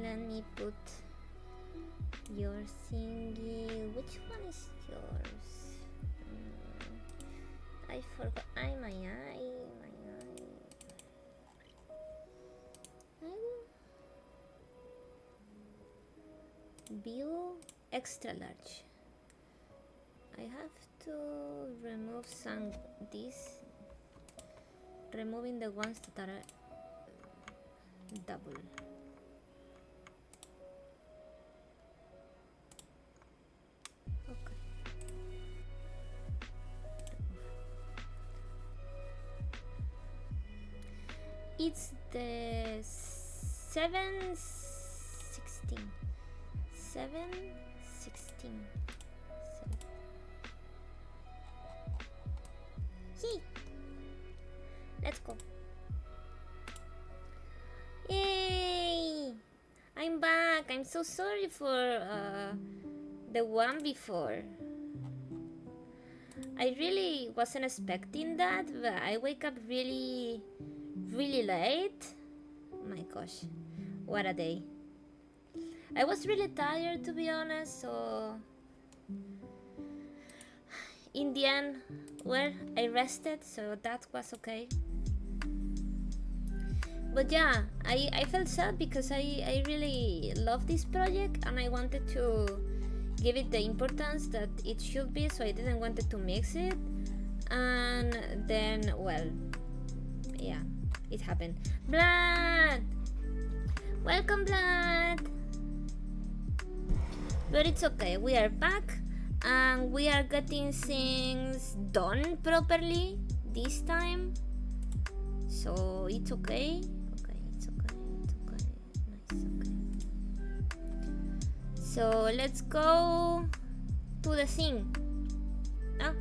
let me put your thingy. Which one is yours? I forgot. My eye. View extra large. I have to remove some these. Removing the ones that are double. Okay. It's the 716. 716. Hey, let's go. Yay! I'm back. I'm so sorry for the one before. I really wasn't expecting that, but I wake up really late. My gosh, what a day. I was really tired, to be honest, so in the end, well, I rested, so that was okay. But yeah, I felt sad because I really love this project and I wanted to give it the importance that it should be, so I didn't want to mix it. And then, well, yeah, it happened. Blood! Welcome, Blood! But it's okay, we are back and we are getting things done properly this time. So it's okay. So let's go to the thing. I'm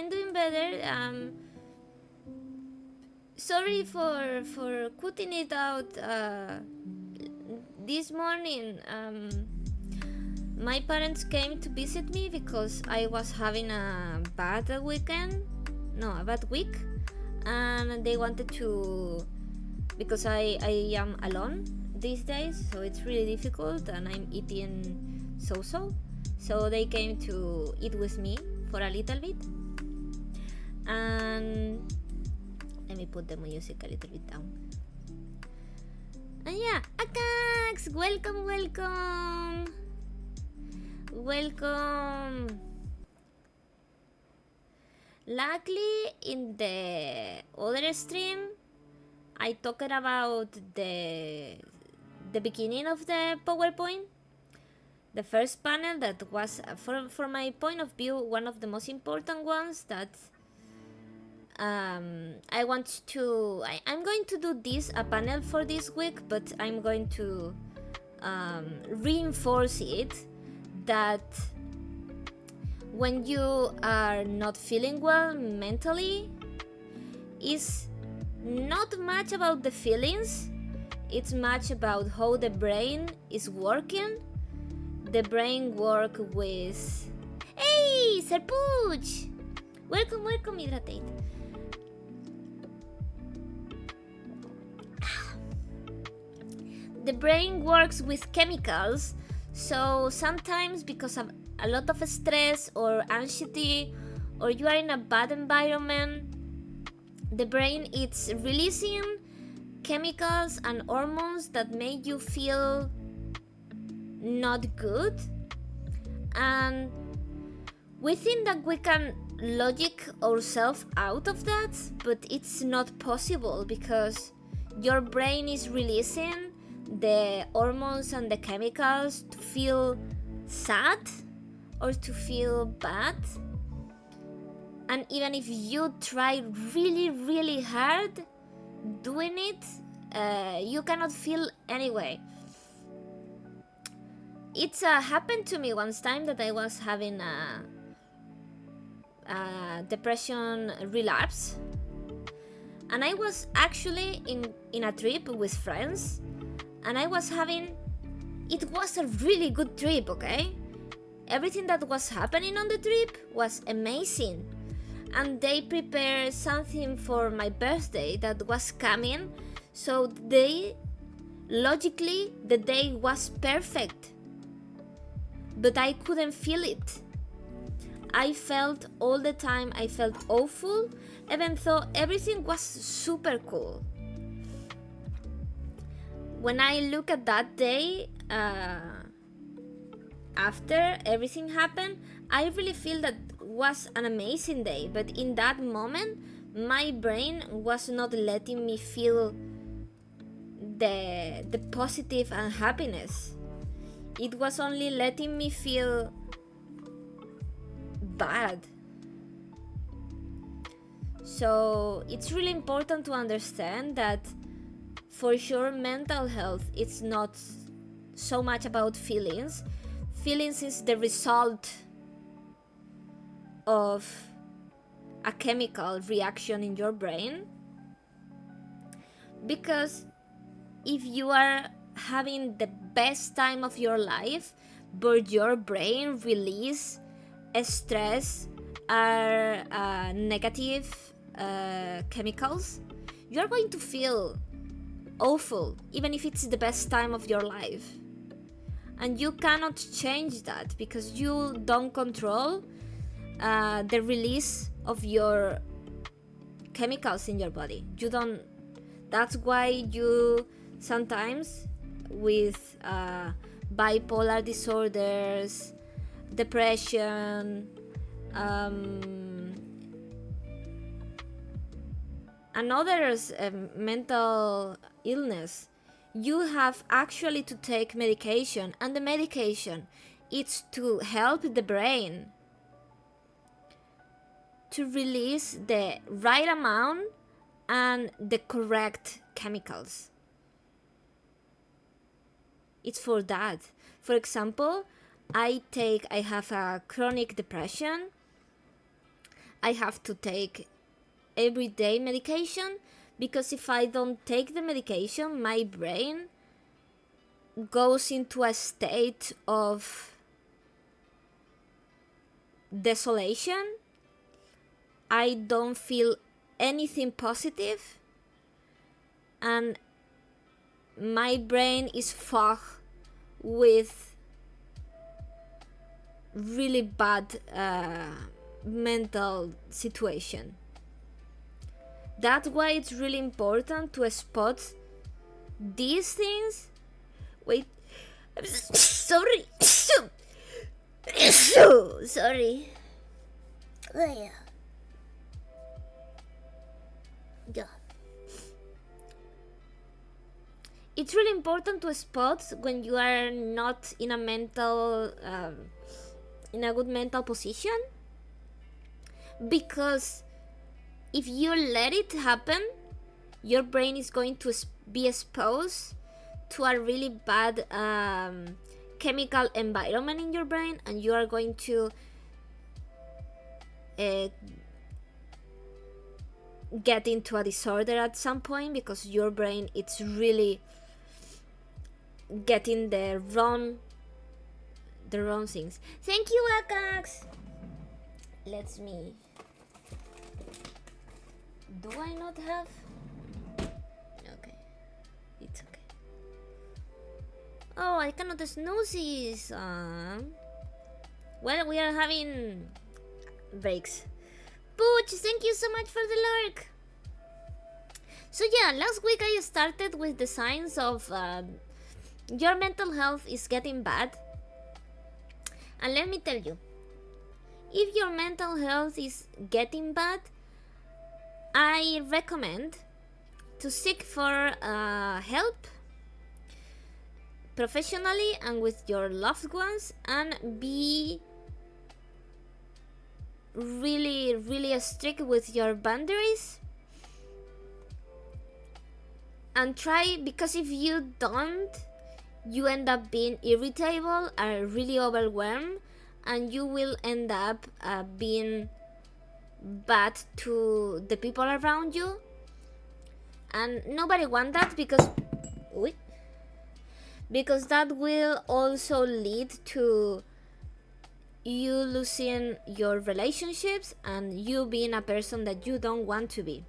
doing better. Sorry for cutting it out this morning. My parents came to visit me because I was having a bad week, and they wanted to, because I am alone these days, so it's really difficult and I'm eating so they came to eat with me for a little bit. And let me put the music a little bit down. And yeah, Akax, welcome. Luckily, in the other stream, I talked about the beginning of the PowerPoint, the first panel that was, for my point of view, one of the most important ones that I want to. I'm going to do a panel for this week, but I'm going to reinforce it that when you are not feeling well mentally, is not much about the feelings, it's much about how the brain is working. The brain work with... Hey, Serpooch! Welcome, Hydratate. The brain works with chemicals, so sometimes because of a lot of stress or anxiety, or you are in a bad environment, the brain is releasing chemicals and hormones that make you feel not good. And we think that we can logic ourselves out of that, but it's not possible because your brain is releasing the hormones and the chemicals to feel sad or to feel bad. And even if you try really hard doing it, you cannot feel anyway. It's happened to me once time that I was having a depression relapse, and I was actually in a trip with friends, and I was having, it was a really good trip, okay? Everything that was happening on the trip was amazing. and they prepared something for my birthday that was coming, so logically the day was perfect, but I couldn't feel it. I felt all the time, I felt awful, even though everything was super cool. When I look at that day, after everything happened, I really feel that was an amazing day, but in that moment, my brain was not letting me feel the positive and happiness. It was only letting me feel bad. So it's really important to understand that for sure mental health it's not so much about feelings. Feelings is the result of a chemical reaction in your brain, because if you are having the best time of your life but your brain release stress or negative chemicals, you're going to feel awful even if it's the best time of your life. And you cannot change that because you don't control the release of your chemicals in your body. You don't. That's why you sometimes with bipolar disorders, depression, and others mental illness, you have actually to take medication, and the medication is to help the brain to release the right amount and the correct chemicals. It's for that. For example, I have a chronic depression. I have to take everyday medication, because if I don't take the medication, my brain goes into a state of desolation. I don't feel anything positive, and my brain is fogged with really bad mental situation. That's why it's really important to spot these things. Wait, I'm sorry. Sorry. Yeah. It's really important to spot when you are not in a mental, in a good mental position, because if you let it happen, your brain is going to be exposed to a really bad chemical environment in your brain, and you are going to get into a disorder at some point, because your brain it's really getting the wrong things. Thank you, Akax. Let me. Do I not have? Okay, it's okay. Oh, I cannot snooze this. Well, we are having breaks. Pooch, thank you so much for the lurk. So yeah, last week I started with the signs of your mental health is getting bad. And let me tell you, if your mental health is getting bad, I recommend to seek for help professionally and with your loved ones, and be really strict with your boundaries, and try, because if you don't, you end up being irritable or really overwhelmed, and you will end up being bad to the people around you, and nobody wants that, because that will also lead to you losing your relationships and you being a person that you don't want to be.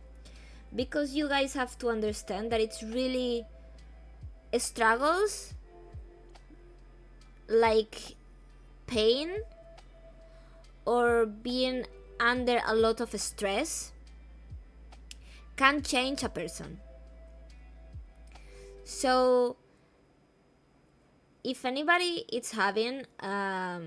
Because you guys have to understand that it's really struggles like pain or being under a lot of stress can change a person. So if anybody is having a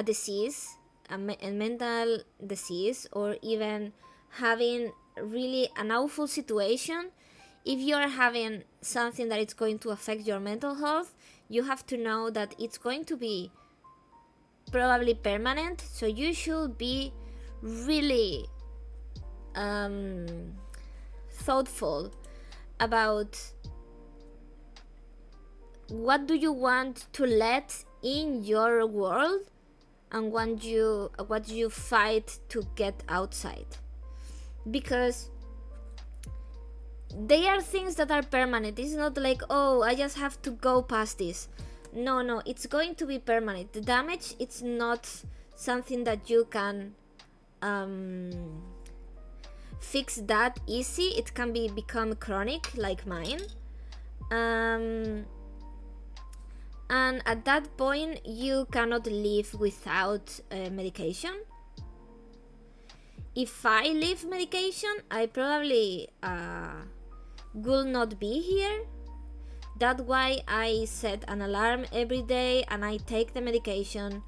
disease, a mental disease, or even having really an awful situation, if you're having something that is going to affect your mental health, you have to know that it's going to be probably permanent. So you should be really thoughtful about what do you want to let in your world and what you fight to get outside, because they are things that are permanent. It's not like, oh, I just have to go past this. No, it's going to be permanent. The damage, it's not something that you can fix that easy. It can become chronic like mine, and at that point you cannot live without medication. If I leave medication, I probably will not be here. That's why I set an alarm every day and I take the medication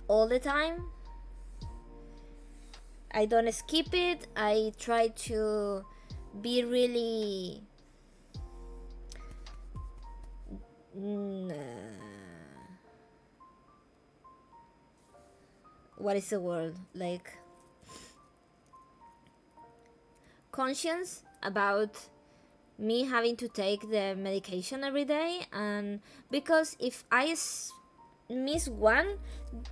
all the time. I don't skip it. I try to be really what is the word, like conscious about me having to take the medication every day. And because if I miss one,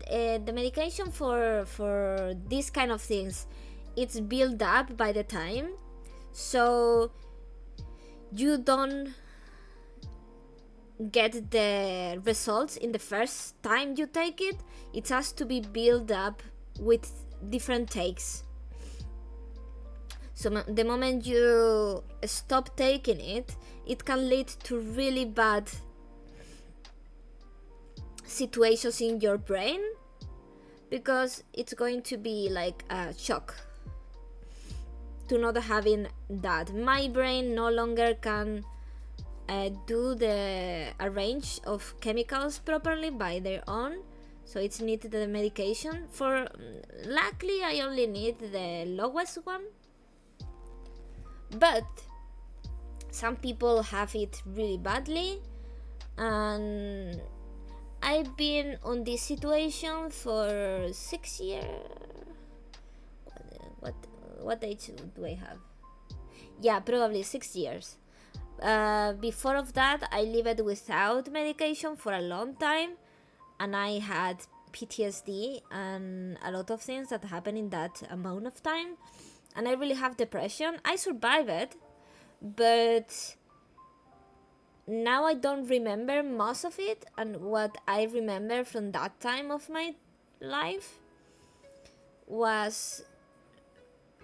the medication for these kind of things, it's built up by the time, so you don't get the results in the first time you take it. It has to be built up with different takes. So the moment you stop taking it, it can lead to really bad situations in your brain, because it's going to be like a shock to not having that. My brain no longer can do the arrange of chemicals properly by their own, so it's needed the medication. For luckily I only need the lowest one, but some people have it really badly, and I've been on this situation for 6 years. What age do I have? Yeah, probably 6 years. Before of that, I lived without medication for a long time, and I had PTSD and a lot of things that happened in that amount of time, and I really have depression. I survived it, but now I don't remember most of it, and what I remember from that time of my life was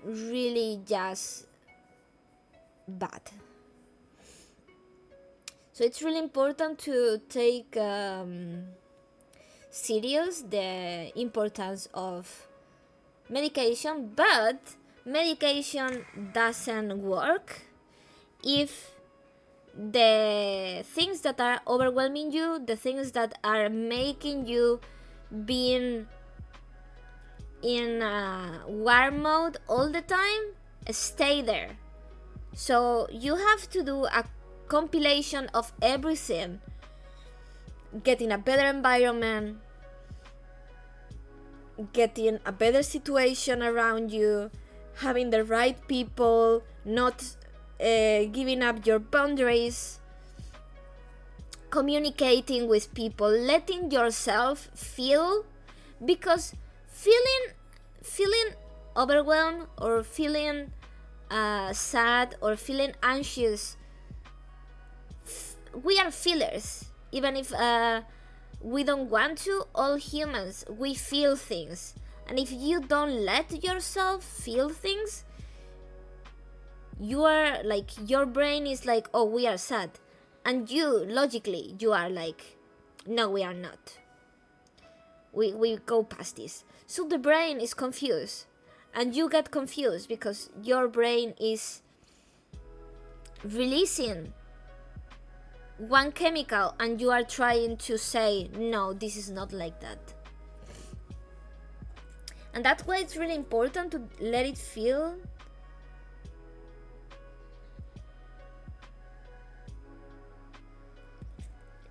really just bad. So it's really important to take serious the importance of medication, but medication doesn't work if the things that are overwhelming you, the things that are making you being in war mode all the time, stay there. So you have to do a compilation of everything: getting a better environment, getting a better situation around you, having the right people, not giving up your boundaries, communicating with people, letting yourself feel, because feeling overwhelmed or feeling sad or feeling anxious, we are feelers. Even if we don't want to. All humans, we feel things, and if you don't let yourself feel things, you are like, your brain is like, oh, we are sad, and you logically you are like, no, we are not. We go past this. So the brain is confused, and you get confused because your brain is releasing one chemical and you are trying to say, no, this is not like that. And that's why it's really important to let it feel.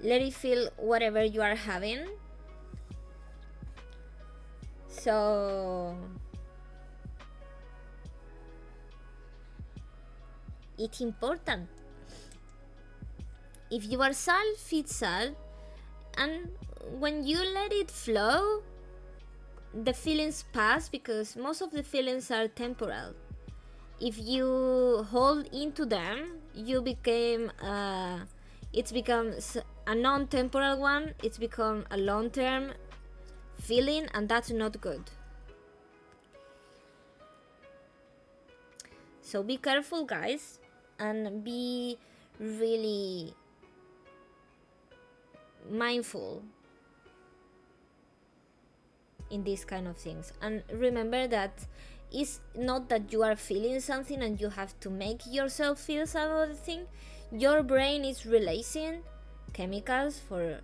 Let it feel whatever you are having. So it's important. If you are sad, feel sad, and when you let it flow, the feelings pass, because most of the feelings are temporal. If you hold into them, you became it's become a non-temporal one. It's become a long-term feeling, and that's not good. So be careful, guys, and be really mindful in these kind of things. And remember that it's not that you are feeling something and you have to make yourself feel some other thing. Your brain is releasing chemicals for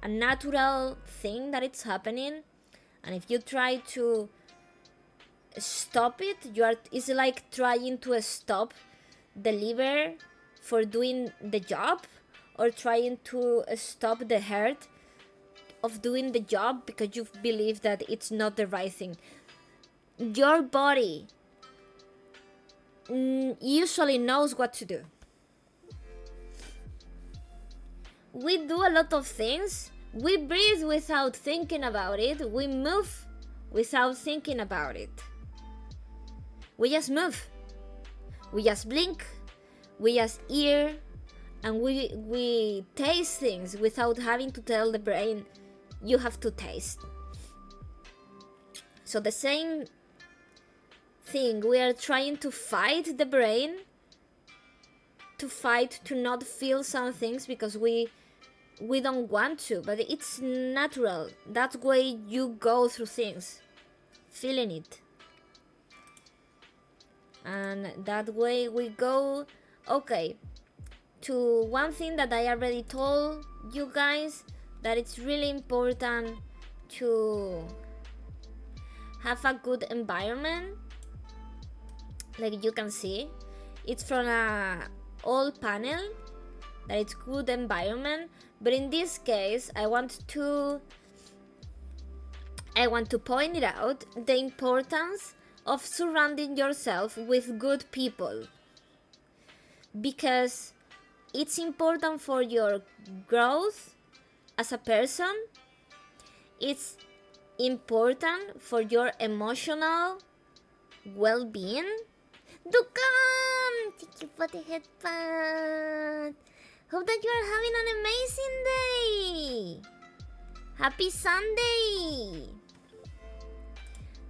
a natural thing that it's happening, and if you try to stop it, it's like trying to stop the liver for doing the job, or trying to stop the heart of doing the job because you believe that it's not the right thing. Your body usually knows what to do. We do a lot of things. We breathe without thinking about it. We move without thinking about it. We just move. We just blink. We just hear. And we taste things without having to tell the brain, you have to taste. So the same thing, we are trying to fight the brain, to fight to not feel some things because we don't want to, but it's natural. That's why you go through things, feeling it. And that way we go, okay, to one thing that I already told you guys, that it's really important to have a good environment. Like you can see, it's from a old panel that it's good environment, but in this case I want to point it out, the importance of surrounding yourself with good people, because it's important for your growth as a person. It's important for your emotional well-being. Dukam! Thank you for the headband. Hope that you are having an amazing day. Happy Sunday.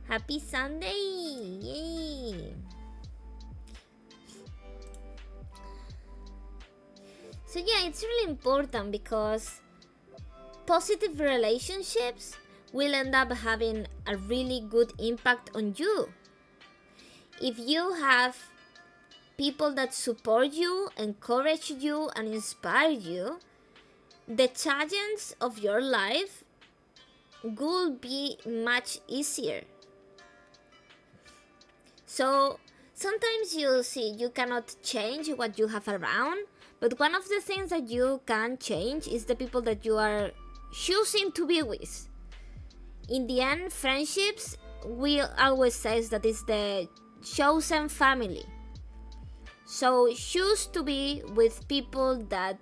Happy Sunday. Yay. So yeah, it's really important because positive relationships will end up having a really good impact on you. If you have people that support you, encourage you, and inspire you, the challenges of your life will be much easier. So sometimes you see you cannot change what you have around, but one of the things that you can change is the people that you are choosing to be with. In the end, friendships, we always say that it's the chosen family. So choose to be with people that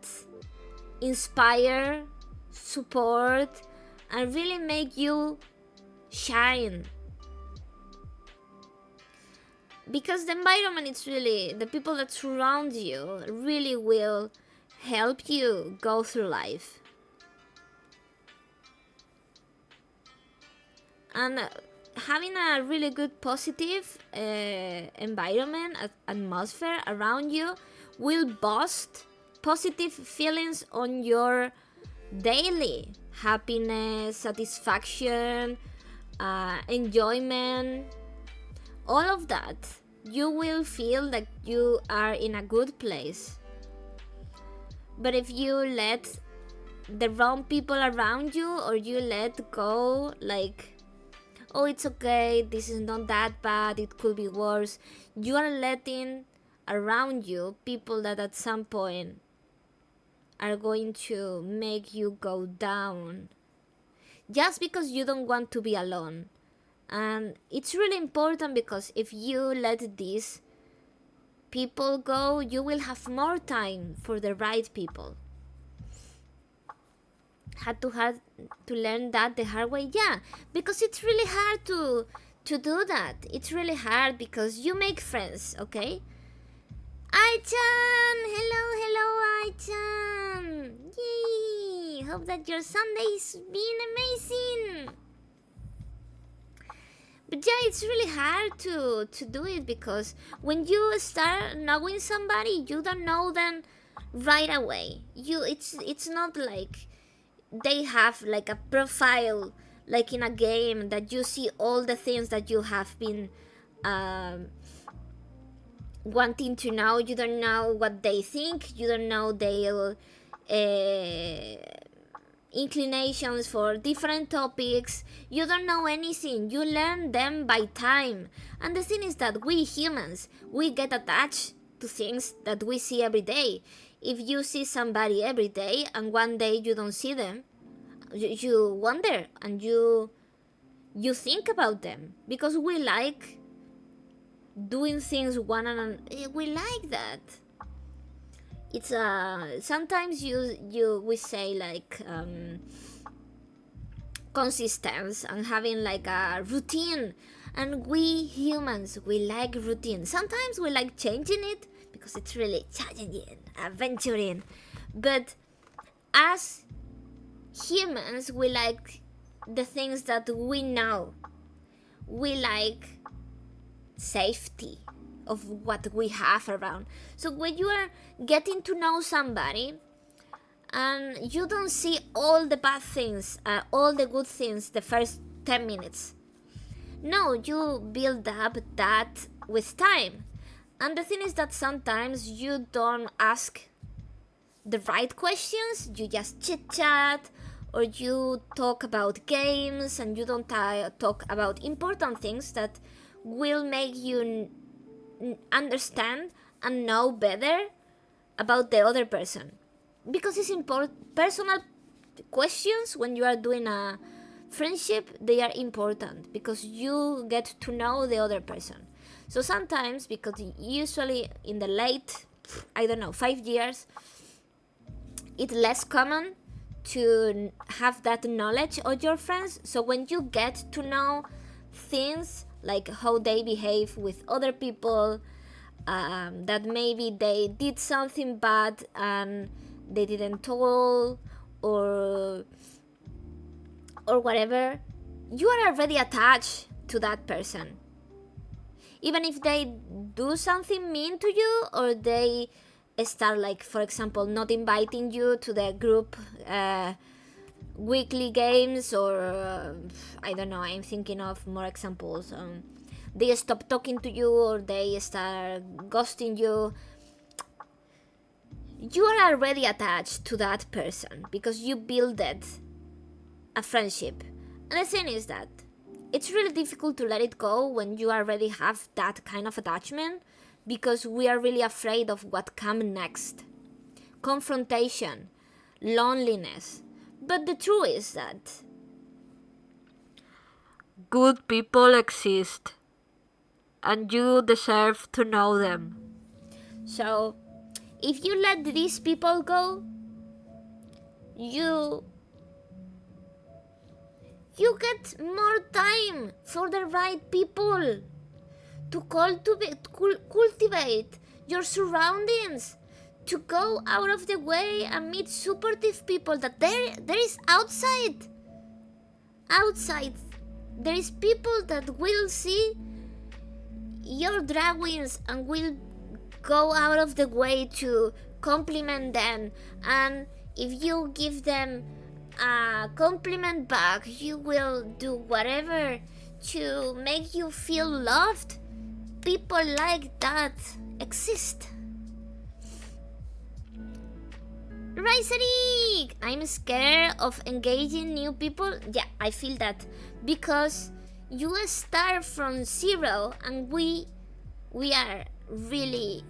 inspire, support, and really make you shine. Because the environment, it's really, the people that surround you really will help you go through life. And having a really good positive environment, atmosphere around you will boost positive feelings on your daily happiness, satisfaction, enjoyment, all of that. You will feel that you are in a good place. But if you let the wrong people around you, or you let go, like, oh, it's okay, this is not that bad, it could be worse, you are letting around you people that at some point are going to make you go down just because you don't want to be alone. And it's really important, because if you let these people go, you will have more time for the right people. Had to learn that the hard way, yeah, because it's really hard to do that. It's really hard because you make friends, okay? Ai-chan! Hello, Ai-chan! Yay! Hope that your Sunday's been amazing! But yeah, it's really hard to do it, because when you start knowing somebody, you don't know them right away. It's not like they have like a profile, like in a game, that you see all the things that you have been wanting to know. You don't know what they think, you don't know their inclinations for different topics, you don't know anything. You learn them by time. And the thing is that we humans, we get attached to things that we see every day. If you see somebody every day and one day you don't see them, you wonder and you think about them, because we like doing things one and we like that. It's sometimes we say like consistency and having like a routine, and we humans, we like routine. Sometimes we like changing it because it's really challenging, adventuring, but as humans, we like the things that we know. We like safety of what we have around. So when you are getting to know somebody and you don't see all the bad things, all the good things the first 10 minutes. No, you build up that with time. And the thing is that sometimes you don't ask the right questions, you just chit chat, or you talk about games and you don't talk about important things that will make you understand and know better about the other person. Because it's important. Personal questions when you are doing a friendship, they are important because you get to know the other person. So sometimes, because usually in the late, 5 years, it's less common to have that knowledge of your friends. So when you get to know things like how they behave with other people, that maybe they did something bad and they didn't tell, or whatever, you are already attached to that person. Even if they do something mean to you, or they start, like, for example, not inviting you to the group weekly games, or I'm thinking of more examples. They stop talking to you, or they start ghosting you. You are already attached to that person because you built a friendship. And the thing is that it's really difficult to let it go when you already have that kind of attachment, because we are really afraid of what comes next. Confrontation, loneliness. But the truth is that good people exist, and you deserve to know them. So, if you let these people go, you get more time for the right people to cultivate your surroundings, to go out of the way and meet supportive people that there is outside There is people that will see your drawings and will go out of the way to compliment them, and if you give them a compliment back, you will do whatever to make you feel loved. People like that exist. Riserik! I'm scared of engaging new people. Yeah, I feel that. Because you start from zero, and we are really...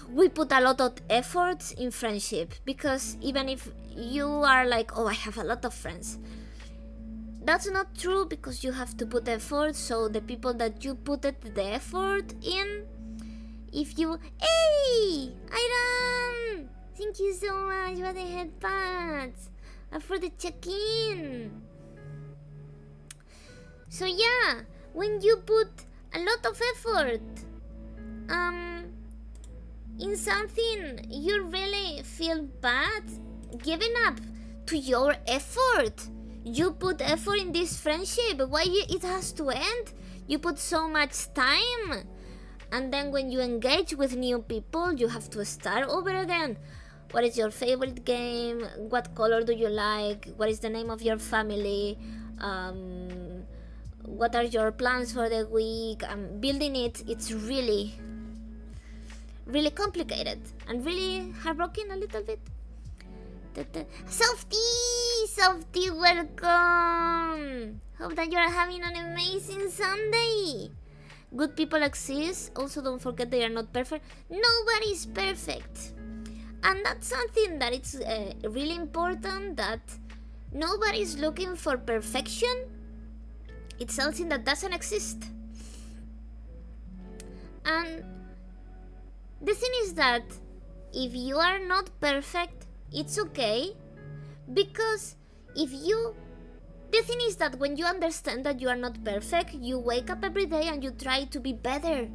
We put a lot of efforts in friendship. Because even if you are like, oh, I have a lot of friends, that's not true, because you have to put effort. So the people that you put the effort in, if you... Hey! Iron! Thank you so much for the headpads and for the check-in. So yeah, when you put a lot of effort in something, you really feel bad giving up to your effort. You put effort in this friendship. Why it has to end? You put so much time. And then when you engage with new people, you have to start over again. What is your favorite game? What color do you like? What is the name of your family? What are your plans for the week? Building it's really, really complicated and really heartbroken a little bit. Softy, welcome. Hope that you're having an amazing Sunday. Good people exist. Also, don't forget they are not perfect. Nobody's perfect. And that's something that it's really important, that nobody's looking for perfection. It's something that doesn't exist. And the thing is that if you are not perfect, it's okay. Because the thing is that when you understand that you are not perfect, you wake up every day and you try to be better.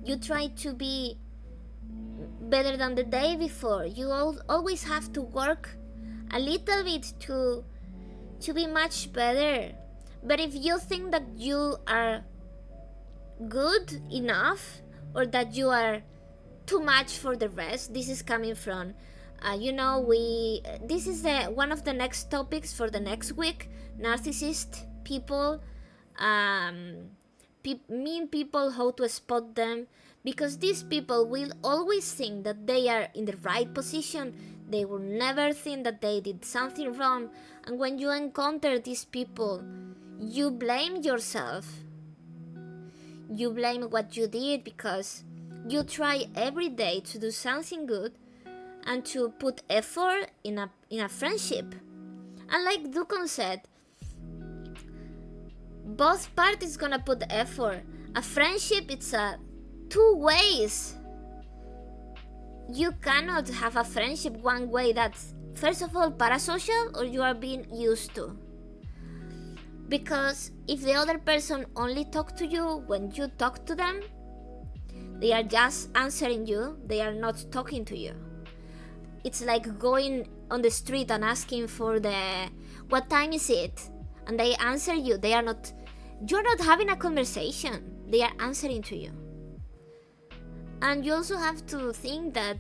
You try to be better than the day before. You always have to work a little bit to be much better. But if you think that you are good enough, or that you are too much for the rest, this is coming from this is one of the next topics for the next week. Narcissist people, mean people, how to spot them, because these people will always think that they are in the right position. They will never think that they did something wrong, and when you encounter these people, you blame yourself. You blame what you did, because you try every day to do something good and to put effort in a friendship. And like Dukon said, both parties gonna put effort. A friendship, it's two ways. You cannot have a friendship one way that's, first of all, parasocial, or you are being used to. Because if the other person only talks to you when you talk to them, they are just answering you, they are not talking to you. It's like going on the street and asking for what time is it? And they answer you. You're not having a conversation. They are answering to you. And you also have to think that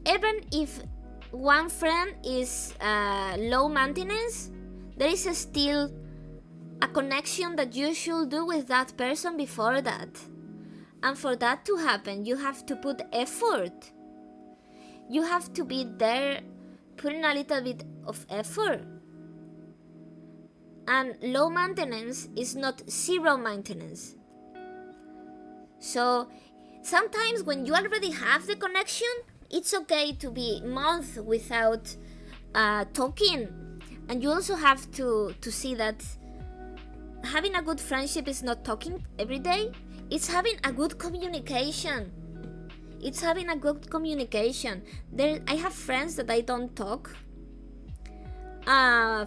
even if one friend is low maintenance, there is still a connection that you should do with that person before that. And for that to happen, you have to put effort. You have to be there, putting a little bit of effort. And low maintenance is not zero maintenance. So sometimes when you already have the connection, it's okay to be months without talking. And you also have to see that having a good friendship is not talking every day. It's having a good communication. It's having a good communication. I have friends that I don't talk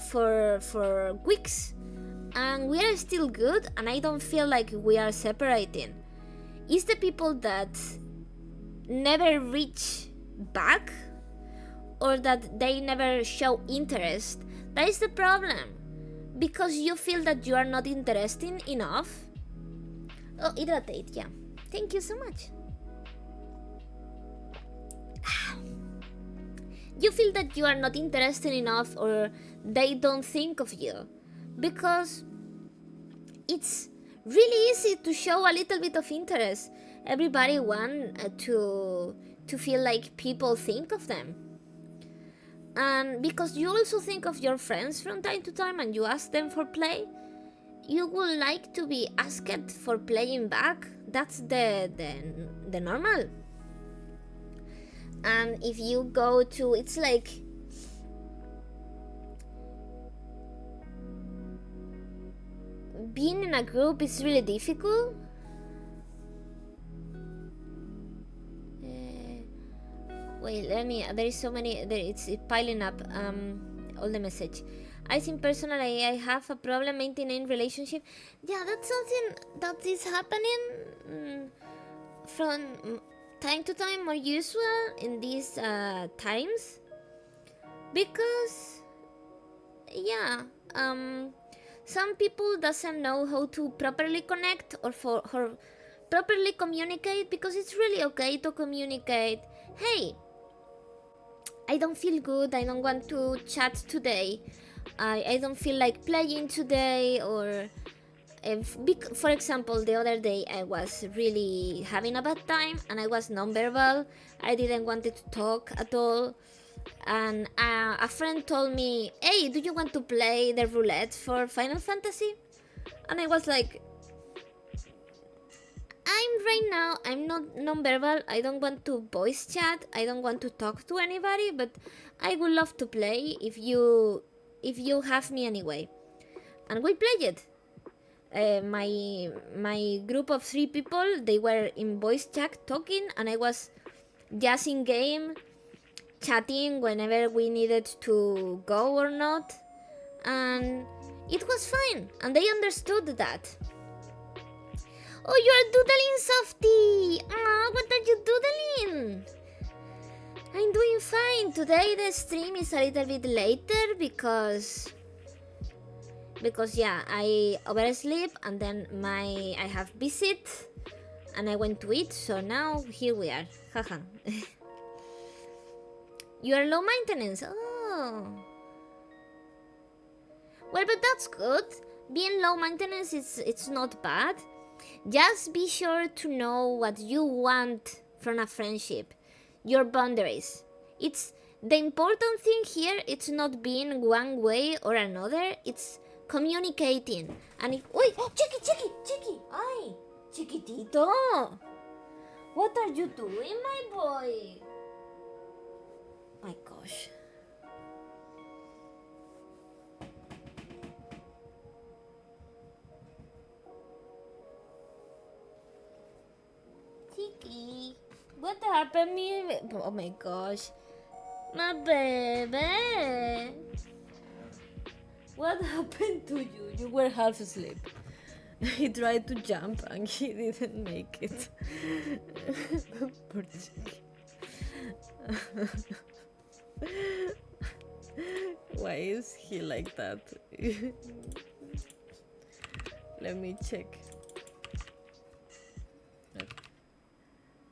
for weeks, and we are still good, and I don't feel like we are separating. It's the people that never reach back, or that they never show interest, That is the problem. Because you feel that you are not interesting enough. Oh, hydratate, yeah. Thank you so much. You feel that you are not interested enough, or they don't think of you. Because it's really easy to show a little bit of interest. Everybody wants to feel like people think of them. And because you also think of your friends from time to time and you ask them for play, you would like to be asked for playing back. That's the normal. And if you go to, it's like being in a group is really difficult. Wait, let me. There is so many. It's piling up. All the message. I think personally I have a problem maintaining relationship. Yeah, that's something that is happening from time to time, more usual in these times. Because yeah, some people doesn't know how to properly connect or properly communicate, because it's really okay to communicate. Hey, I don't feel good, I don't want to chat today, I don't feel like playing today, or for example, the other day I was really having a bad time and I was nonverbal, I didn't want to talk at all, and a friend told me, hey, do you want to play the roulette for Final Fantasy? And I was like, I'm not nonverbal, I don't want to voice chat, I don't want to talk to anybody, but I would love to play if you have me anyway. And we played it. My group of 3 people, they were in voice chat talking, and I was just in game chatting whenever we needed to go or not, and it was fine, and they understood that. Oh, you are doodling, Softy! Ah, what are you doodling? I'm doing fine. Today the stream is a little bit later because yeah, I oversleep and then I have visit and I went to eat, so now here we are. Haha. You are low maintenance. Oh. Well, but that's good. Being low maintenance it's not bad. Just be sure to know what you want from a friendship, your boundaries. It's the important thing here. It's not being one way or another. It's communicating. And if, wait, oh, Chiqui, ay, chiquitito, what are you doing, my boy? My gosh. Chiqui, what happened me? Oh my gosh, my baby. What happened to you? You were half asleep. He tried to jump and he didn't make it. Poor Chiqui. Why is he like that? Let me check.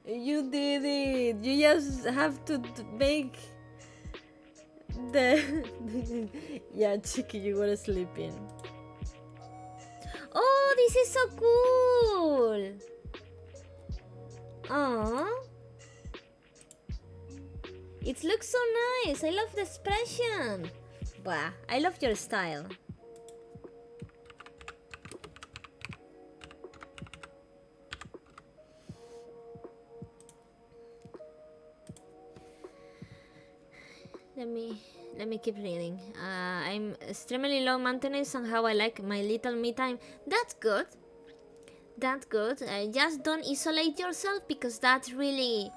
You did it! You just have to make the... Yeah, Chiqui, you were sleeping. Oh, this is so cool! Aww. It looks so nice. I love the expression. Wow, I love your style. Let me keep reading. I'm extremely low maintenance and how I like my little me time. That's good. That's good. Just don't isolate yourself, because that's really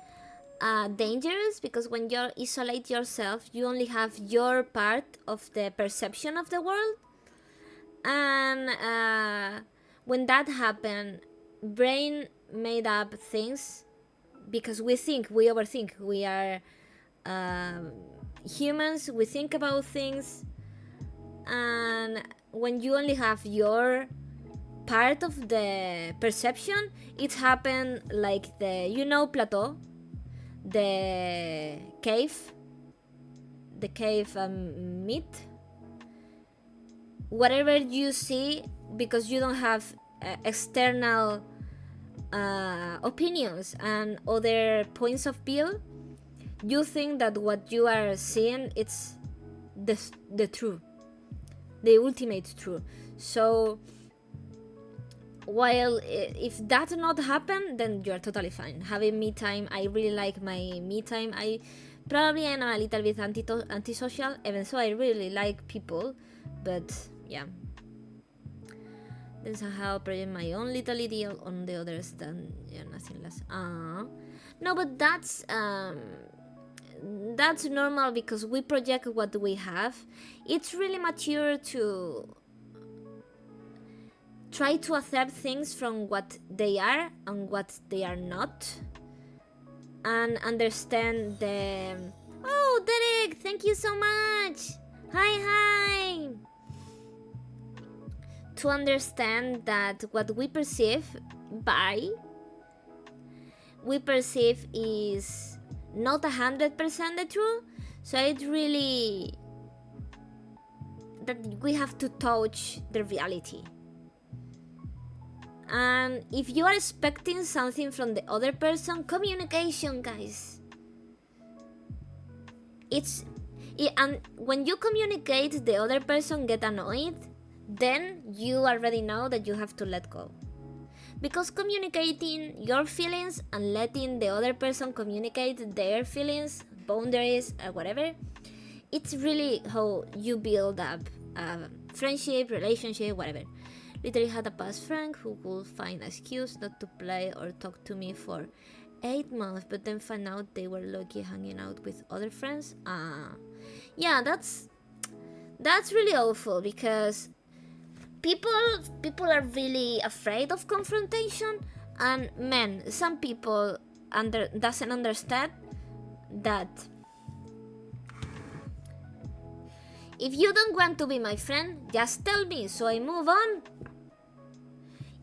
dangerous, because when you isolate yourself, you only have your part of the perception of the world, and when that happens, brain made up things, because we overthink, we are humans, we think about things, and when you only have your part of the perception, it happened like the, you know, plateau, the cave, myth. Whatever you see, because you don't have external opinions and other points of view, you think that what you are seeing, it's the truth, the ultimate truth. So while if that not happen, then you're totally fine. Having me time, I really like my me time. I probably am a little bit antisocial, even so I really like people, but yeah. Then somehow project my own little ideal on the others, than yeah, nothing less. No, but that's normal, because we project what we have. It's really mature to try to accept things from what they are and what they are not, and understand the... Oh, Derek, thank you so much. Hi. To understand that what we perceive is not 100% the truth. So it's really that we have to touch the reality. And if you are expecting something from the other person, communication, guys. And when you communicate, the other person get annoyed, then you already know that you have to let go. Because communicating your feelings and letting the other person communicate their feelings, boundaries, or whatever, it's really how you build up a friendship, relationship, whatever. Literally had a past friend who would find an excuse not to play or talk to me for 8 months, but then found out they were lucky hanging out with other friends. Yeah, that's really awful, because people are really afraid of confrontation, and some people doesn't understand that if you don't want to be my friend, just tell me so I move on.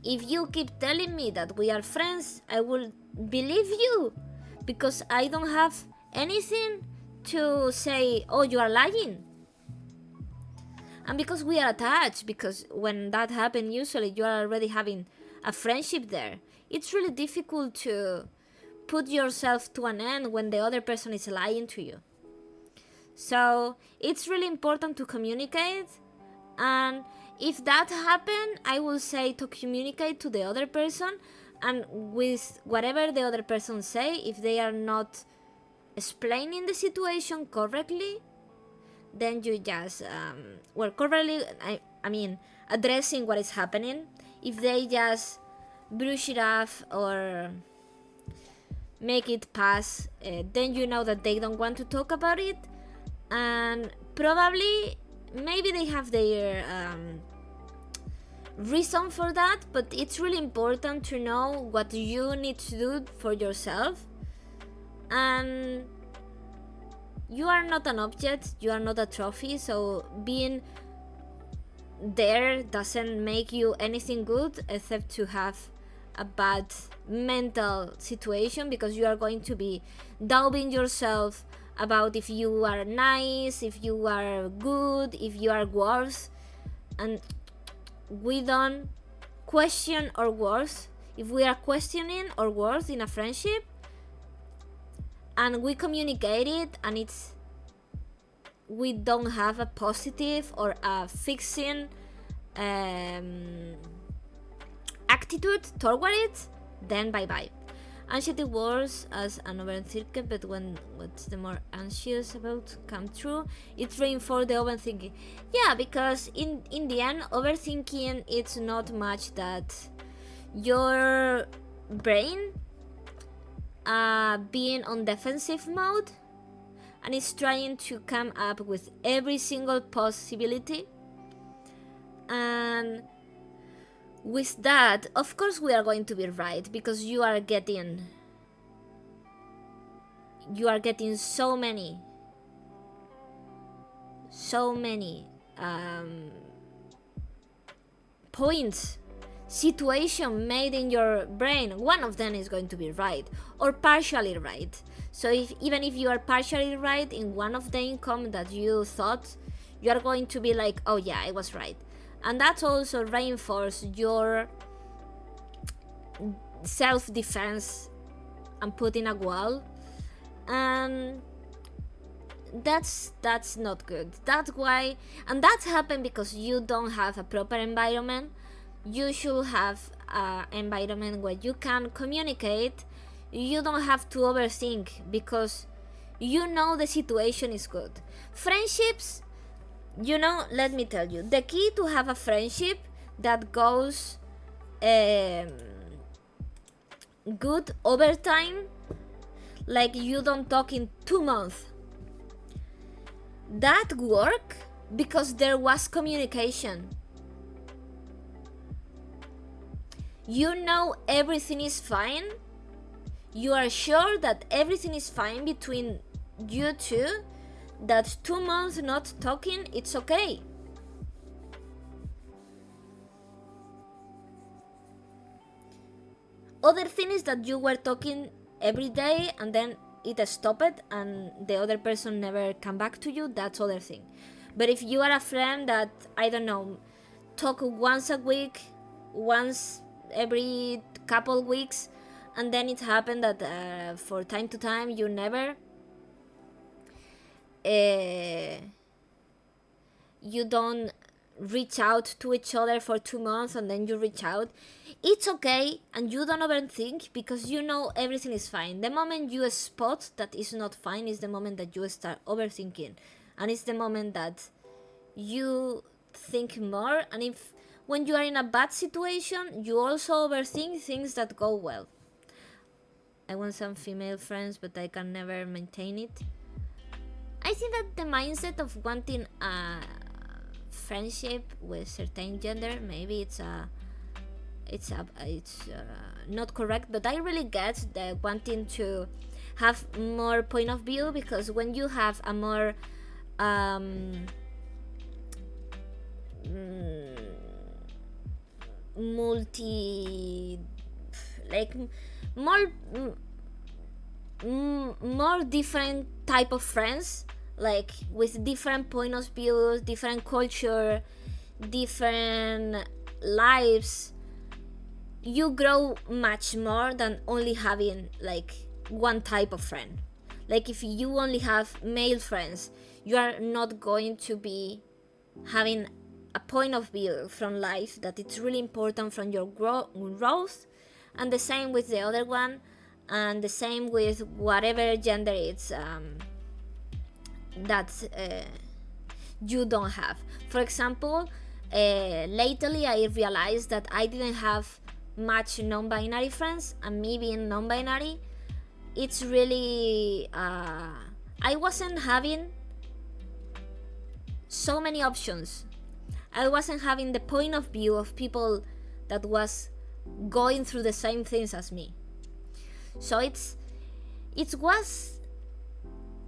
If you keep telling me that we are friends, I will believe you, because I don't have anything to say, oh, you are lying. And because we are attached, because when that happens, usually you are already having a friendship there. It's really difficult to put yourself to an end when the other person is lying to you. So it's really important to communicate, and if that happens, I will say to communicate to the other person, and with whatever the other person say, if they are not explaining the situation correctly, then you just correctly, I mean addressing what is happening. If they just brush it off or make it pass, then you know that they don't want to talk about it, and probably maybe they have their reason for that, but it's really important to know what you need to do for yourself. And you are not an object, you are not a trophy, so being there doesn't make you anything good except to have a bad mental situation, because you are going to be doubting yourself about if you are nice, if you are good, if you are worth. And we don't question our worth. If we are questioning our worth in a friendship and we communicate it, and we don't have a positive or a fixing attitude toward it, then bye. Anxiety works as an overthinker, but when what's the more anxious about come true, it reinforces the overthinking. Yeah, because in the end, overthinking, it's not much that your brain being on defensive mode, and it's trying to come up with every single possibility. And with that, of course we are going to be right, because you are getting so many points, situation made in your brain, one of them is going to be right or partially right. So even if you are partially right in one of the income that you thought, you are going to be like, oh yeah, I was right. And that also reinforces your self-defense and putting a wall. And that's not good. That's why, and that's happened because you don't have a proper environment. You should have an environment where you can communicate. You don't have to overthink because you know the situation is good. Friendships, let me tell you, the key to have a friendship that goes good over time, like you don't talk in 2 months, that work because there was communication. You know everything is fine. You are sure that everything is fine between you two, that 2 months not talking, it's okay. Other thing is that you were talking every day and then it stopped and the other person never come back to you. That's other thing. But if you are a friend that, I don't know, talk once a week, once every couple weeks, and then it happened that for time to time you never you don't reach out to each other for 2 months and then you reach out, it's okay, and you don't overthink because you know everything is fine. The moment you spot that is not fine is the moment that you start overthinking, and it's the moment that you think more. And if when you are in a bad situation, you also overthink things that go well. I want some female friends, but I can never maintain it. I think that the mindset of wanting a friendship with certain gender, maybe it's not correct, but I really get the wanting to have more point of view, because when you have a more multi, like more different type of friends, like with different point of views, different culture, different lives, you grow much more than only having like one type of friend. Like if you only have male friends, you are not going to be having a point of view from life that it's really important from your growth. And the same with the other one, and the same with whatever gender it's that you don't have. For example, lately I realized that I didn't have much non-binary friends, and me being non-binary, it's really I wasn't having so many options. I wasn't having the point of view of people that was going through the same things as me. So it was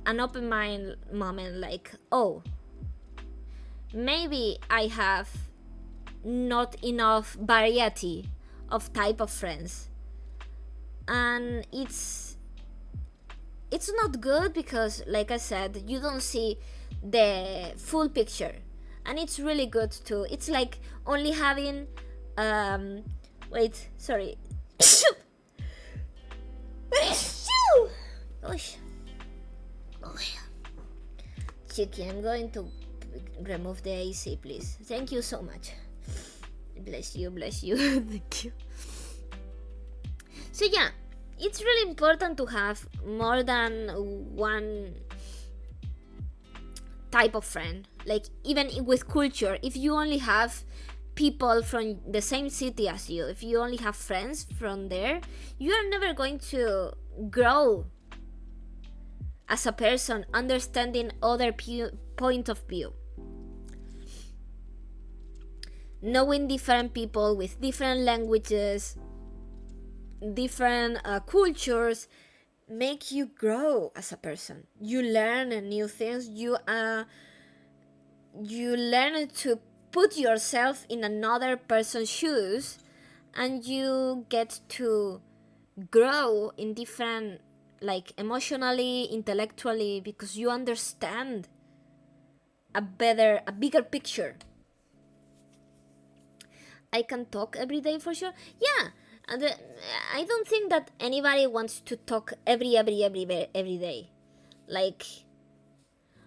an open mind moment, like, oh, maybe I have not enough variety of type of friends, and it's not good because, like I said, you don't see the full picture. And it's really good too. It's like only having wait, sorry. Chicky, I'm going to remove the AC, please. Thank you so much. Bless you. Thank you. So yeah, it's really important to have more than one type of friend. Like even with culture, if you only have people from the same city as you, if you only have friends from there, you are never going to grow as a person, understanding other point of view. Knowing different people with different languages, different cultures, make you grow as a person. You learn new things. you learn to put yourself in another person's shoes, and you get to grow in different, like, emotionally, intellectually, because you understand a bigger picture. I can talk every day for sure. Yeah, and I don't think that anybody wants to talk every day. Like,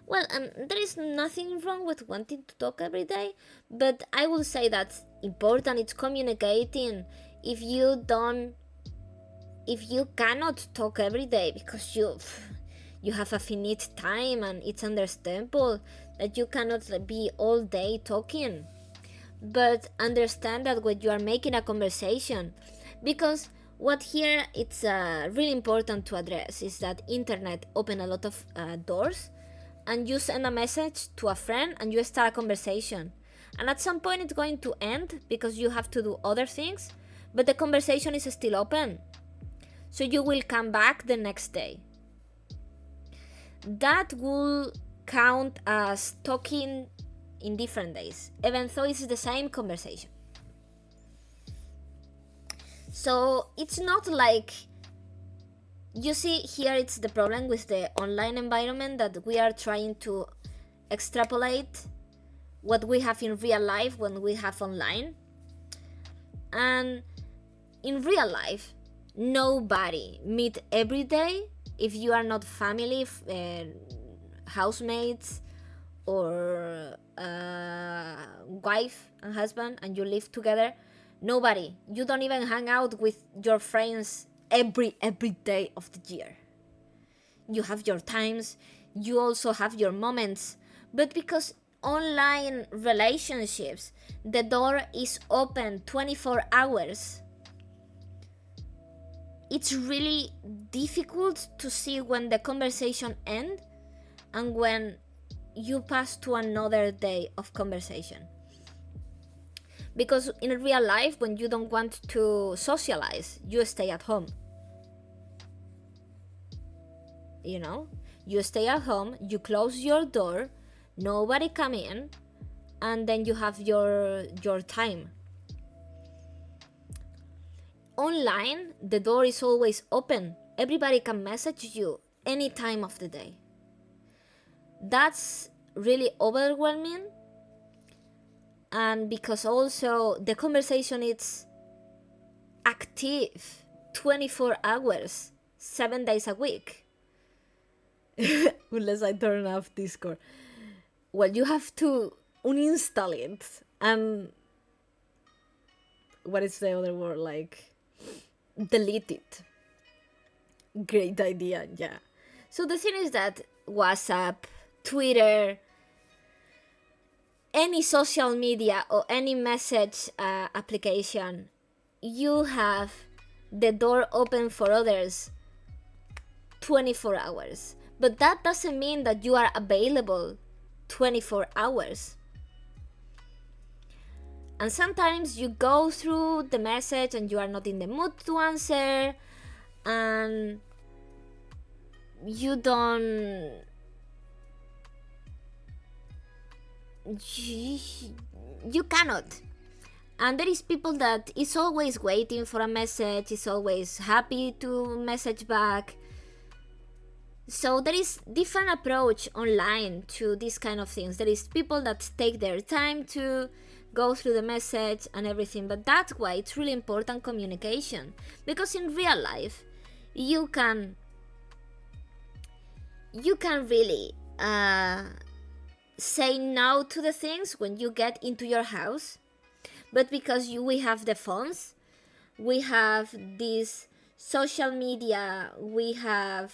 well, there is nothing wrong with wanting to talk every day, but I will say that important it's communicating. If you don't, if you cannot talk every day because you have a finite time, and it's understandable that you cannot be all day talking, but understand that when you are making a conversation, because what here it's really important to address is that internet open a lot of doors, and you send a message to a friend and you start a conversation, and at some point it's going to end because you have to do other things, but the conversation is still open, so you will come back the next day. That will count as talking in different days, even though it's the same conversation. So it's not like, you see, here it's the problem with the online environment, that we are trying to extrapolate what we have in real life when we have online. And in real life, nobody meet every day if you are not family, housemates, or wife and husband, and you live together. Nobody. You don't even hang out with your friends every day of the year. You have your times, you also have your moments, but because online relationships, the door is open 24 hours, it's really difficult to see when the conversation ends and when you pass to another day of conversation. Because in real life, when you don't want to socialize, you stay at home. You know, you stay at home, you close your door, nobody come in, and then you have your time. Online, the door is always open. Everybody can message you any time of the day. That's really overwhelming, and because also the conversation is active 24 hours 7 days a week. Unless I turn off Discord, well, you have to uninstall it, and what is the other word, like, delete it. Great idea. Yeah. So the thing is that WhatsApp, Twitter, any social media or any message application, you have the door open for others 24 hours. But that doesn't mean that you are available 24 hours. And sometimes you go through the message and you are not in the mood to answer, and you don't... You cannot. And there is people that is always waiting for a message, is always happy to message back. So there is different approach online to these kind of things. There is people that take their time to go through the message and everything, but that's why it's really important communication, because in real life you can really say no to the things when you get into your house, but because we have the phones, we have this social media, we have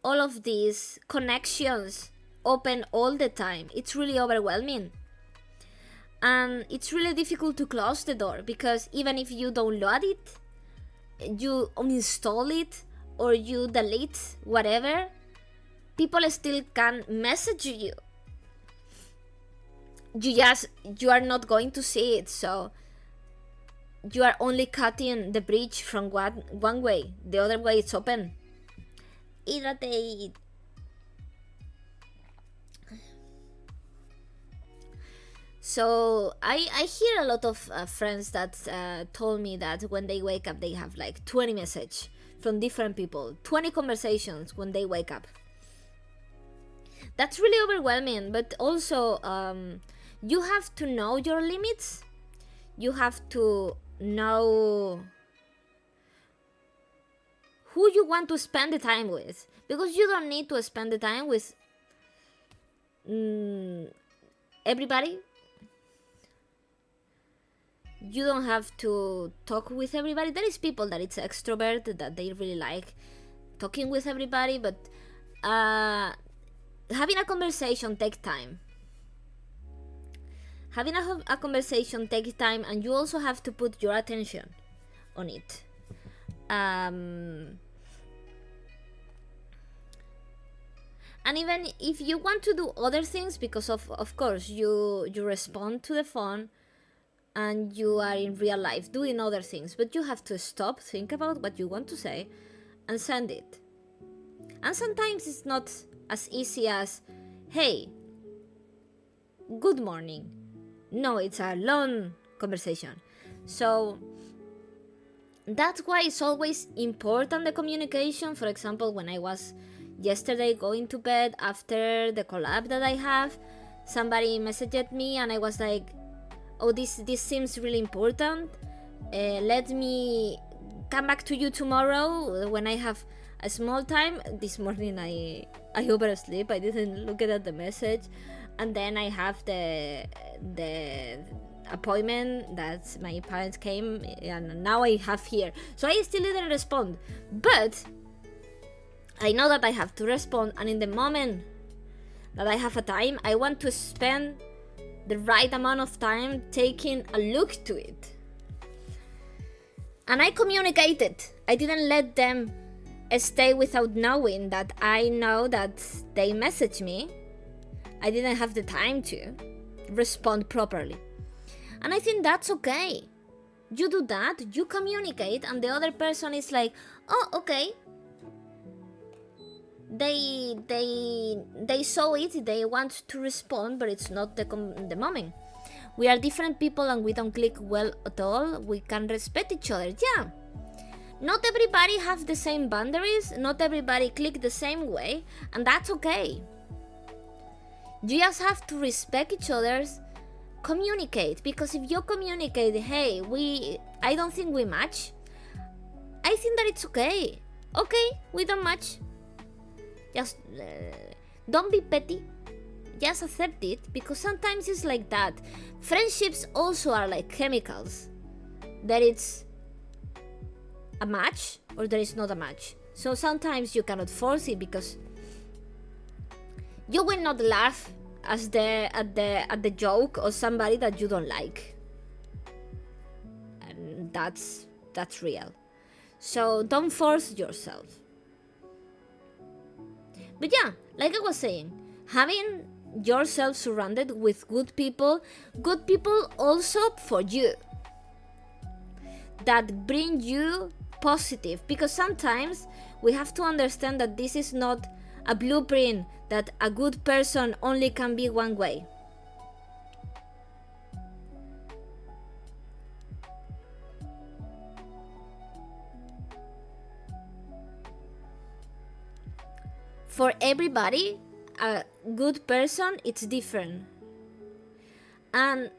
all of these connections open all the time, it's really overwhelming. And it's really difficult to close the door, because even if you download it, you uninstall it, or you delete whatever, people still can message you. You are not going to see it, so you are only cutting the bridge from one way. The other way it's open. Irritate. So I hear a lot of friends that told me that when they wake up they have like 20 messages from different people, 20 conversations when they wake up. That's really overwhelming, but also you have to know your limits. You have to know who you want to spend the time with, because you don't need to spend the time with everybody. You don't have to talk with everybody. There is people that it's extrovert, that they really like talking with everybody, but having a conversation takes time. Having a conversation takes time, and you also have to put your attention on it. And even if you want to do other things, because of course you respond to the phone and you are in real life doing other things, but you have to stop, think about what you want to say, and send it. And sometimes it's not as easy as, hey, good morning. No, it's a long conversation. So that's why it's always important, the communication. For example, when I was yesterday going to bed after the collab that I have, somebody messaged me and I was like, oh, this seems really important. Let me come back to you tomorrow when I have a small time. This morning I oversleep. I didn't look at the message, and then I have the appointment that my parents came, and now I have here. So I still didn't respond, but I know that I have to respond, and in the moment that I have a time, I want to spend the right amount of time taking a look to it. And I communicated. I didn't let them stay without knowing that I know that they messaged me. I didn't have the time to respond properly. And I think that's okay. You do that, you communicate, and the other person is like, oh, okay. They saw it, they want to respond, but it's not the moment. We are different people and we don't click well at all. We can respect each other, yeah. Not everybody have the same boundaries, not everybody click the same way, and that's okay. You just have to respect each other's, communicate, because if you communicate, hey, I don't think we match, I think that it's okay. Okay, we don't match. Just don't be petty. Just accept it, because sometimes it's like that. Friendships also are like chemicals. That it's a match or there is not a match. So sometimes you cannot force it, because you will not laugh at the joke of somebody that you don't like, and that's real. So don't force yourself. But yeah, like I was saying, having yourself surrounded with good people also for you, that bring you positive, because sometimes we have to understand that this is not a blueprint, that a good person only can be one way. For everybody, a good person, it's different, and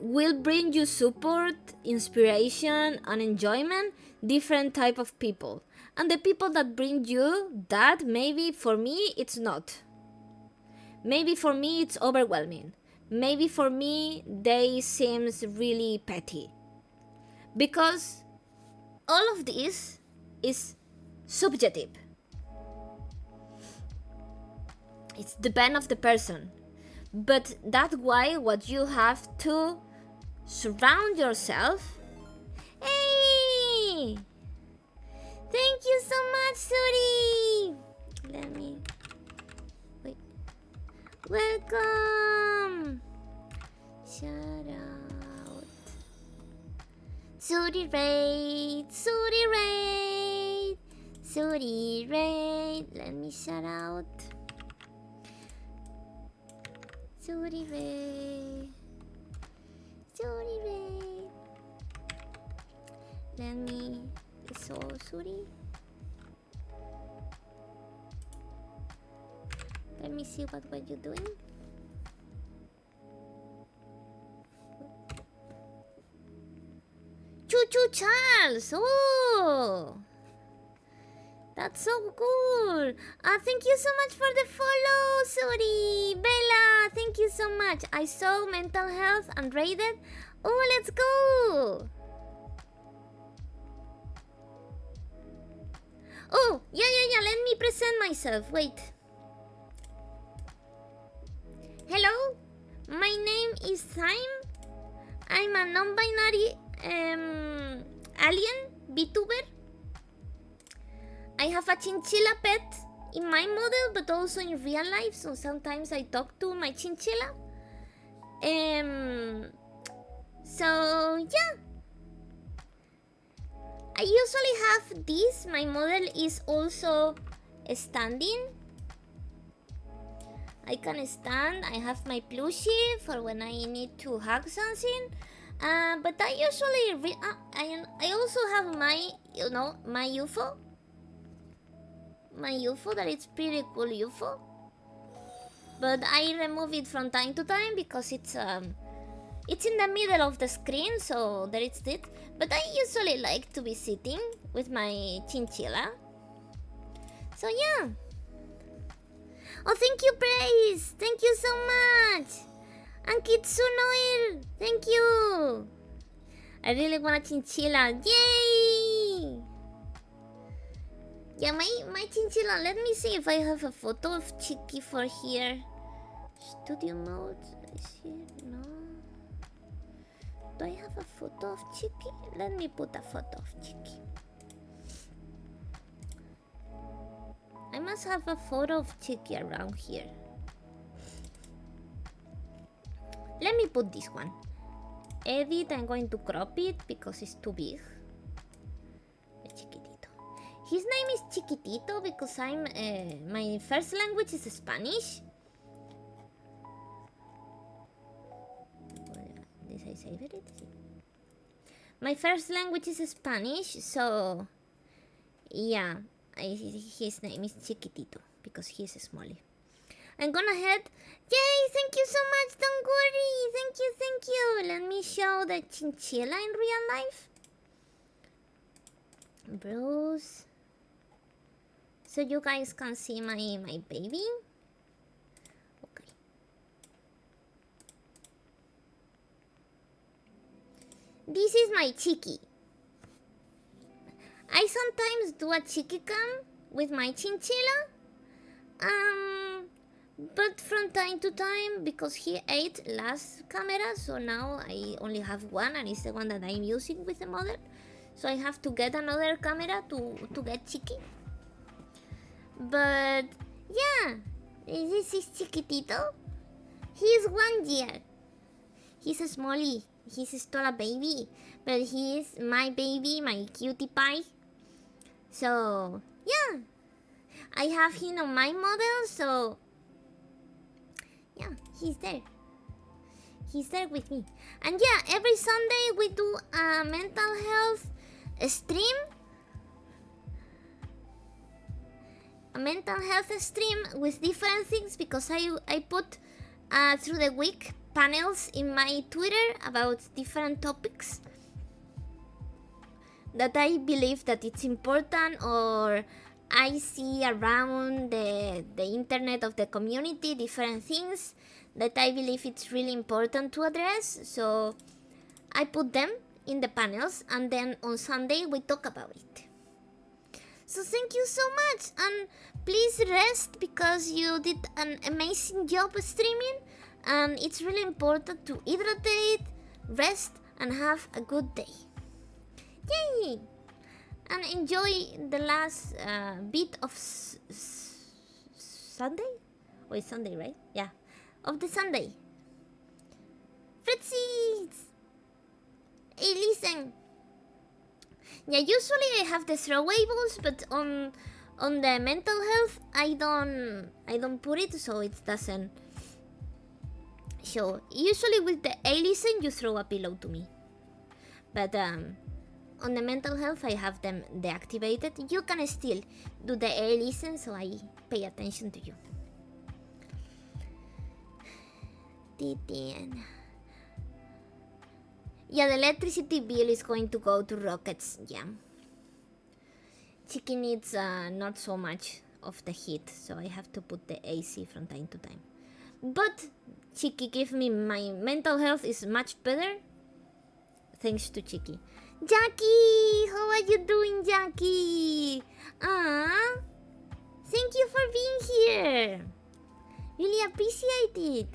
will bring you support, inspiration, and enjoyment. Different type of people, and the people that bring you that, maybe for me it's not. Maybe for me it's overwhelming. Maybe for me they seems really petty, because all of this is subjective. It's depend of the person. But that's why what you have to surround yourself. Hey! Thank you so much, Suri! Let me... Wait. Welcome! Shout out. Suri Raid! Suri Raid! Suri Raid! Let me shout out. Sorry, babe. Sorry, babe. Let me... So sorry. Let me see what were you doing. Choo Choo Charles! Oh! That's so cool! Thank you so much for the follow, sorry! Bella, thank you so much. I saw mental health and rated. Oh, let's go! Oh, yeah, let me present myself. Wait. Hello, my name is Time. I'm a non-binary alien VTuber. I have a chinchilla pet in my model, but also in real life, so sometimes I talk to my chinchilla. So yeah. I usually have this. My model is also standing. I can stand. I have my plushie for when I need to hug something. But I usually I also have my my UFO. My UFO, that it's pretty cool UFO. But I remove it from time to time because it's in the middle of the screen, so there is it. But I usually like to be sitting with my chinchilla. So yeah. Oh, thank you, Praise! Thank you so much! And Kitsunoir! Thank you! I really want a chinchilla. Yay! Yeah, my chinchilla. Let me see if I have a photo of Chicky for here. Studio mode is here? No. Do I have a photo of Chicky? Let me put a photo of Chicky. I must have a photo of Chicky around here. Let me put this one. Edit, I'm going to crop it because it's too big. Chiquitito. His name is Chiquitito because my first language is Spanish. Did I save it? My first language is Spanish, so yeah, his name is Chiquitito because he's smally. I'm gonna head. Yay! Thank you so much. Don't worry. Thank you. Let me show the chinchilla in real life. Bruce. So you guys can see my baby. Okay. This is my Chicky. I sometimes do a Chicky cam with my chinchilla. But from time to time, because he ate last camera, so now I only have one, and it's the one that I'm using with the model. So I have to get another camera to get Chicky. But yeah, this is Chiquitito. He's 1 year. He's a smallie. He's still a baby, but he is my baby, my cutie pie. So yeah, I have him on my model, so yeah, he's there. He's there with me. And yeah, every Sunday we do a mental health stream. A mental health stream with different things because I put through the week panels in my Twitter about different topics that I believe that it's important or I see around the internet of the community, different things that I believe it's really important to address. So I put them in the panels and then on Sunday we talk about it. So thank you so much, and please rest because you did an amazing job streaming, and it's really important to hydrate, rest, and have a good day. Yay! And enjoy the last bit of Sunday? Oh, it's Sunday, right? Yeah. Of the Sunday. Fritzies! Hey, listen. Yeah, usually I have the throwables, but on the mental health I don't put it, so it doesn't So usually with the A-listen, you throw a pillow to me. But on the mental health, I have them deactivated. You can still do the A-listen, so I pay attention to you. Yeah, the electricity bill is going to go to rockets, yeah. Chicky needs not so much of the heat, so I have to put the AC from time to time. But Chicky give me my mental health is much better thanks to Chicky. Jackie, how are you doing, Jackie? Thank you for being here. Really appreciate it.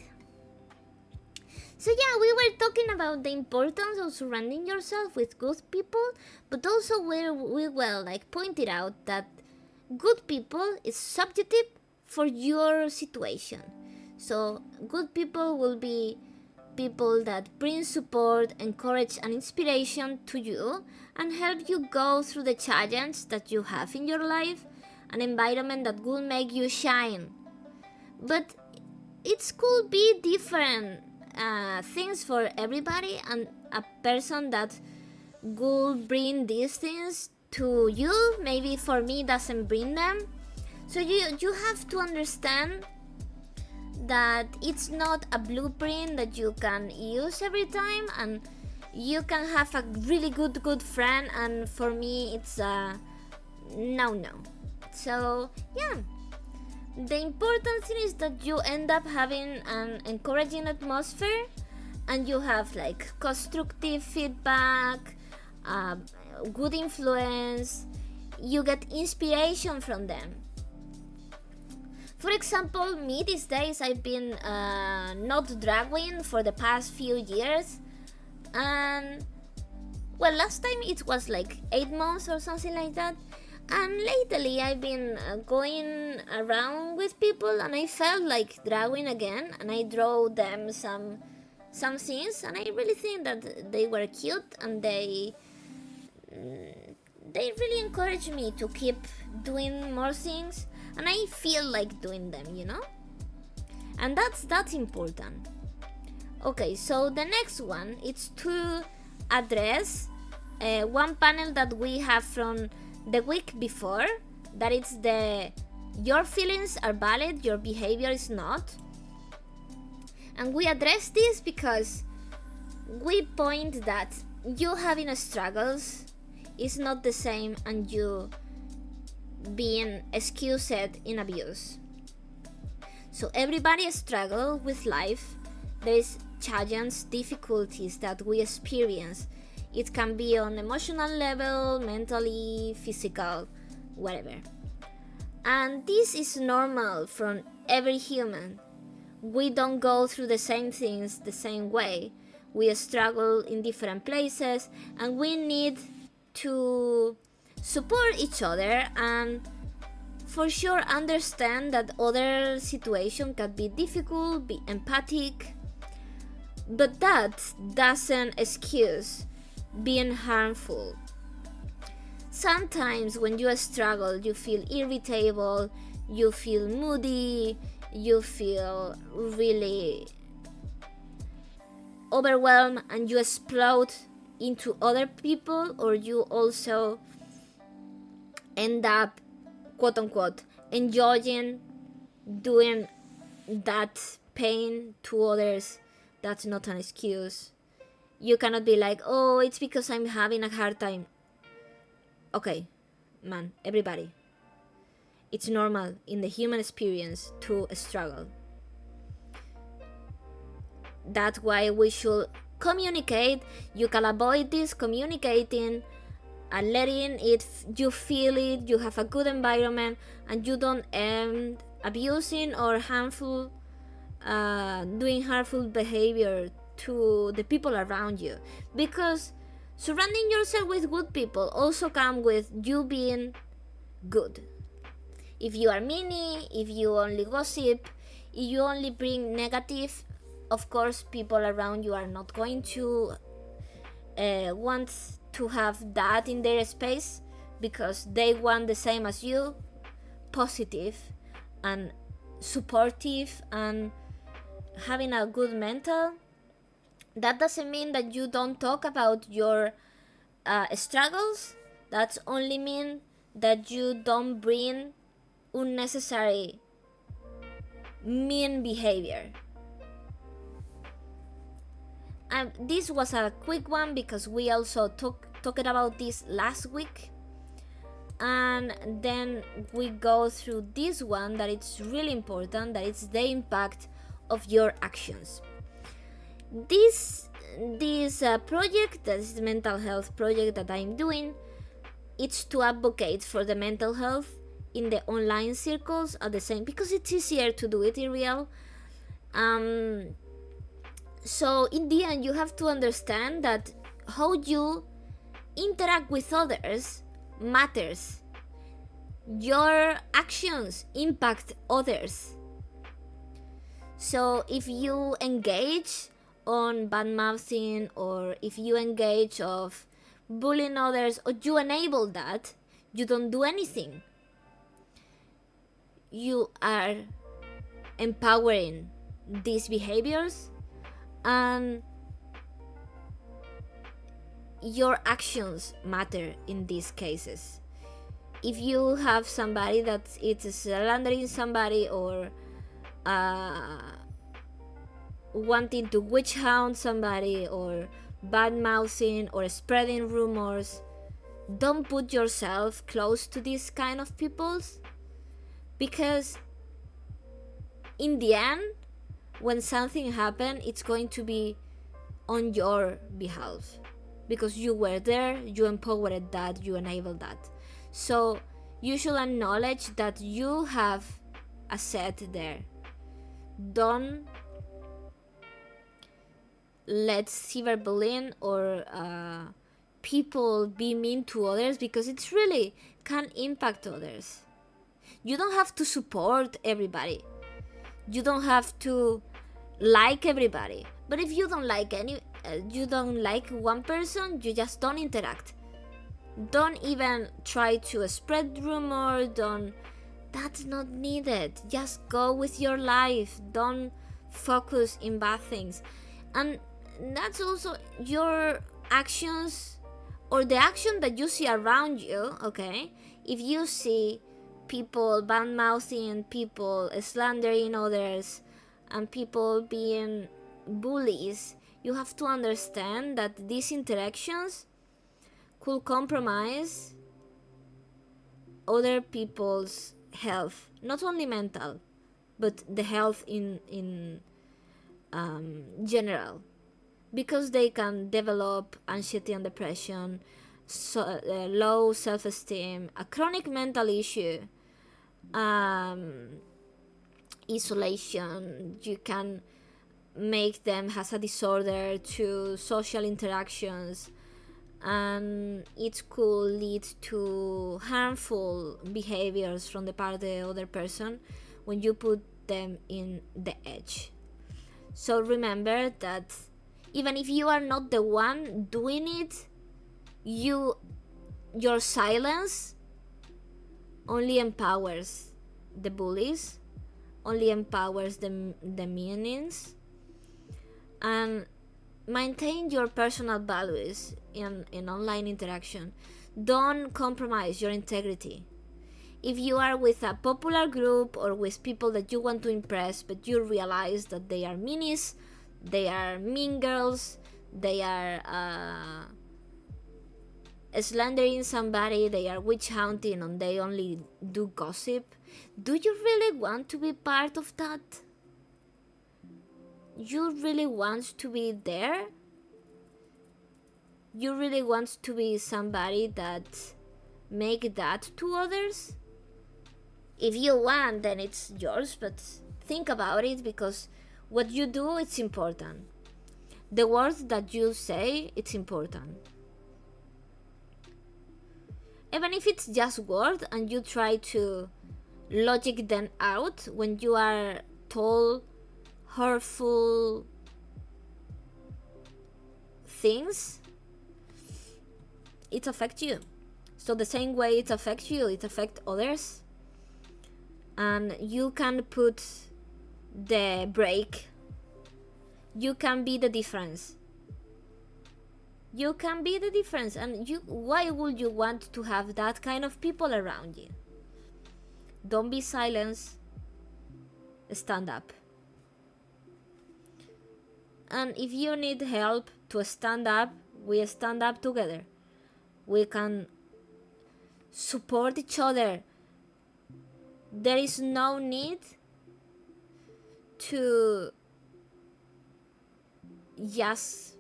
So yeah, we were talking about the importance of surrounding yourself with good people, but also we pointed out that good people is subjective for your situation. So good people will be people that bring support, encourage, and inspiration to you and help you go through the challenges that you have in your life, an environment that will make you shine. But it could be different things for everybody, and a person that will bring these things to you maybe for me doesn't bring them. So you have to understand that it's not a blueprint that you can use every time, and you can have a really good friend, and for me it's a no. So yeah, the important thing is that you end up having an encouraging atmosphere, and you have like constructive feedback, good influence, you get inspiration from them. For example, me these days, I've been not dragging for the past few years, and well, last time it was like 8 months or something like that. And lately I've been going around with people, and I felt like drawing again, and I drew them some things, and I really think that they were cute, and they really encouraged me to keep doing more things, and I feel like doing them, you know? And that's important. Okay, so the next one is to address one panel that we have from the week before, that it's the your feelings are valid, your behavior is not. And we address this because we point that you having struggles is not the same and you being excused in abuse. So everybody struggles with life. There is challenges, difficulties that we experience. It can be on emotional level, mentally, physical, whatever. And this is normal from every human. We don't go through the same things the same way. We struggle in different places, and we need to support each other and for sure understand that other situation can be difficult, be empathic, but that doesn't excuse being harmful. Sometimes when you struggle, you feel irritable, you feel moody, you feel really overwhelmed, and you explode into other people, or you also end up, quote unquote, enjoying doing that pain to others. That's not an excuse. You cannot be like, oh, it's because I'm having a hard time. Okay, man, everybody. It's normal in the human experience to struggle. That's why we should communicate. You can avoid this communicating and letting it, you feel it, you have a good environment, and you don't end abusing or harmful, doing harmful behavior to the people around you. Because surrounding yourself with good people also comes with you being good. If you are meany, if you only gossip, if you only bring negative, of course people around you are not going to want to have that in their space, because they want the same as you, positive and supportive and having a good mental, that doesn't mean that you don't talk about your struggles. That's only mean that you don't bring unnecessary mean behavior. And this was a quick one because we also talked about this last week, and then we go through this one that it's really important, that it's the impact of your actions. This project, that is the mental health project that I'm doing, it's to advocate for the mental health in the online circles at the same, because it's easier to do it in real. So in the end, you have to understand that how you interact with others matters. Your actions impact others. So if you engage on bad mouthing, or if you engage of bullying others, or you enable that, you don't do anything. You are empowering these behaviors, and your actions matter in these cases. If you have somebody that is slandering somebody, or wanting to witch hunt somebody, or bad mouthing, or spreading rumors, don't put yourself close to these kind of peoples, because in the end, when something happens, it's going to be on your behalf, because you were there, you empowered that, you enabled that. So you should acknowledge that you have a set there. Don't let cyberbullying or people be mean to others, because it's really can impact others. You don't have to support everybody. You don't have to like everybody. But if you don't like you don't like one person, you just don't interact. Don't even try to spread rumor. That's not needed. Just go with your life. Don't focus in bad things. And that's also your actions, or the action that you see around you, okay? If you see people bad-mouthing, people slandering others, and people being bullies, you have to understand that these interactions could compromise other people's health, not only mental, but the health in general, because they can develop anxiety and depression, low self-esteem, a chronic mental issue, isolation. You can make them has a disorder to social interactions, and it could lead to harmful behaviors from the part of the other person when you put them in the edge. So remember that even if you are not the one doing it, your silence only empowers the bullies, only empowers the meanings. And maintain your personal values in online interaction. Don't compromise your integrity. If you are with a popular group or with people that you want to impress, but you realize that they are meanies, they are mean girls, they are slandering somebody, they are witch hunting, and they only do gossip, do you really want to be part of that? You really want to be there? You really want to be somebody that make that to others? If you want, then it's yours, but think about it, because what you do, it's important. The words that you say, it's important. Even if it's just words and you try to logic them out when you are told hurtful things, it affects you. So the same way it affects you, it affects others. And you can put the brake You can be the difference. You can be the difference. And why would you want to have that kind of people around you? Don't be silenced. Stand up. And if you need help to stand up, we stand up together. We can support each other. There is no need to just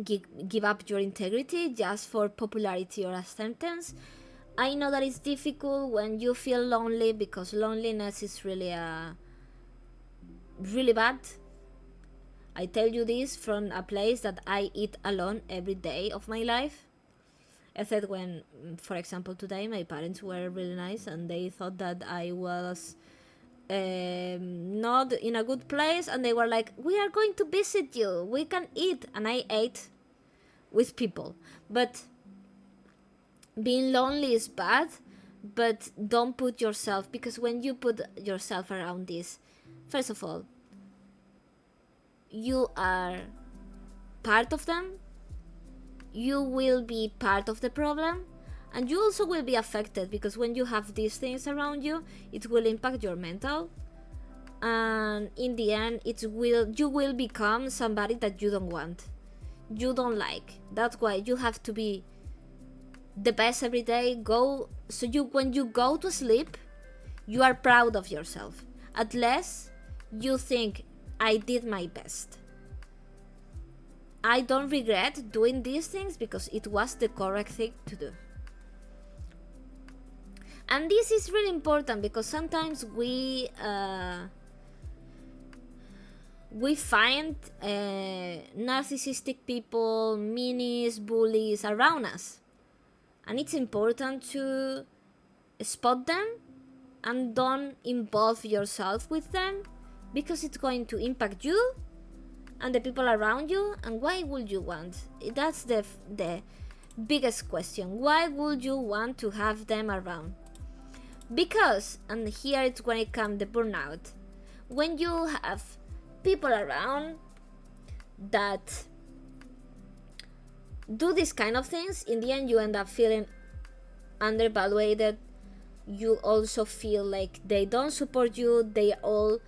give up your integrity just for popularity or acceptance. I know that it's difficult when you feel lonely, because loneliness is really bad. I tell you this from a place that I eat alone every day of my life. Except when, for example, today my parents were really nice and they thought that I was not in a good place, and they were like, we are going to visit you, we can eat. And I ate with people. But being lonely is bad, but don't put yourself, because when you put yourself around this, first of all, you are part of them, you will be part of the problem, and you also will be affected, because when you have these things around you, it will impact your mental, and in the end you will become somebody that you don't want, you don't like. That's why you have to be the best every day. When you go to sleep, you are proud of yourself. At least you think, I did my best. I don't regret doing these things because it was the correct thing to do. And this is really important, because sometimes we find narcissistic people, meanies, bullies around us. And it's important to spot them and don't involve yourself with them, because it's going to impact you and the people around you. And why would you want? That's the biggest question. Why would you want to have them around? Because, and here it's when it comes the burnout, when you have people around that do these kind of things, in the end you end up feeling undervalued. You also feel like they don't support you, they all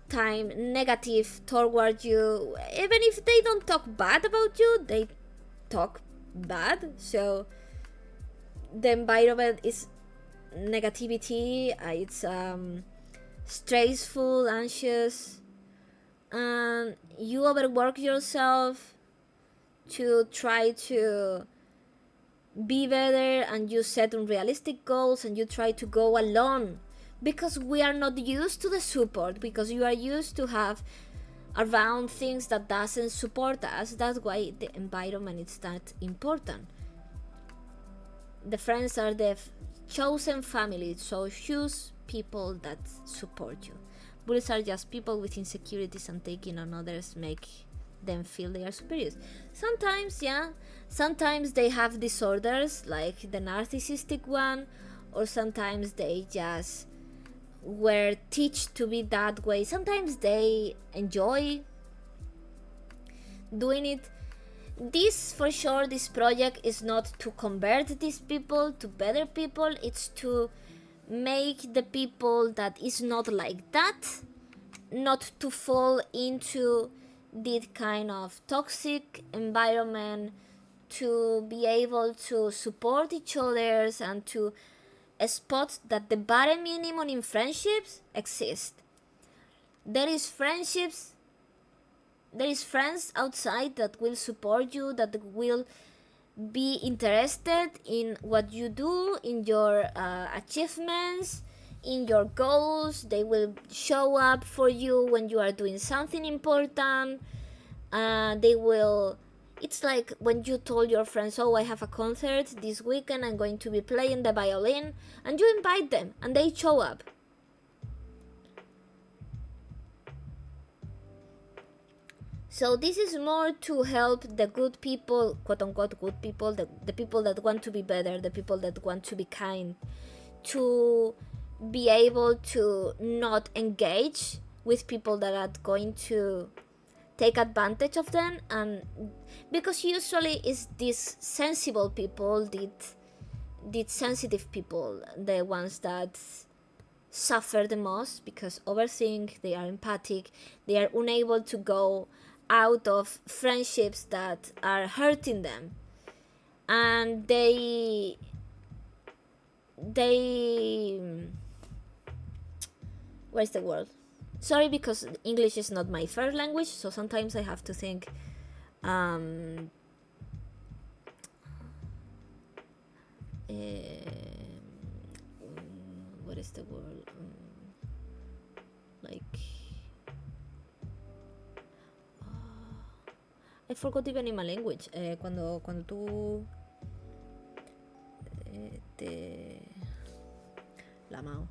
time negative toward you. Even if they don't talk bad about you, they talk bad. So the environment is negativity, it's stressful, anxious, and you overwork yourself to try to be better, and you set unrealistic goals, and you try to go alone, because we are not used to the support, because you are used to have around things that doesn't support us. That's why the environment is that important. The friends are the chosen family, so choose people that support you. Bullies are just people with insecurities, and taking on others make them feel they are superior. Sometimes they have disorders like the narcissistic one, or sometimes they just were taught to be that way. Sometimes they enjoy doing it. This, for sure, this project is not to convert these people to better people, it's to make the people that is not like that not to fall into this kind of toxic environment, to be able to support each other, and to spot that the bare minimum in friendships exist. There is friends outside that will support you, that will be interested in what you do, in your achievements, in your goals. They will show up for you when you are doing something important. It's like when you told your friends, oh, I have a concert this weekend, I'm going to be playing the violin, and you invite them and they show up. So this is more to help the good people, quote unquote good people, the people that want to be better, the people that want to be kind, to be able to not engage with people that are going to take advantage of them, and because usually it's these sensible people, these sensitive people, the ones that suffer the most because overthink, they are empathic, they are unable to go out of friendships that are hurting them, and they where's the word? Sorry, because English is not my first language, so sometimes I have to think. Um, what is the word? Like, I forgot even in my language. Cuando tú te la mao.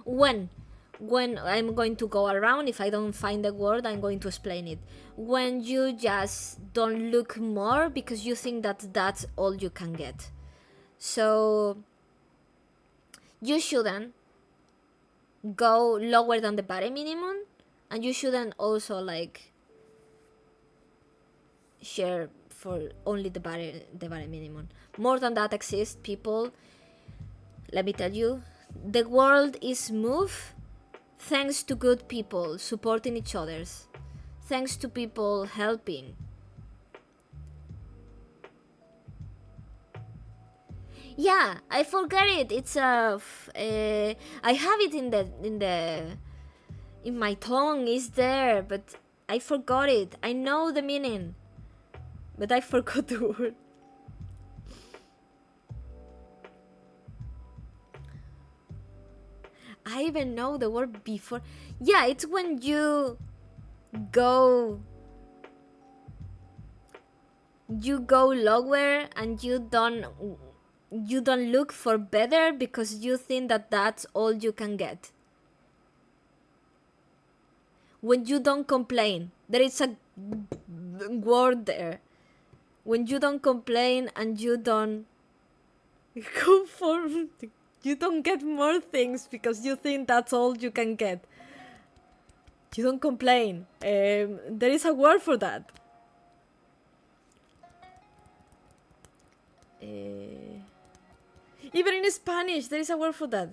When I'm going to go around, if I don't find the word, I'm going to explain it. When you just don't look more because you think that that's all you can get. So you shouldn't go lower than the bare minimum, and you shouldn't also like share for only the bare minimum. More than that exists, people. Let me tell you, the world is moved thanks to good people supporting each others, thanks to people helping. Yeah, I forgot it. It's I have it in my tongue. Is there, but I forgot it. I know the meaning, but I forgot the word. I even know the word before. Yeah, it's when you go lower and you don't look for better because you think that that's all you can get. When you don't complain, there is a word there. When you don't complain and you don't go for, you don't get more things because you think that's all you can get. You don't complain. There is a word for that. Even in Spanish, there is a word for that.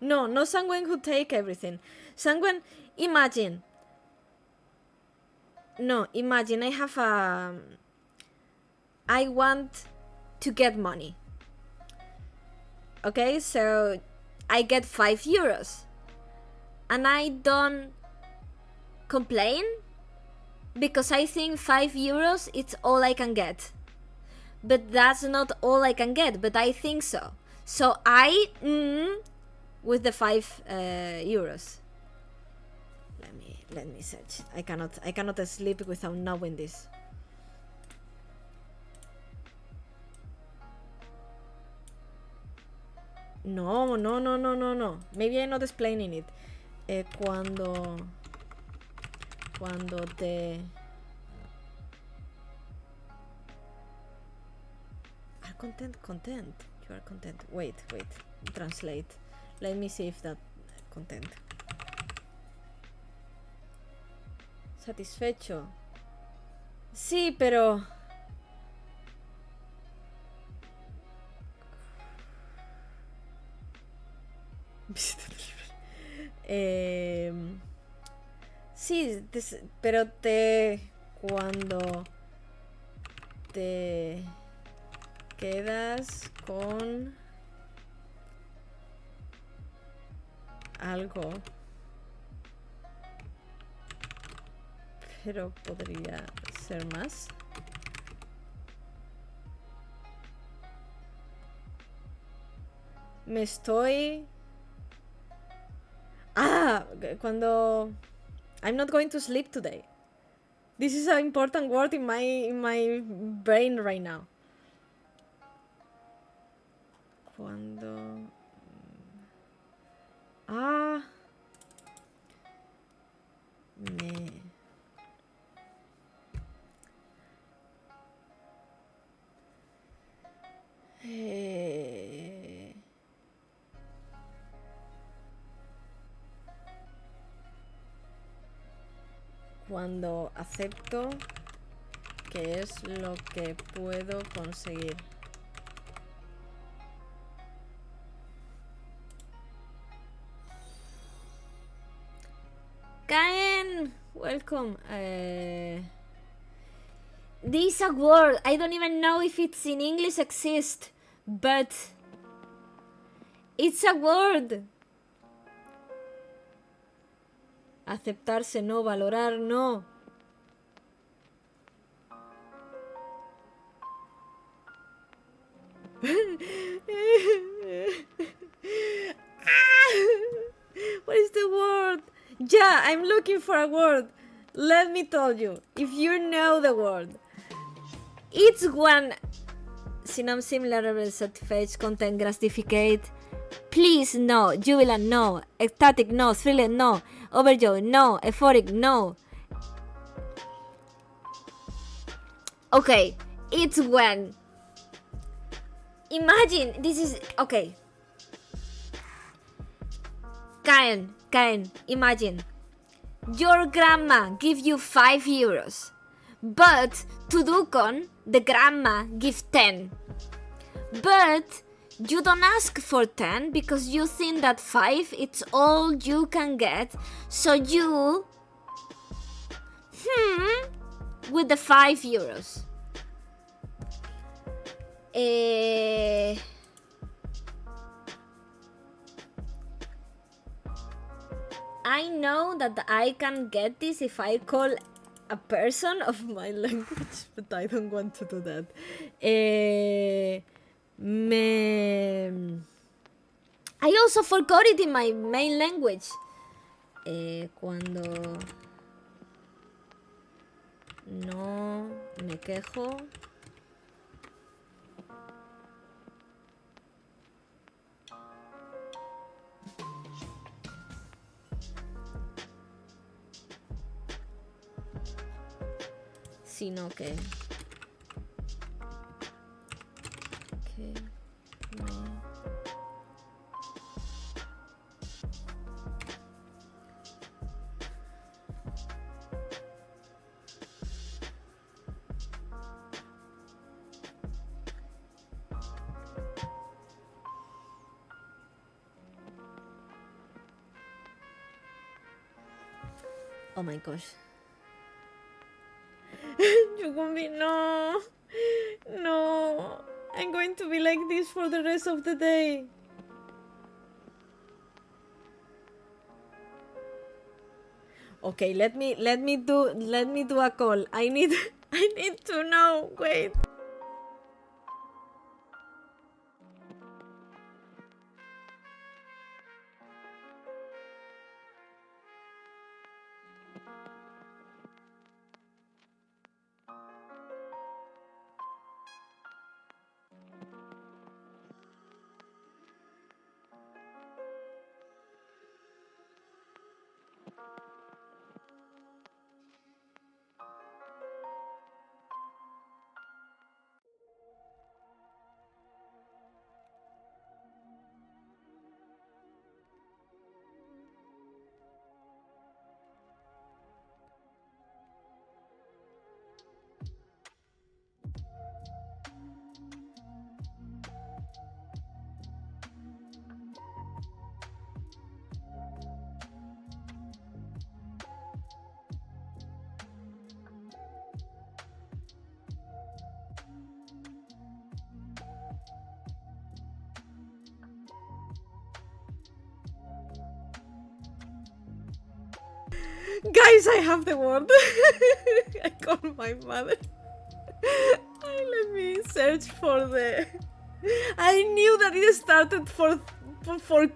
No, not someone who take everything. Someone, imagine. No, imagine I have a... I want to get money. Okay, so I get 5 euros. And I don't complain because I think 5 euros it's all I can get. But that's not all I can get, but I think so. So I with the 5 euros. Let me search. I cannot sleep without knowing this. No. Maybe I'm not explaining it. Cuando te... Are content. You are content. Wait. Translate. Let me see if that content. Satisfecho. Sí, pero... sí, pero cuando te quedas con algo, pero podría ser más. Me estoy... cuando... I'm not going to sleep today. This is an important word in my brain right now. Cuando... me... Cuando acepto que es lo que puedo conseguir. Kaen, welcome. This is a word. I don't even know if it's in English exist, but it's a word. Aceptarse, no. Valorar, no. What is the word? Yeah, I'm looking for a word. Let me tell you, if you know the word. It's when synonym similar satisfies content gratificate. Please, no. Jubilant, no. Ecstatic, no. Thrilled, no. Overjoyed, no. Euphoric, no. Okay, it's when. Imagine, this is, okay. Kaen, imagine. Your grandma gives you 5 euros. But to Dukon, the grandma gives 10. But you don't ask for 10 because you think that 5 it's all you can get. So you with the 5 euros. I know that I can get this if I call a person of my language, but I don't want to do that. I also forgot it in my main language. Cuando no me quejo. Sino que me oh my gosh. No, I'm going to be like this for the rest of the day. Okay, let me do a call. I need to know. Wait. Guys, I have the word. I called my mother. Let me search for the. I knew that it started for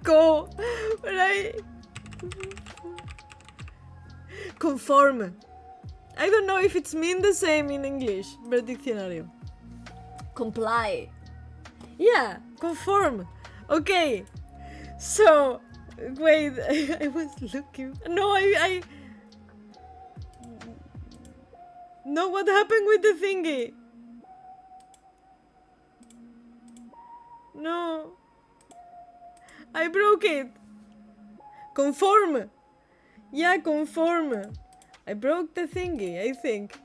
co, but I conform. I don't know if it's mean the same in English, but diccionario. Comply. Yeah, conform. Okay. So, wait, I was looking. No, I. No, what happened with the thingy? No. I broke it. Conform. Yeah, conform. I broke the thingy, I think.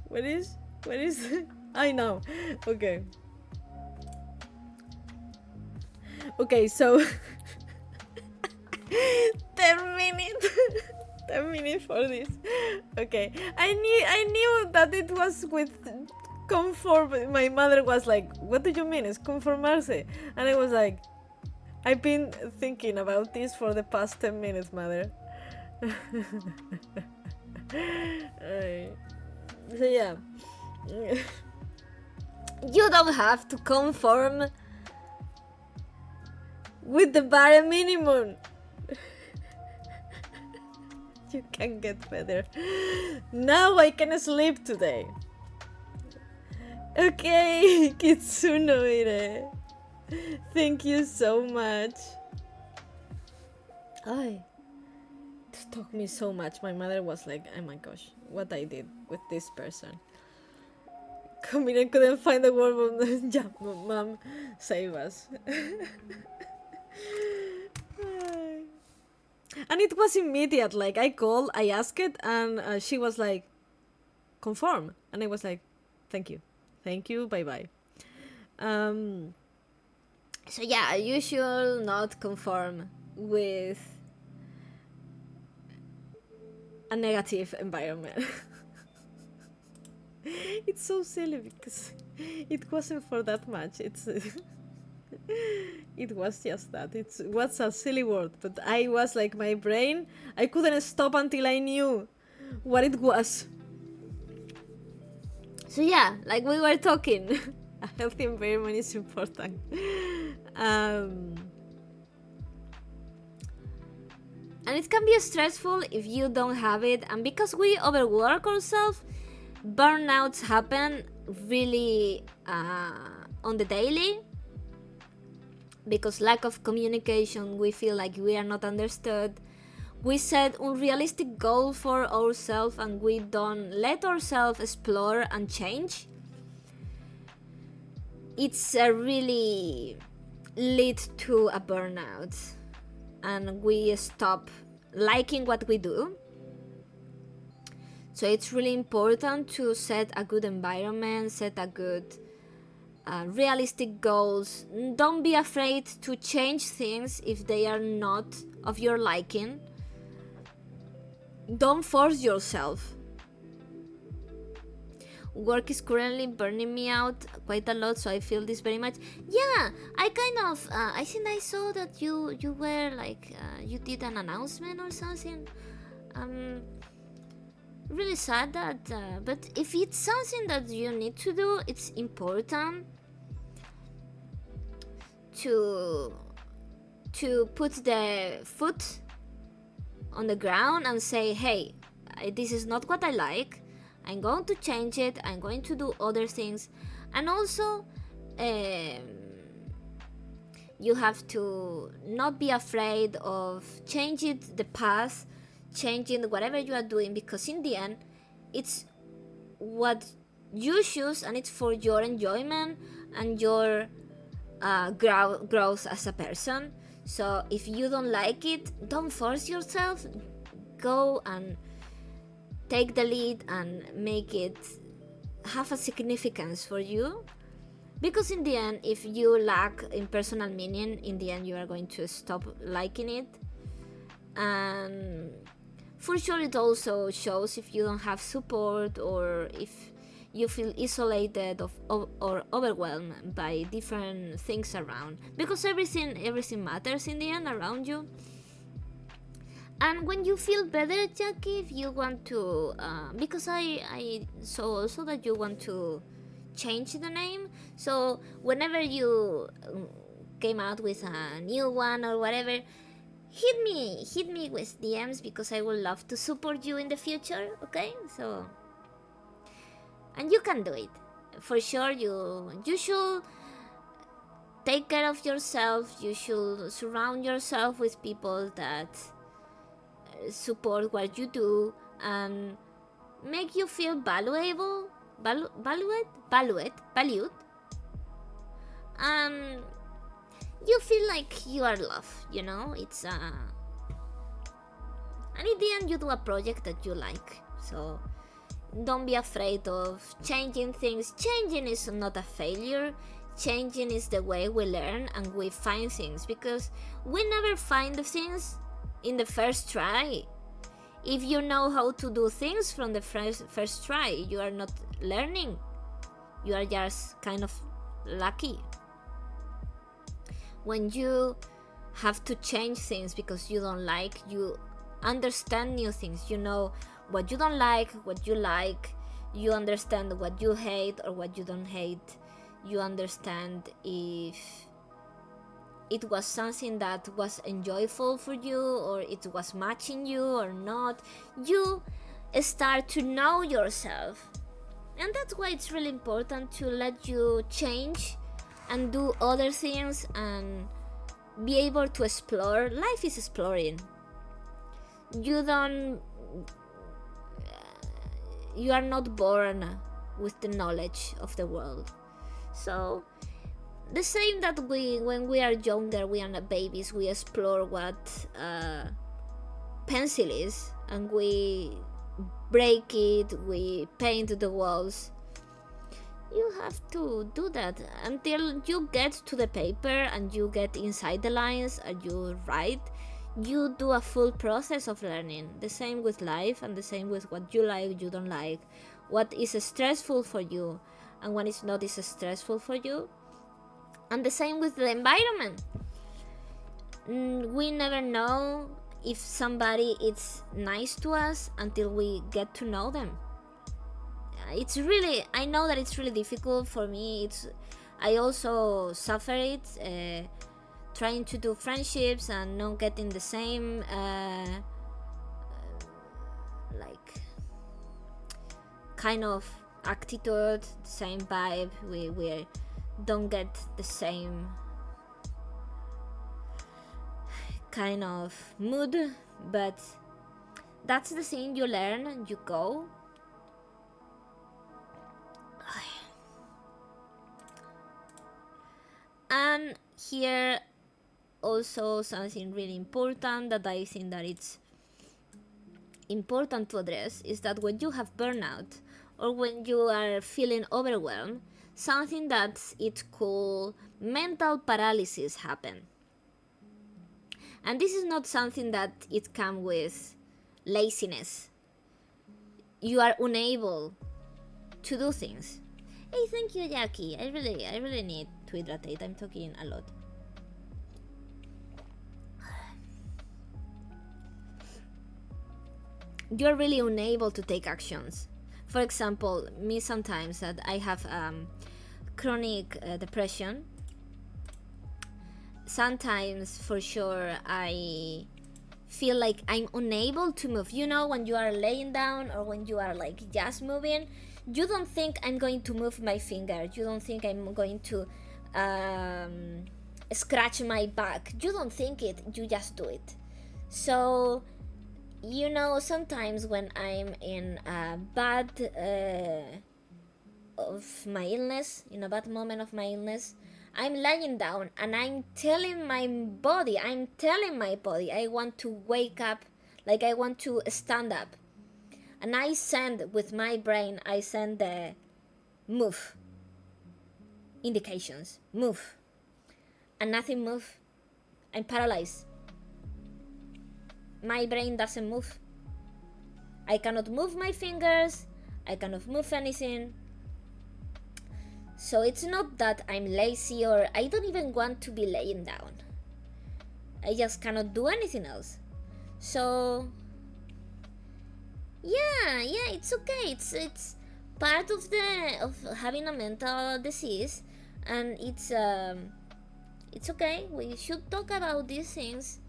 Where is I know. Okay. Okay, so 10 minutes. 10 minutes for this. Okay. I knew that it was with conform. My mother was like, "What do you mean? It's conformarse?" And I was like, "I've been thinking about this for the past 10 minutes, mother." So yeah. You don't have to conform with the bare minimum. You can get better. Now I can sleep today. Okay, Kitsunoire. Thank you so much. Ay, it took me so much. My mother was like, oh my gosh, what I did with this person. Camila couldn't find the word. Yeah, mom, save us. And it was immediate. Like, I called, I asked it, and she was like, conform. And I was like, thank you. Thank you, bye bye. So yeah, you should not conform with a negative environment. It's so silly because it wasn't for that much. It was just that. It was a silly word, but I was like, my brain, I couldn't stop until I knew what it was. So yeah, like we were talking, a healthy environment is important. And it can be stressful if you don't have it, and because we overwork ourselves, burnouts happen really on the daily. Because lack of communication, we feel like we are not understood. We set unrealistic goals for ourselves and we don't let ourselves explore and change. It's really lead to a burnout, and we stop liking what we do. So it's really important to set a good environment, set a good realistic goals. Don't be afraid to change things if they are not of your liking. Don't force yourself. Work is currently burning me out quite a lot, so I feel this very much. Yeah, I kind of I think I saw that you were like you did an announcement or something. Really sad that but if it's something that you need to do, it's important to put the foot on the ground and say, hey, this is not what I like. I'm going to change it. I'm going to do other things. And also you have to not be afraid of changing the path, changing whatever you are doing, because in the end it's what you choose and it's for your enjoyment and your growth as a person. So if you don't like it, don't force yourself. Go and take the lead and make it have a significance for you, because in the end, if you lack in personal meaning, in the end you are going to stop liking it. And for sure it also shows if you don't have support or if you feel isolated or overwhelmed by different things around, because everything matters in the end around you. And when you feel better, Jackie, if you want to because I saw also that you want to change the name, so whenever you came out with a new one or whatever, hit me with DMs, because I would love to support you in the future. Okay, so and you can do it for sure. You should take care of yourself. You should surround yourself with people that support what you do and make you feel valued, and you feel like you are loved. It's And in the end, you do a project that you like. So don't be afraid of changing things. Changing is not a failure. Changing is the way we learn and we find things, because we never find the things in the first try. If you know how to do things from the first try, you are not learning. You are just kind of lucky. When you have to change things because you don't like, you understand new things. You know what you don't like, what you like. You understand what you hate or what you don't hate. You understand if it was something that was enjoyable for you or it was matching you or not. You start to know yourself. And that's why it's really important to let you change and do other things and be able to explore. Life is exploring. You are not born with the knowledge of the world. So the same that when we are younger, we are not babies, we explore what pencil is, and we break it, we paint the walls. You have to do that until you get to the paper and you get inside the lines and you write. You do a full process of learning. The same with life, and the same with what you like, you don't like, what is stressful for you and what is not is stressful for you. And the same with the environment. We never know if somebody is nice to us until we get to know them. It's really, I know that it's really difficult for me. I also suffer it, trying to do friendships and not getting the same like kind of attitude, the same vibe. We don't get the same kind of mood, but that's the thing. You learn and you go. And here also something really important that I think that it's important to address is that when you have burnout or when you are feeling overwhelmed, something that it's called mental paralysis happen. And this is not something that it comes with laziness. You are unable to do things. Hey, thank you, Jackie. I really need to hydrate. I'm talking a lot. You're really unable to take actions. For example, me sometimes that I have chronic depression. Sometimes, for sure, I feel like I'm unable to move. You know, when you are laying down or when you are like just moving, you don't think I'm going to move my finger. You don't think I'm going to scratch my back. You don't think it. You just do it. So, you know, sometimes when I'm in a bad of my illness, in a bad moment of my illness, I'm lying down and I'm telling my body, I want to wake up, like I want to stand up. And I send with my brain, I send the move indications, move. And nothing move. I'm paralyzed. My brain doesn't move. I cannot move my fingers, I cannot move anything. So it's not that I'm lazy or I don't even want to be laying down. I just cannot do anything else. So yeah, it's okay. It's part of having a mental disease, and it's okay. We should talk about these things.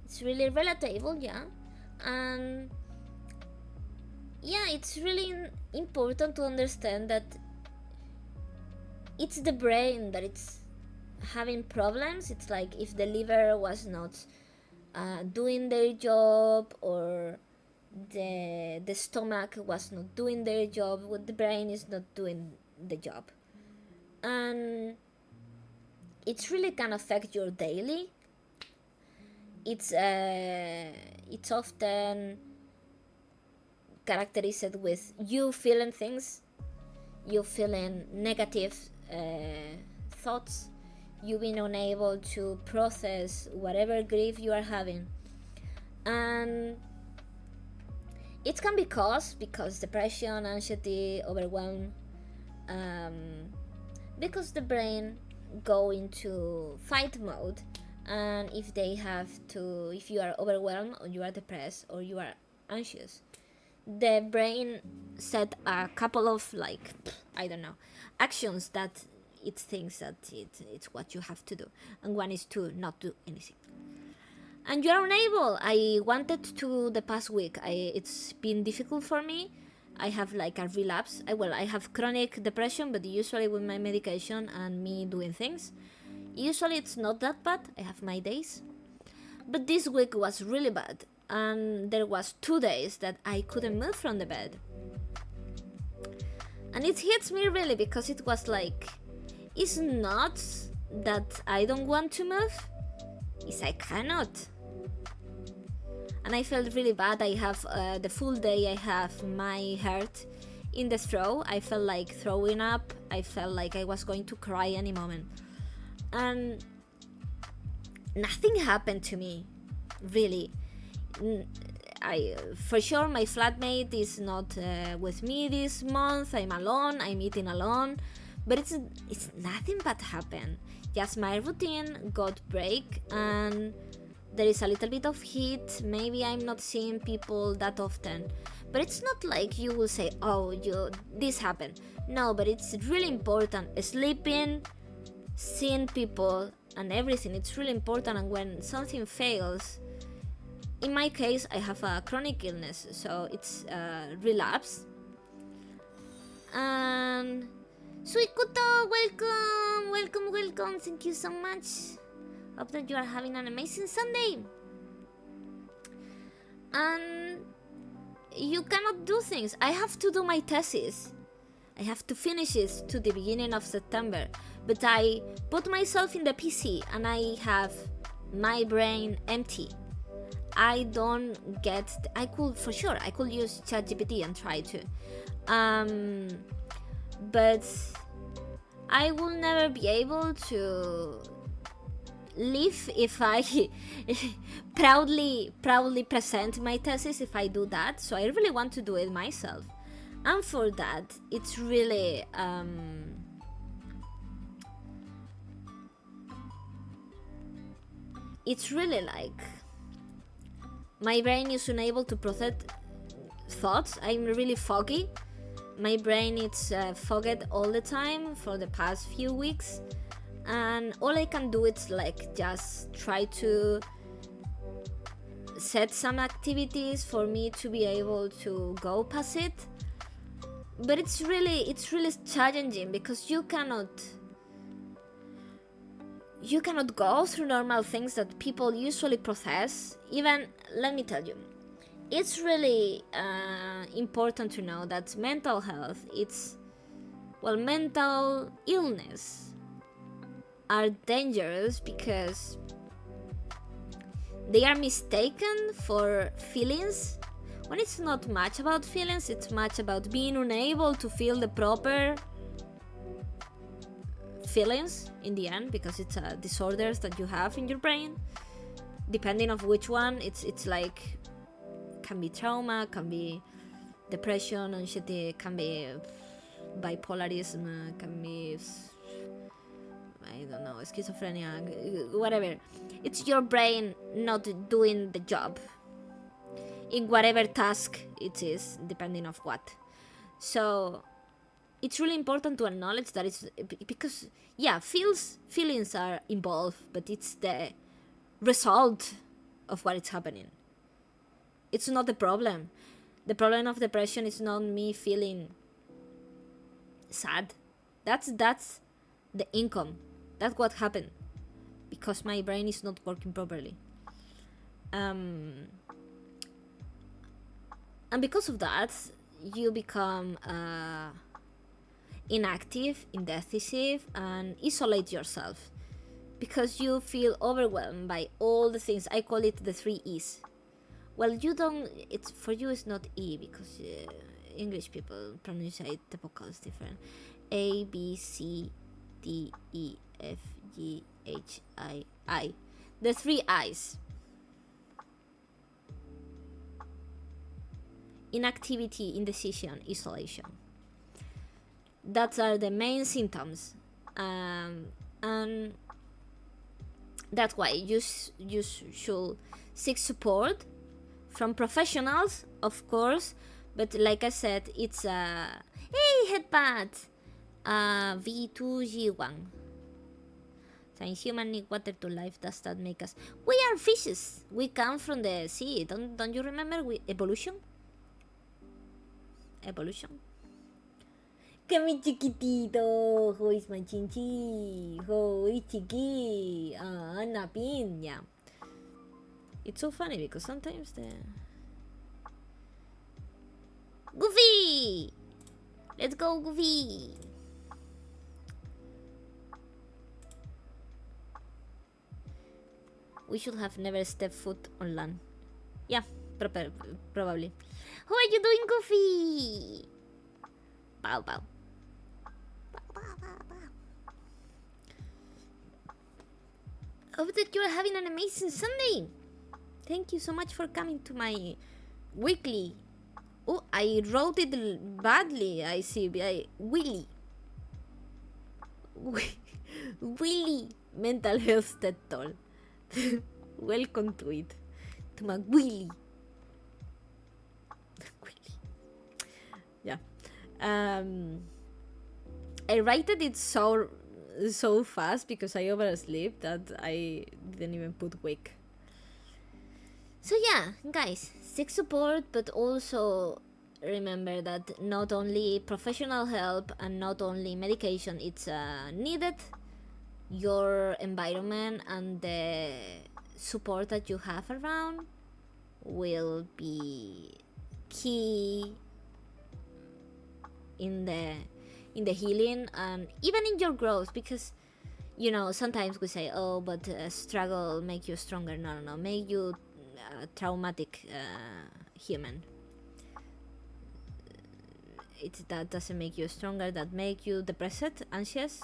It's really relatable, yeah. And yeah, it's really important to understand that it's the brain that it's having problems. It's like if the liver was not doing their job, or the stomach was not doing their job, what the brain is not doing the job. And it really can affect your daily. it's often characterized with you feeling things, you feeling negative thoughts, you being unable to process whatever grief you are having. And it can be caused because depression, anxiety, overwhelm, because the brain go into fight mode. And if you are overwhelmed or you are depressed or you are anxious, the brain set a couple of, like, I don't know, actions that it thinks that it's what you have to do, and one is to not do anything, and you are unable. I wanted to the past week. It's been difficult for me. I have like a relapse. I have chronic depression, but usually with my medication and me doing things, usually it's not that bad. I have my days, but this week was really bad, and there was 2 days that I couldn't move from the bed, and it hits me really because it was like, it's not that I don't want to move, it's I cannot. And I felt really bad. I have the full day I have my heart in the throat. I felt like throwing up. I felt like I was going to cry any moment, and nothing happened to me, really. I for sure my flatmate is not with me this month. I'm alone. I'm eating alone, but it's nothing bad happened. Just my routine got break, and there is a little bit of heat. Maybe I'm not seeing people that often, but it's not like you will say, "Oh, this happened." No, but it's really important. Sleeping, seeing people, and everything. It's really important. And when something fails, in my case, I have a chronic illness, so it's relapse. And Suikoto, welcome. Thank you so much. Hope that you are having an amazing Sunday. And you cannot do things. I have to do my thesis. I have to finish it to the beginning of September. But I put myself in the PC and I have my brain empty. I don't get. I could use ChatGPT and try to, but I will never be able to live if I proudly present my thesis if I do that. So I really want to do it myself, and for that, it's really like my brain is unable to process thoughts. I'm really foggy. My brain is fogged all the time for the past few weeks, and all I can do is like just try to set some activities for me to be able to go past it. But it's really challenging because you cannot go through normal things that people usually process. Even, let me tell you, it's really important to know that mental health, mental illness are dangerous because they are mistaken for feelings, when it's not much about feelings. It's much about being unable to feel the proper feelings in the end, because it's disorders that you have in your brain. Depending of which one, it's like, can be trauma, can be depression, anxiety, can be bipolarism, can be, I don't know, schizophrenia, whatever. It's your brain not doing the job in whatever task it is, depending of what. So it's really important to acknowledge that it's because, yeah, feelings are involved, but it's the result of what is happening. It's not the problem. The problem of depression is not me feeling sad. That's the income. That's what happened because my brain is not working properly. And because of that, you become inactive, indecisive, and isolate yourself. because you feel overwhelmed by all the things. I call it the 3 E's. Well, you don't, it's for you it's not E, because English people pronounce the vocals different. A, B, C, D, E, F, G, H, I. The 3 I's. Inactivity, indecision, isolation. That are the main symptoms. And that's why you should seek support from professionals, of course. But like I said, it's a... Hey, headpad! V2G1. Saying human need water to life, does that make us... We are fishes! We come from the sea. Don't you remember? Evolution? Evolution. Que mi chiquitito, who is my chinchi, who is chiqui, napin, yeah. It's so funny because sometimes the... Goofy! Let's go, Goofy! We should have never stepped foot on land. Yeah, probably. How are you doing, Goofy? Pow, pow. Hope that you're having an amazing Sunday. Thank you so much for coming to my weekly. Oh, I wrote it badly. I see. Willy. Willy mental health Tedtalk. Welcome to it. To my Willy. Yeah. I rated it so fast because I oversleep that I didn't even put week. So yeah, guys, seek support, but also remember that not only professional help and not only medication, it's needed. Your environment and the support that you have around will be key in the healing and even in your growth, because sometimes we say, oh, but struggle make you stronger. No, make you traumatic human. That doesn't make you stronger. That make you depressed, anxious,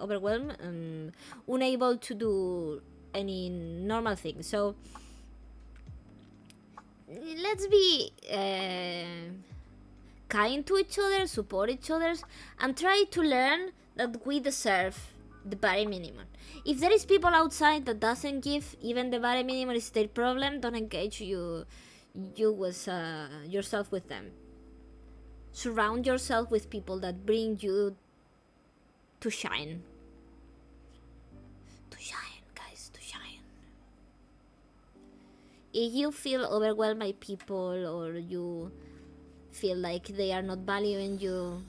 overwhelmed, unable to do any normal thing. So let's be kind to each other, support each other, and try to learn that we deserve the bare minimum. If there is people outside that doesn't give even the bare minimum, is their problem. Don't engage you with yourself with them. Surround yourself with people that bring you to shine. To shine, guys, to shine. If you feel overwhelmed by people or you feel like they are not valuing you,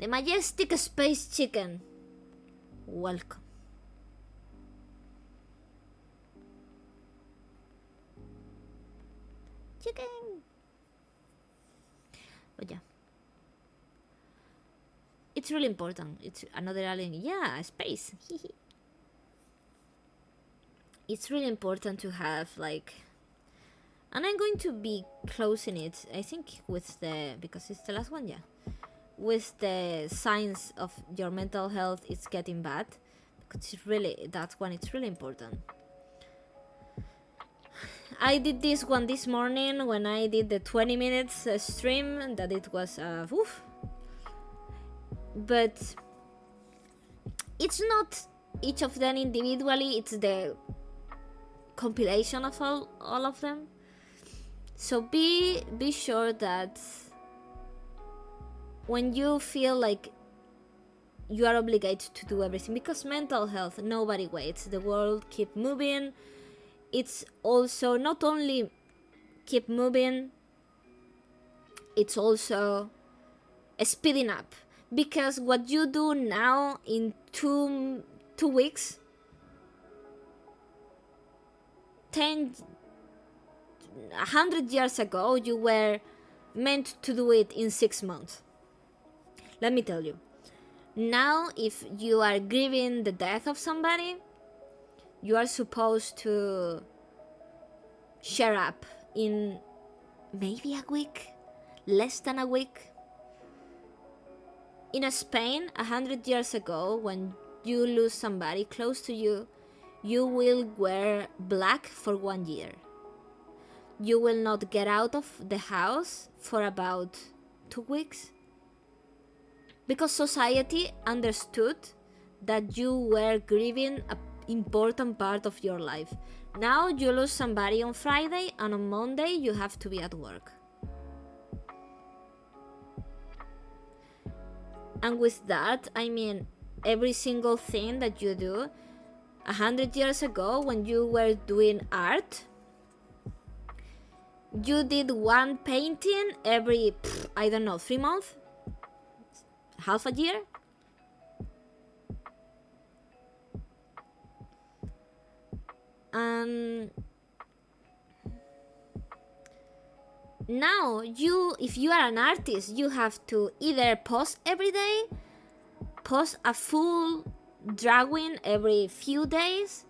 the majestic space chicken, welcome. Chicken. But yeah, it's really important. It's another alien. Yeah, space. It's really important to have and I'm going to be closing it, I think, with because it's the last one, yeah, with the signs of your mental health is getting bad, because it's really, that one, it's really important. I did this one this morning when I did the 20 minutes stream, that it was oof. But it's not each of them individually, it's the compilation of all of them. So be sure that when you feel like you are obligated to do everything, because mental health, nobody waits. The world keep moving. It's also not only keep moving, it's also speeding up, because what you do now in two weeks, 100 years ago, you were meant to do it in 6 months. Let me tell you, Now, if you are grieving the death of somebody, you are supposed to share up in maybe a week, less than a week. In Spain, 100 years ago, when you lose somebody close to you, you will wear black for 1 year. You will not get out of the house for about 2 weeks. Because society understood that you were grieving an important part of your life. Now you lose somebody on Friday, and on Monday you have to be at work. And with that, I mean every single thing that you do. 100 years ago, when you were doing art, you did one painting every, I don't know, 3 months? Half a year? And now if you are an artist, you have to either post every day, post a full drawing every few days,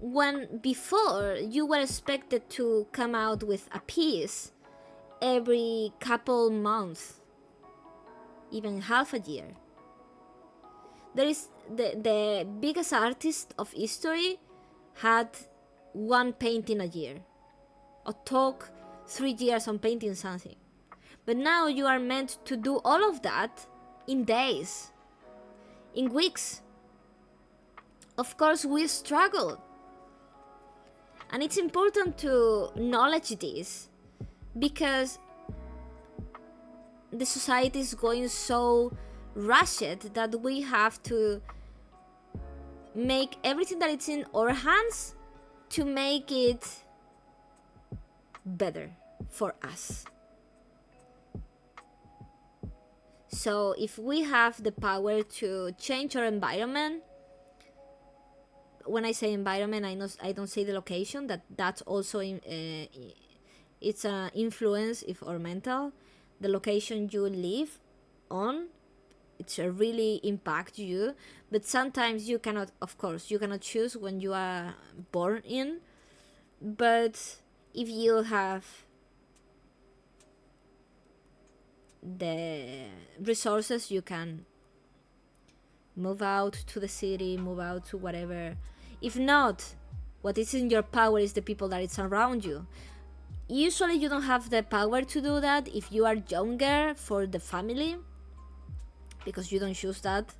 when before you were expected to come out with a piece every couple months, even half a year. There is the biggest artist of history had one painting a year, or took 3 years on painting something. But now you are meant to do all of that in days, in weeks. Of course, we struggle. And it's important to acknowledge this, because the society is going so rushed that we have to make everything that is in our hands to make it better for us. So if we have the power to change our environment, when I say environment, I don't say the location, that's also it's an influence if or mental. The location you live on, it's really impact you. But sometimes you cannot, of course, you cannot choose when you are born in. But if you have the resources, you can move out to the city, move out to whatever. If not, what is in your power is the people that is around you. Usually you don't have the power to do that if you are younger, for the family, because you don't choose that.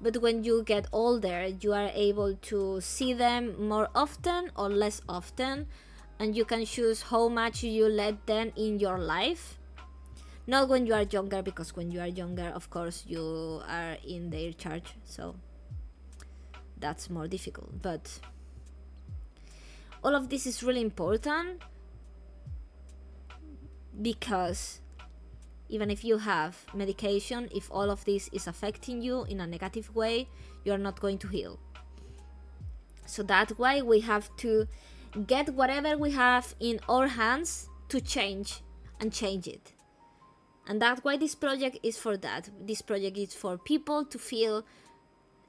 But when you get older, you are able to see them more often or less often, and you can choose how much you let them in your life. Not when you are younger, because when you are younger, of course, you are in their charge, so that's more difficult. But all of this is really important, because even if you have medication, if all of this is affecting you in a negative way, you're not going to heal. So that's why we have to get whatever we have in our hands to change it. And that's why this project is for that. This project is for people to feel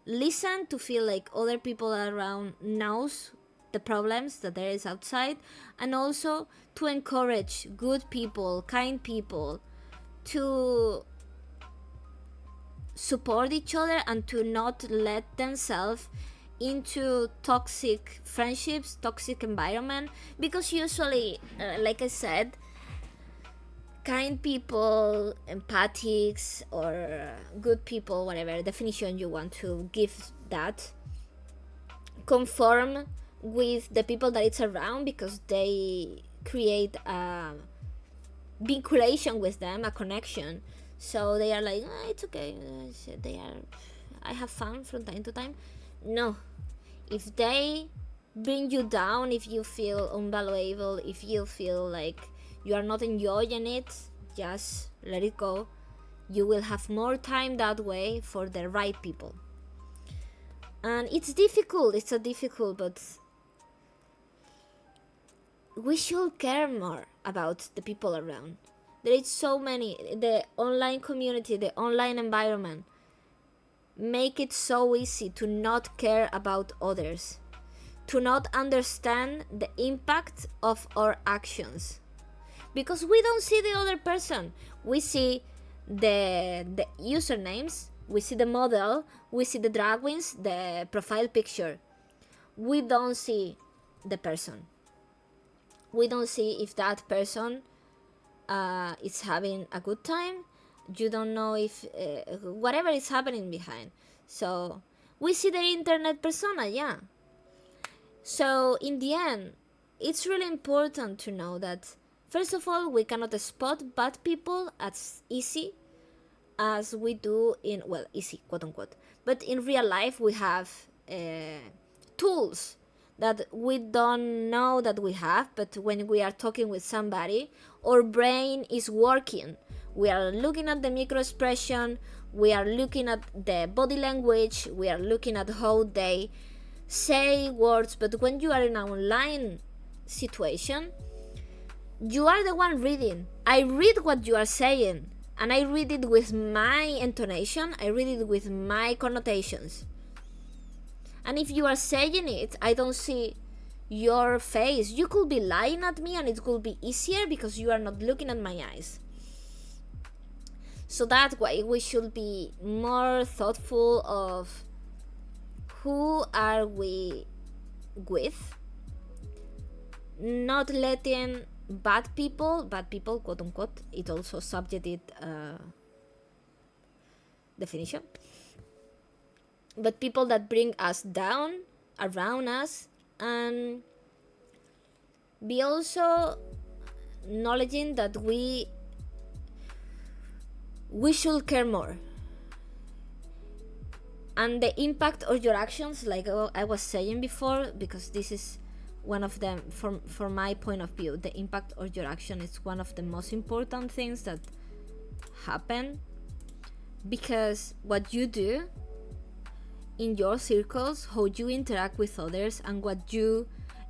listened, to feel like other people around knows the problems that there is outside, and also to encourage good people, kind people, to support each other and to not let themselves into toxic friendships, toxic environment. Because usually, like I said, kind people, empathics, or good people, whatever definition you want to give that, conform with the people that it's around, because they create a vinculation with them, a connection. So they are like, it's okay, I have fun from time to time. No, if they bring you down, if you feel unvaluable, if you feel like you are not enjoying it, just let it go. You will have more time that way for the right people. And it's difficult, but we should care more about the people around. There is so many, the online community, the online environment. make it so easy to not care about others, to not understand the impact of our actions. Because we don't see the other person. We see the usernames, we see the model, we see the drag queens, the profile picture. We don't see the person. We don't see if that person is having a good time. You don't know if whatever is happening behind. So we see the internet persona, yeah. So in the end, it's really important to know that first of all, we cannot spot bad people as easy as we do in, well, easy, quote unquote. But in real life, we have tools that we don't know that we have, but when we are talking with somebody, our brain is working. We are looking at the micro expression, we are looking at the body language, we are looking at how they say words. But when you are in an online situation, you are the one reading. I read what you are saying, and I read it with my intonation, I read it with my connotations. And if you are saying it, I don't see your face. You could be lying at me and it could be easier because you are not looking at my eyes. So that's why we should be more thoughtful of who are we with, not letting bad people, quote unquote, it also subjected definition, but people that bring us down around us, and be also acknowledging that we should care more. And the impact of your actions, like I was saying before, because this is one of them, from my point of view, the impact of your action is one of the most important things that happen, because what you do in your circles, how you interact with others, and what you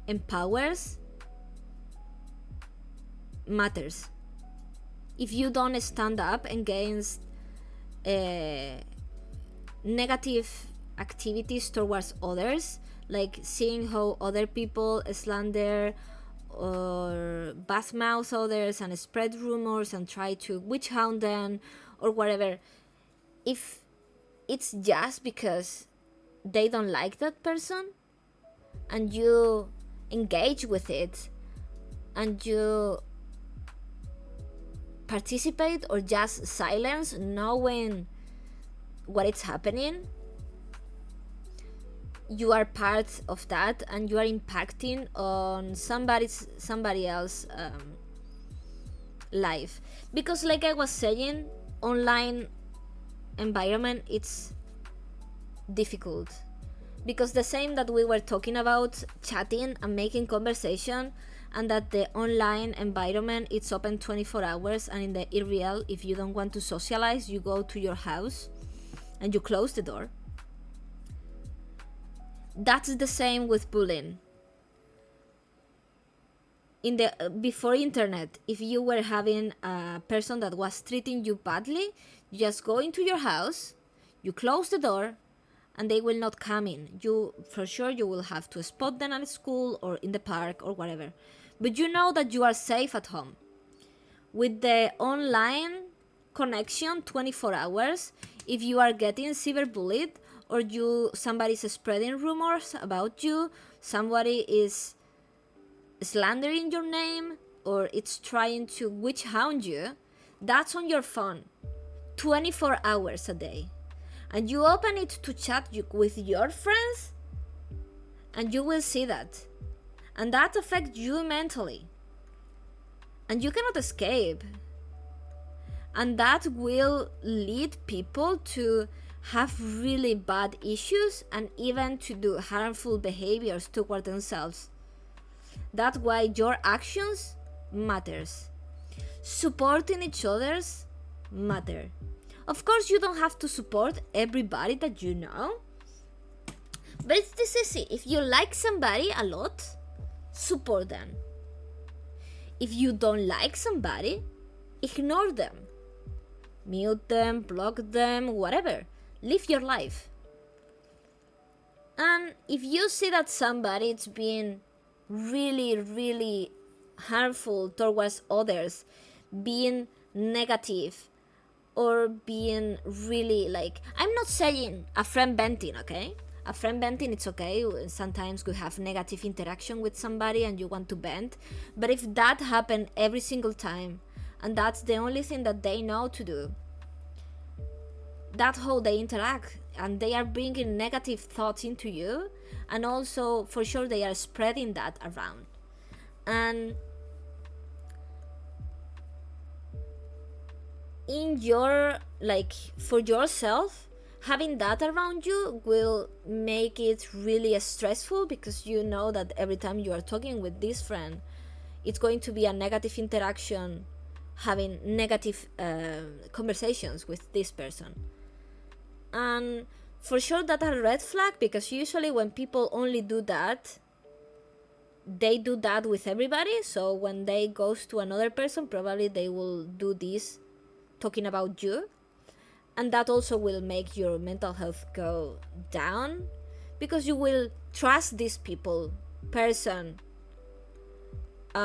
empowers matters. If you don't stand up against negative activities towards others, like seeing how other people slander or badmouth others and spread rumors and try to witch hunt them or whatever, if it's just because they don't like that person and you engage with it and you participate or just silence knowing what is happening, you are part of that and you are impacting on somebody else's life. Because like I was saying, online environment, it's difficult, because the same that we were talking about chatting and making conversation, and that the online environment, it's open 24 hours, and in the real, if you don't want to socialize, you go to your house and you close the door. That's the same with bullying. In the before internet, if you were having a person that was treating you badly, you just go into your house, you close the door, and they will not come in. You, for sure, you will have to spot them at school or in the park or whatever, but you know that you are safe at home. With the online connection 24 hours, if you are getting cyberbullied, or somebody is spreading rumors about you, somebody is slandering your name, or it's trying to witch hunt you, that's on your phone 24 hours a day. And you open it to chat with your friends, and you will see that. And that affects you mentally. And you cannot escape. And that will lead people to have really bad issues and even to do harmful behaviors toward themselves. That's why your actions matters. Supporting each other's matter. Of course, you don't have to support everybody that you know, but it's this easy. If you like somebody a lot, support them. If you don't like somebody, ignore them. Mute them, block them, whatever. live your life. And if you see that somebody is being really, really harmful towards others, being negative, or being really like, I'm not saying a friend venting, okay? A friend venting, it's okay. Sometimes we have negative interaction with somebody and you want to vent. But if that happens every single time, and that's the only thing that they know to do, that's how they interact, and they are bringing negative thoughts into you, and also for sure they are spreading that around. And in your, like, for yourself, having that around you will make it really stressful, because you know that every time you are talking with this friend, it's going to be a negative interaction, having negative conversations with this person. And for sure that's a red flag, because usually when people only do that, they do that with everybody. So when they goes to another person, probably they will do this talking about you, and that also will make your mental health go down, because you will trust this person,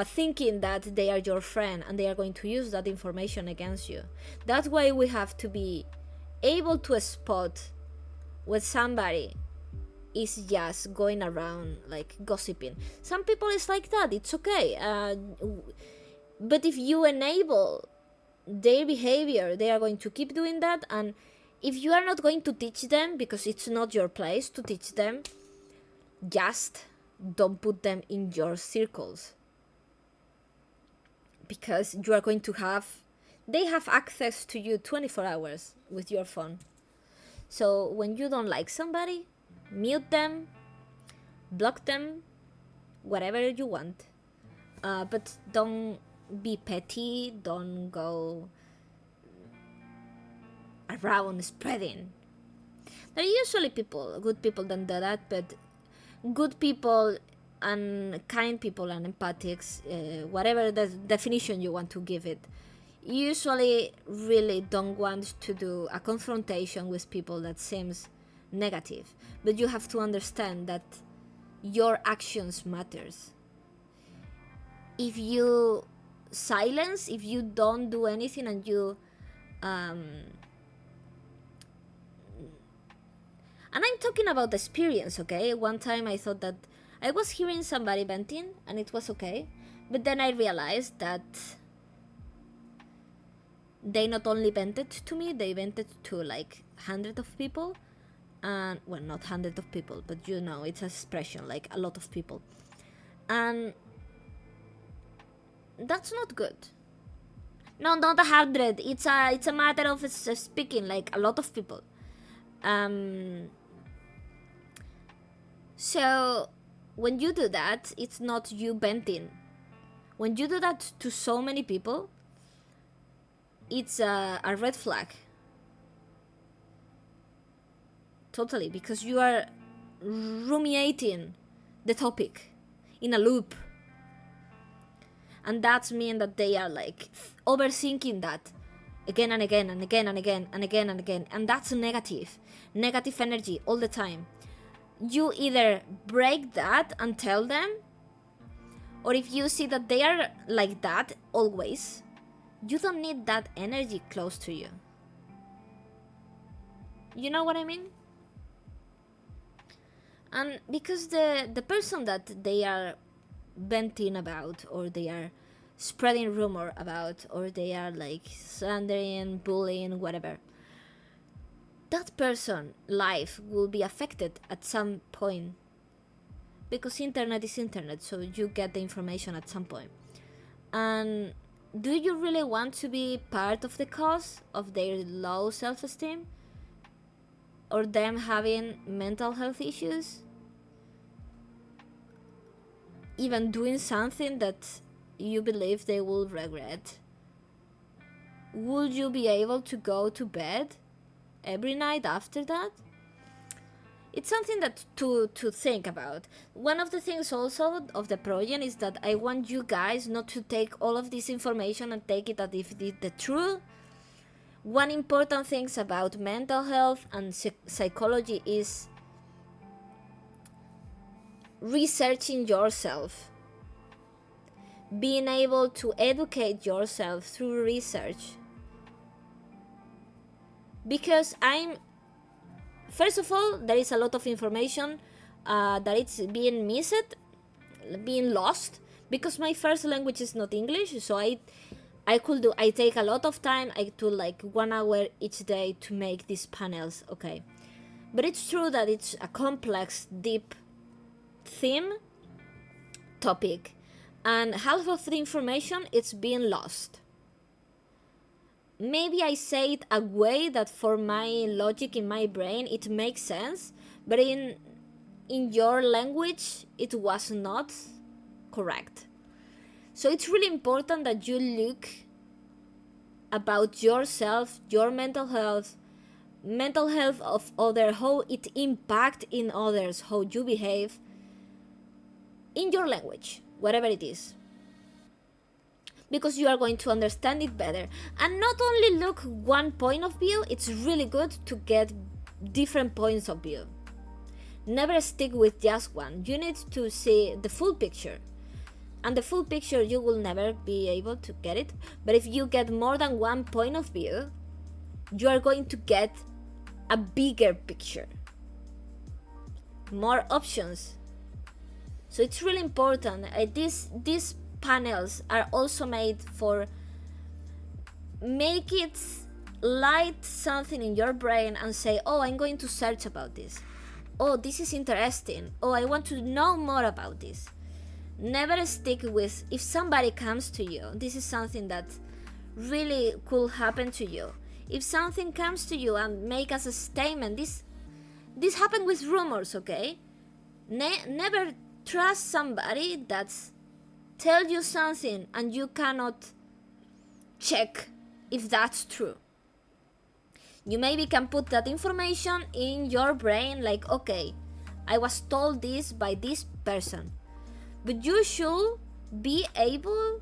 thinking that they are your friend and they are going to use that information against you. That's why we have to be able to spot when somebody is just going around like gossiping. Some people is like that, it's okay, but if you enable their behavior, they are going to keep doing that. And if you are not going to teach them, because it's not your place to teach them, just don't put them in your circles, because you are going to they have access to you 24 hours with your phone. So when you don't like somebody, mute them, block them, whatever you want, but don't be petty, don't go around spreading. There are usually good people don't do that, but good people and kind people and empathics, whatever the definition you want to give it, usually really don't want to do a confrontation with people that seems negative. But you have to understand that your actions matters. If you silence, if you don't do anything, and you and I'm talking about experience, okay? One time I thought that I was hearing somebody venting and it was okay, but then I realized that they not only vented to me, they vented to like hundreds of people. And well, not hundreds of people, but you know, it's an expression, like a lot of people. And that's not good. No, not 100. It's a matter of speaking, like a lot of people. So when you do that, it's not you venting. When you do that to so many people, it's a red flag. Totally, because you are ruminating the topic in a loop. And that's mean that they are like overthinking that again and again and again and again and again and again. And that's negative energy all the time. You either break that and tell them, or if you see that they are like that always, you don't need that energy close to you. You know what I mean? And because the person that they are venting about, or they are spreading rumor about, or they are like slandering, bullying, whatever, that person life will be affected at some point, because internet is internet, so you get the information at some point. And do you really want to be part of the cause of their low self-esteem, or them having mental health issues, even doing something that you believe they will regret? Would you be able to go to bed every night after that? It's something that to think about. One of the things also of the project is that I want you guys not to take all of this information and take it as if it's the truth. one important thing about mental health and psychology is researching yourself, being able to educate yourself through research. Because first of all, there is a lot of information that it's being missed, being lost, because my first language is not English. So I take a lot of time. I do like 1 hour each day to make these panels. Okay, but it's true that it's a complex, deep topic, and half of the information it's being lost. Maybe I say it a way that for my logic in my brain it makes sense, but in your language it was not correct. So it's really important that you look about yourself, your mental health of others, how it impacts in others, how you behave in your language, whatever it is, because you are going to understand it better. And not only look one point of view, it's really good to get different points of view. Never stick with just one. You need to see the full picture. And the full picture, you will never be able to get it. But if you get more than one point of view, you are going to get a bigger picture. More options. So it's really important. These panels are also made for make it light something in your brain and say, oh, I'm going to search about this. Oh, this is interesting. Oh, I want to know more about this. Never stick with, if somebody comes to you, this is something that really could happen to you. If something comes to you and make us a statement, this happened with rumors, okay? Never trust somebody that's tell you something and you cannot check if that's true. You maybe can put that information in your brain like, okay, I was told this by this person. But you should be able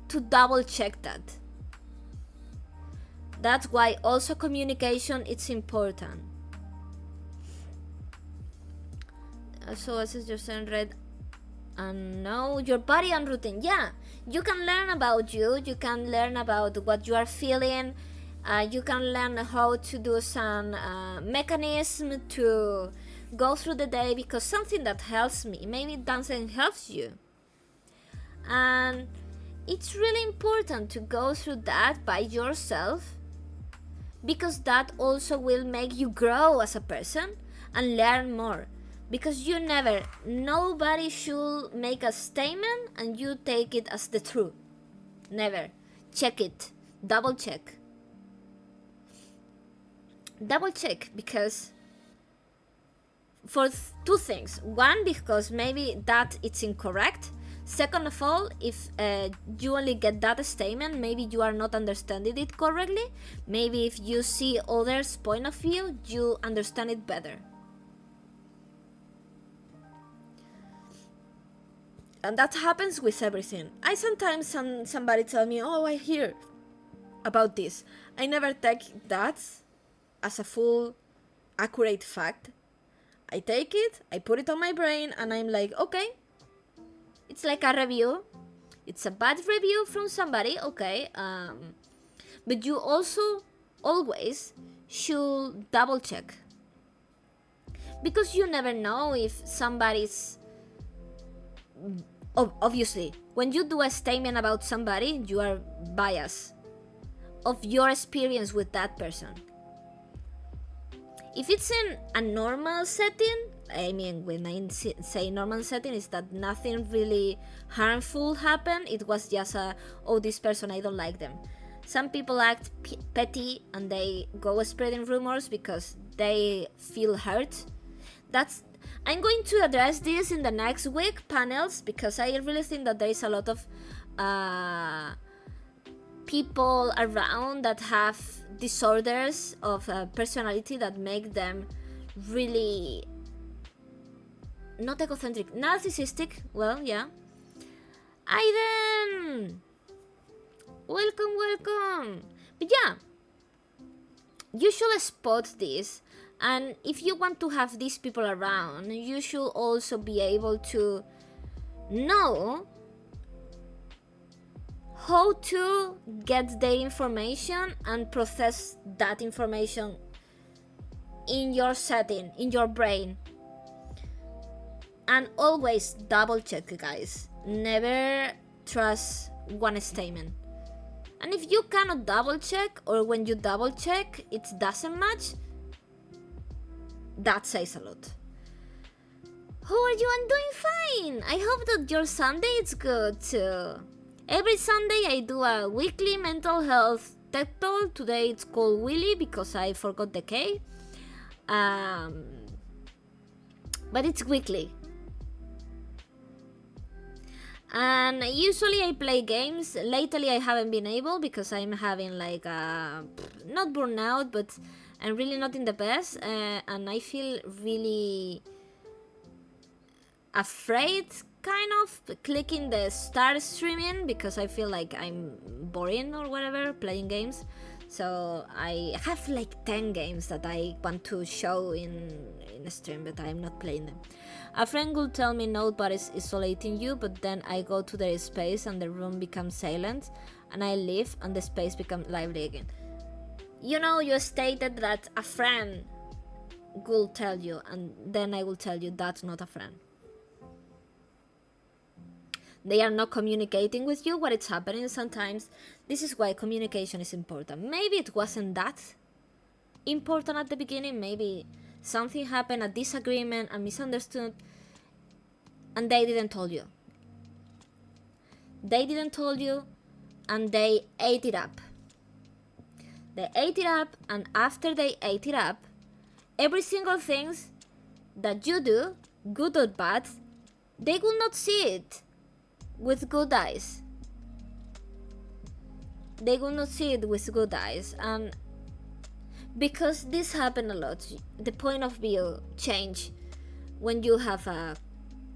to double check that. That's why also communication is important. So as is your son read and know your body and routine. Yeah, you can learn about you can learn about what you are feeling, you can learn how to do some mechanism to go through the day, because something that helps me maybe doesn't help you. And it's really important to go through that by yourself, because that also will make you grow as a person and learn more. Because nobody should make a statement and you take it as the truth. Never. Check it. Double check. Double check, because for two things. One, because maybe that it's incorrect. Second of all, if you only get that statement, maybe you are not understanding it correctly. Maybe if you see others' point of view, you understand it better. And that happens with everything. I sometimes somebody tell me, oh, I hear about this. I never take that as a full accurate fact. I take it, I put it on my brain, and I'm like, okay. It's like a review. It's a bad review from somebody, okay. But you also always should double check. Because you never know if somebody's... Obviously, when you do a statement about somebody, you are biased of your experience with that person. If it's in a normal setting, I mean, when I say normal setting, is that nothing really harmful happened. It was just this person, I don't like them. Some people act petty and they go spreading rumors because they feel hurt. I'm going to address this in the next week panels, because I really think that there is a lot of people around that have disorders of personality that make them really not egocentric, narcissistic. Well, yeah. Aiden, welcome. But yeah, you should spot this. And if you want to have these people around, you should also be able to know how to get their information and process that information in your setting, in your brain. And always double check, guys. Never trust one statement. And if you cannot double check, or when you double check it doesn't match, that says a lot. How are you? I'm doing fine. I hope that your Sunday is good too. Every Sunday I do a weekly mental health Tedtalk. Today it's called Willy because I forgot the K. But it's weekly. And usually I play games. Lately I haven't been able because I'm having like not burnout, but I'm really not in the best, and I feel really afraid kind of clicking the start streaming because I feel like I'm boring or whatever playing games. So I have like 10 games that I want to show in a stream, but I'm not playing them. A friend will tell me nobody's isolating you, but then I go to their space and the room becomes silent, and I leave and the space becomes lively again. You know, you stated that a friend will tell you, and then I will tell you that's not a friend. They are not communicating with you what is happening sometimes. This is why communication is important. Maybe it wasn't that important at the beginning. Maybe something happened, a disagreement, a misunderstood, and they didn't tell you. They didn't tell you, and they ate it up. They ate it up, and after they ate it up, every single thing that you do, good or bad, they will not see it with good eyes. They will not see it with good eyes. And because this happened a lot, the point of view change when you have a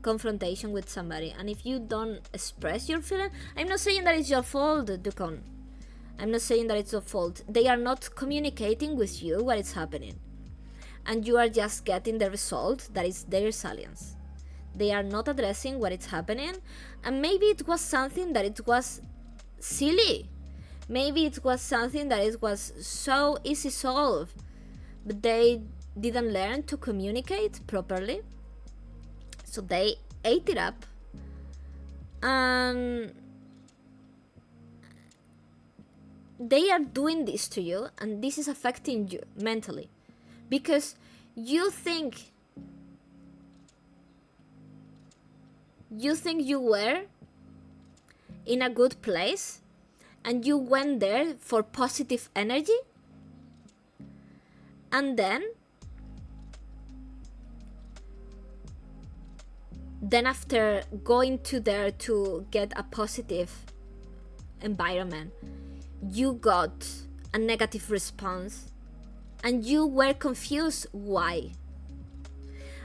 confrontation with somebody. And if you don't express your feeling, I'm not saying that it's your fault, Dukon. I'm not saying that it's your fault. They are not communicating with you what is happening, and you are just getting the result that is their silence. They are not addressing what is happening, and maybe it was something that it was silly. Maybe it was something that it was so easy solved, but they didn't learn to communicate properly. So they ate it up, and they are doing this to you, and this is affecting you mentally because you think you were in a good place and you went there for positive energy, and then after going to there to get a positive environment, you got a negative response and you were confused why.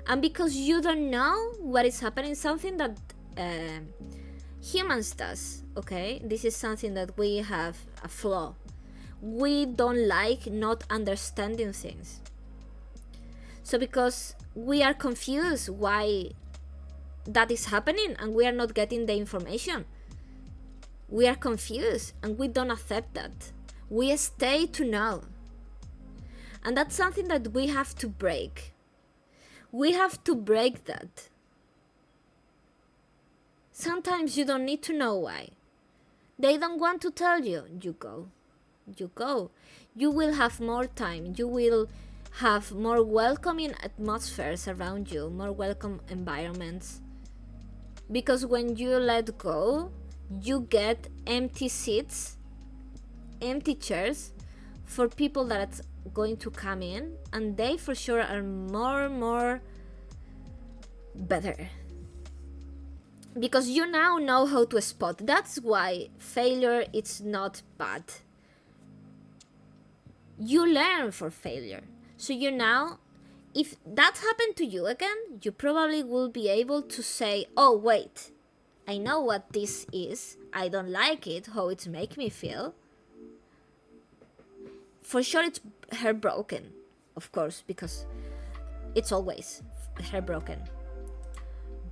And because you don't know what is happening, something that humans does, okay? This is something that we have a flaw. We don't like not understanding things. So because we are confused why that is happening and we are not getting the information, we are confused and we don't accept that. We stay to know. And that's something that we have to break. We have to break that. Sometimes you don't need to know why. They don't want to tell you. You go. You go. You will have more time. You will have more welcoming atmospheres around you, more welcome environments. Because when you let go, you get empty seats, empty chairs for people that are going to come in, and they for sure are more better. Because you now know how to spot. That's why failure is not bad. You learn for failure. So you now, if that happened to you again, you probably will be able to say, oh wait, I know what this is. I don't like it, how it makes me feel. for sure it's heartbroken, of course, because it's always heartbroken.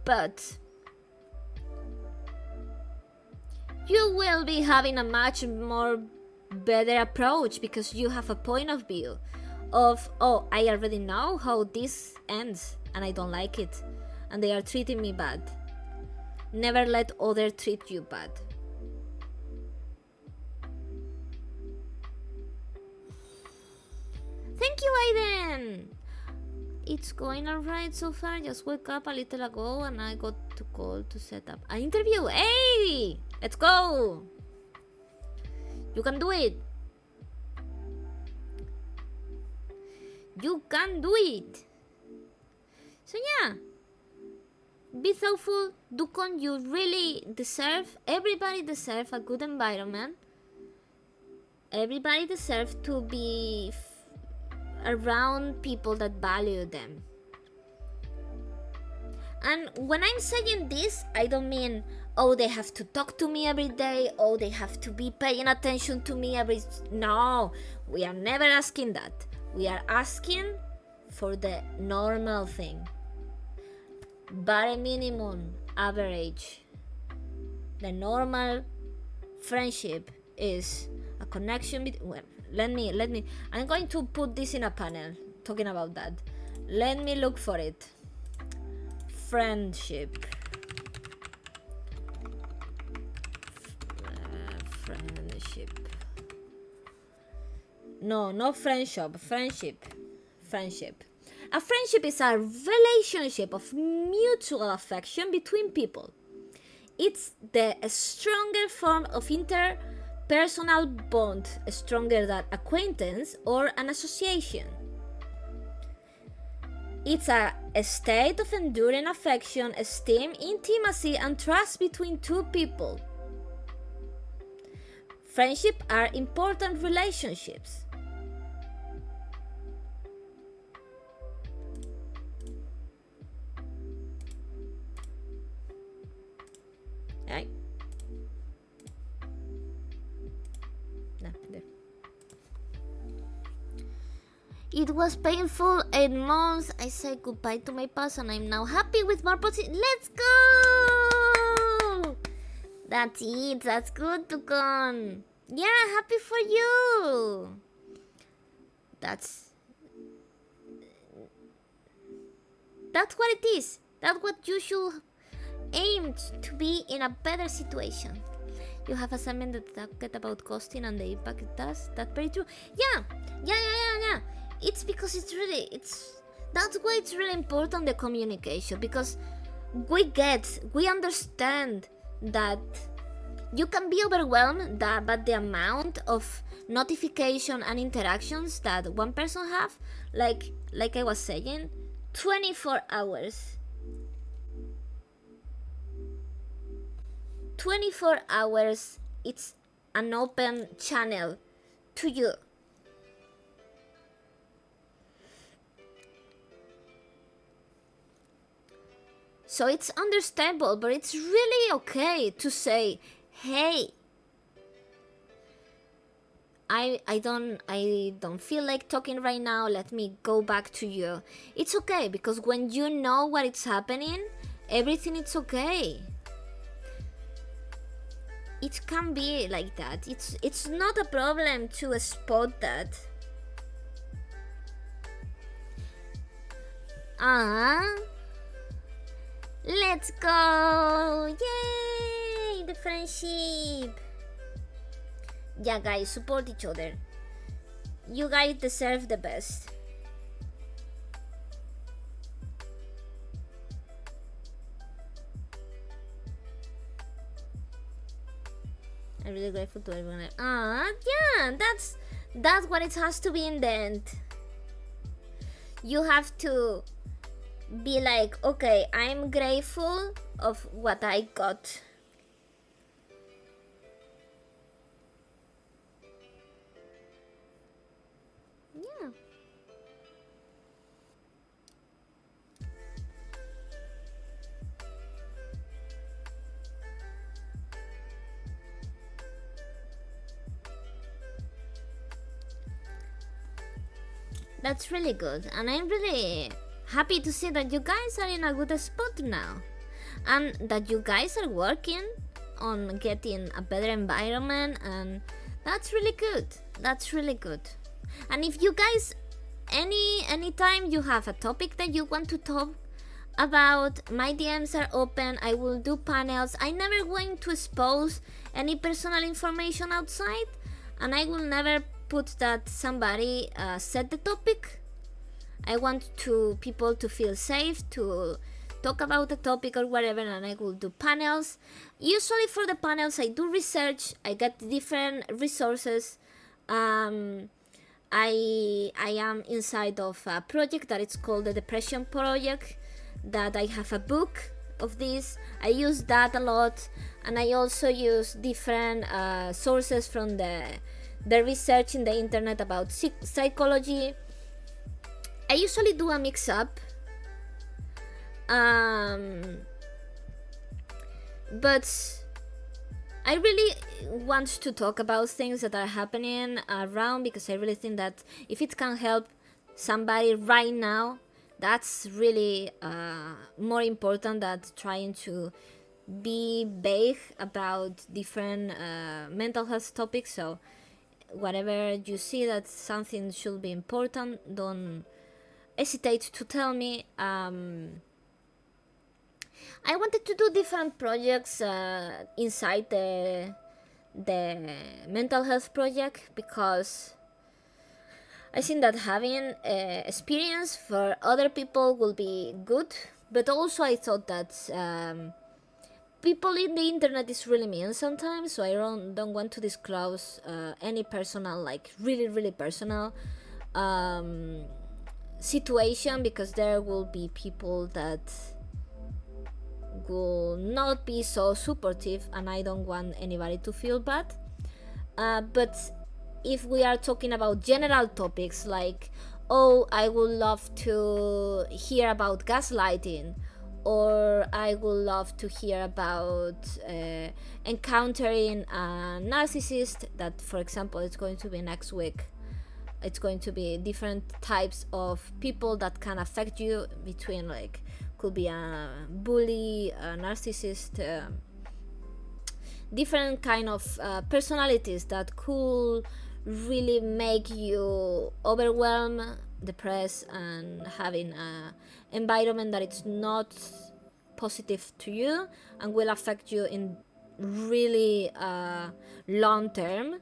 But you will be having a much more better approach because you have a point of view of, oh, I already know how this ends and I don't like it and they are treating me bad. Never let others treat you bad. Thank you, Aiden. It's going alright so far. I just woke up a little ago and I got to call to set up an interview. Hey, let's go. You can do it. You can do it. So yeah, be thoughtful. Dukon, you really deserve, everybody deserves a good environment. Everybody deserves to be around people that value them. And when I'm saying this, I don't mean, oh, they have to talk to me every day, oh, they have to be paying attention to me every... No, we are never asking that. We are asking for the normal thing. Bare minimum, average. The normal friendship is a connection between... Well, let me... I'm going to put this in a panel, talking about that. Let me look for it. Friendship. Friendship. No, not friendship. Friendship. Friendship. A friendship is a relationship of mutual affection between people. It's the stronger form of interpersonal bond, stronger than acquaintance or an association. It's a state of enduring affection, esteem, intimacy, and trust between two people. Friendships are important relationships. Right? No, there. It was painful 8 months. I said goodbye to my past and I'm now happy with more positive. Let's go! That's it. That's good, Tukon. Yeah, happy for you. That's what it is. That's what you should aim to be in a better situation. You have assignment that talked about costing and the impact it does. That's very true. Yeah. It's because that's why it's really important, the communication, because we understand that you can be overwhelmed by the amount of notification and interactions that one person have, like I was saying, 24 hours. 24 hours, it's an open channel to you. So it's understandable, but it's really okay to say, hey, I don't feel like talking right now, let me go back to you. It's okay, because when you know what is happening, everything is okay. It can be like that. It's not a problem to spot that. Let's go! Yay! The friendship! Yeah, guys, support each other. You guys deserve the best. I'm really grateful to everyone. Yeah, that's what it has to be in the end. You have to be like, okay, I'm grateful of what I got. Yeah. That's really good, and I'm really happy to see that you guys are in a good spot now, and that you guys are working on getting a better environment, and that's really good. That's really good. And if you guys anytime you have a topic that you want to talk about, my DMs are open. I will do panels. I'm never going to expose any personal information outside, and I will never put that somebody set the topic. I want people to feel safe to talk about the topic or whatever, and I will do panels. Usually for the panels I do research, I get different resources. I am inside of a project that is called the Depression Project, that I have a book of this. I use that a lot, and I also use different sources from the research in the internet about psychology. I usually do a mix up, but I really want to talk about things that are happening around, because I really think that if it can help somebody right now, that's really more important than trying to be vague about different mental health topics. So whatever you see that something should be important, don't hesitate to tell me. I wanted to do different projects inside the mental health project, because I think that having experience for other people will be good. But also I thought that people in the internet is really mean sometimes, so I don't want to disclose any personal, like really personal situation, because there will be people that will not be so supportive, and I don't want anybody to feel bad. But if we are talking about general topics like, oh, I would love to hear about gaslighting, or I would love to hear about encountering a narcissist, that for example it's going to be next week. It's going to be different types of people that can affect you, between like, could be a bully, a narcissist, different kind of personalities that could really make you overwhelmed, depressed, and having an environment that it's not positive to you and will affect you in really long term.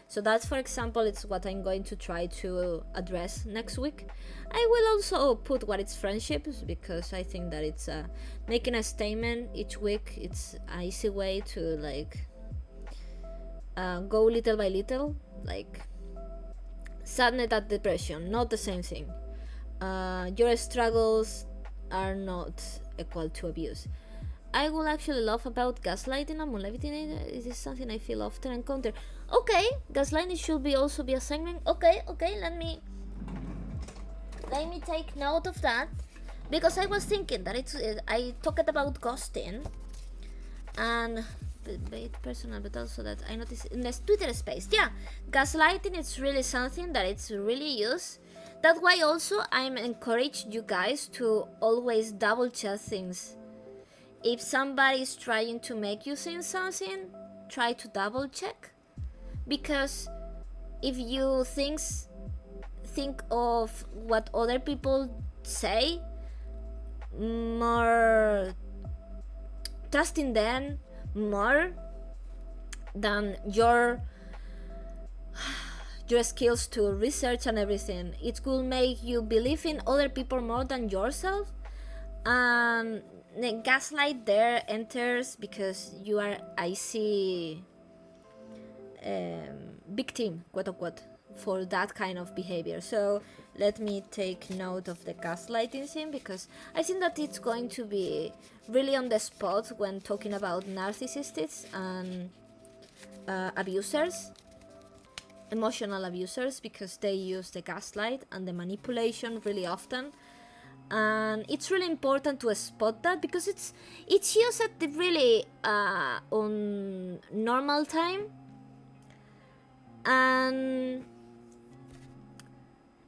So that's, for example, it's what I'm going to try to address next week. I will also put what is friendships, because I think that it's making a statement each week. It's an easy way to like go little by little. Like sadness and depression, not the same thing. Your struggles are not equal to abuse. I will actually love about gaslighting and manipulating. It is something I feel often encounter. Okay, gaslighting should be also be a segment. Okay, let me take note of that, because I was thinking that it's I talked about ghosting and personal, but also that I noticed in the Twitter space. Yeah, gaslighting is really something that it's really used. That's why also I'm encourage you guys to always double check things. If somebody is trying to make you think something, try to double check, because if you think of what other people say, more trusting them more than your skills to research and everything, it will make you believe in other people more than yourself. And the gaslight there enters because you are easy victim, quote unquote, for that kind of behavior. So let me take note of the gaslighting thing, because I think that it's going to be really on the spot when talking about narcissists and abusers, emotional abusers, because they use the gaslight and the manipulation really often. And it's really important to spot that, because it's used at the really on normal time, and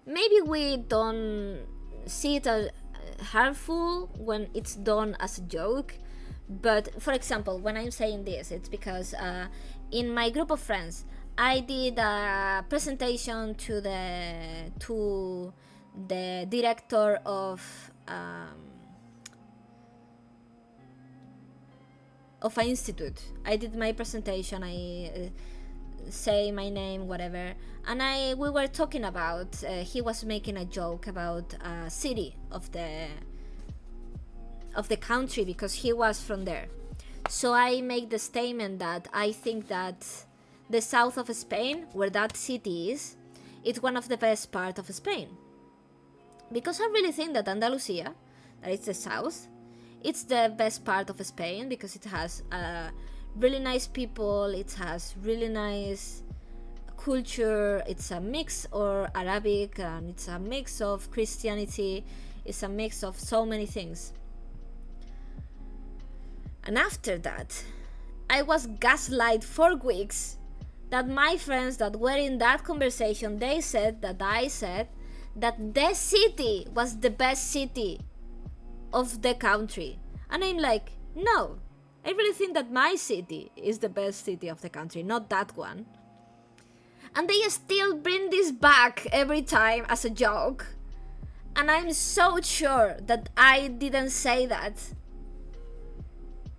maybe we don't see it as harmful when it's done as a joke. But for example, when I'm saying this, it's because in my group of friends, I did a presentation to the director of an institute. I did my presentation. I say my name, whatever, and we were talking about. He was making a joke about a city of the country because he was from there. So I make the statement that I think that the south of Spain, where that city is, it's one of the best part of Spain. Because I really think that Andalusia, that is the south, it's the best part of Spain because it has really nice people, it has really nice culture, it's a mix of Arabic, and it's a mix of Christianity, it's a mix of so many things. And after that, I was gaslighted for weeks that my friends that were in that conversation, they said that I said that the city was the best city of the country. And I'm like, no, I really think that my city is the best city of the country, not that one. And they still bring this back every time as a joke. And I'm so sure that I didn't say that,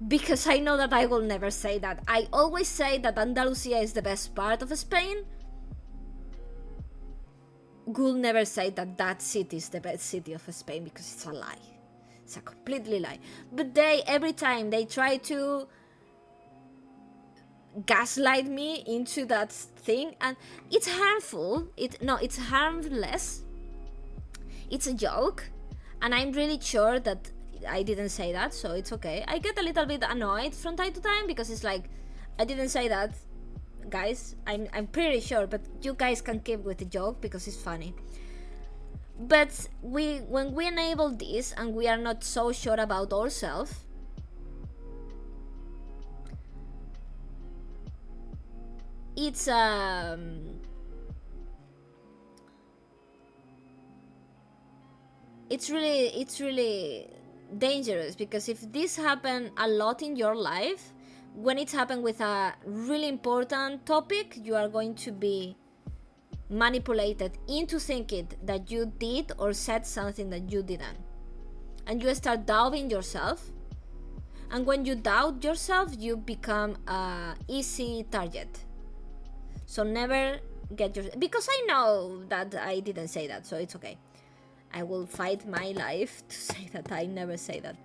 because I know that I will never say that. I always say that Andalusia is the best part of Spain. Will never say that that city is the best city of Spain, because it's a lie. It's a completely lie. But they, every time they try to gaslight me into that thing, and it's harmful. It's harmless. It's a joke, and I'm really sure that I didn't say that, so it's okay. I get a little bit annoyed from time to time because it's like, I didn't say that, guys. I'm pretty sure, but you guys can keep with the joke because it's funny. But when we enable this and we are not so sure about ourselves, it's really dangerous, because if this happen a lot in your life, when it's happened with a really important topic, you are going to be manipulated into thinking that you did or said something that you didn't, and you start doubting yourself. And when you doubt yourself, you become a easy target. So never get your, because I know that I didn't say that, so it's okay. I will fight my life to say that I never say that.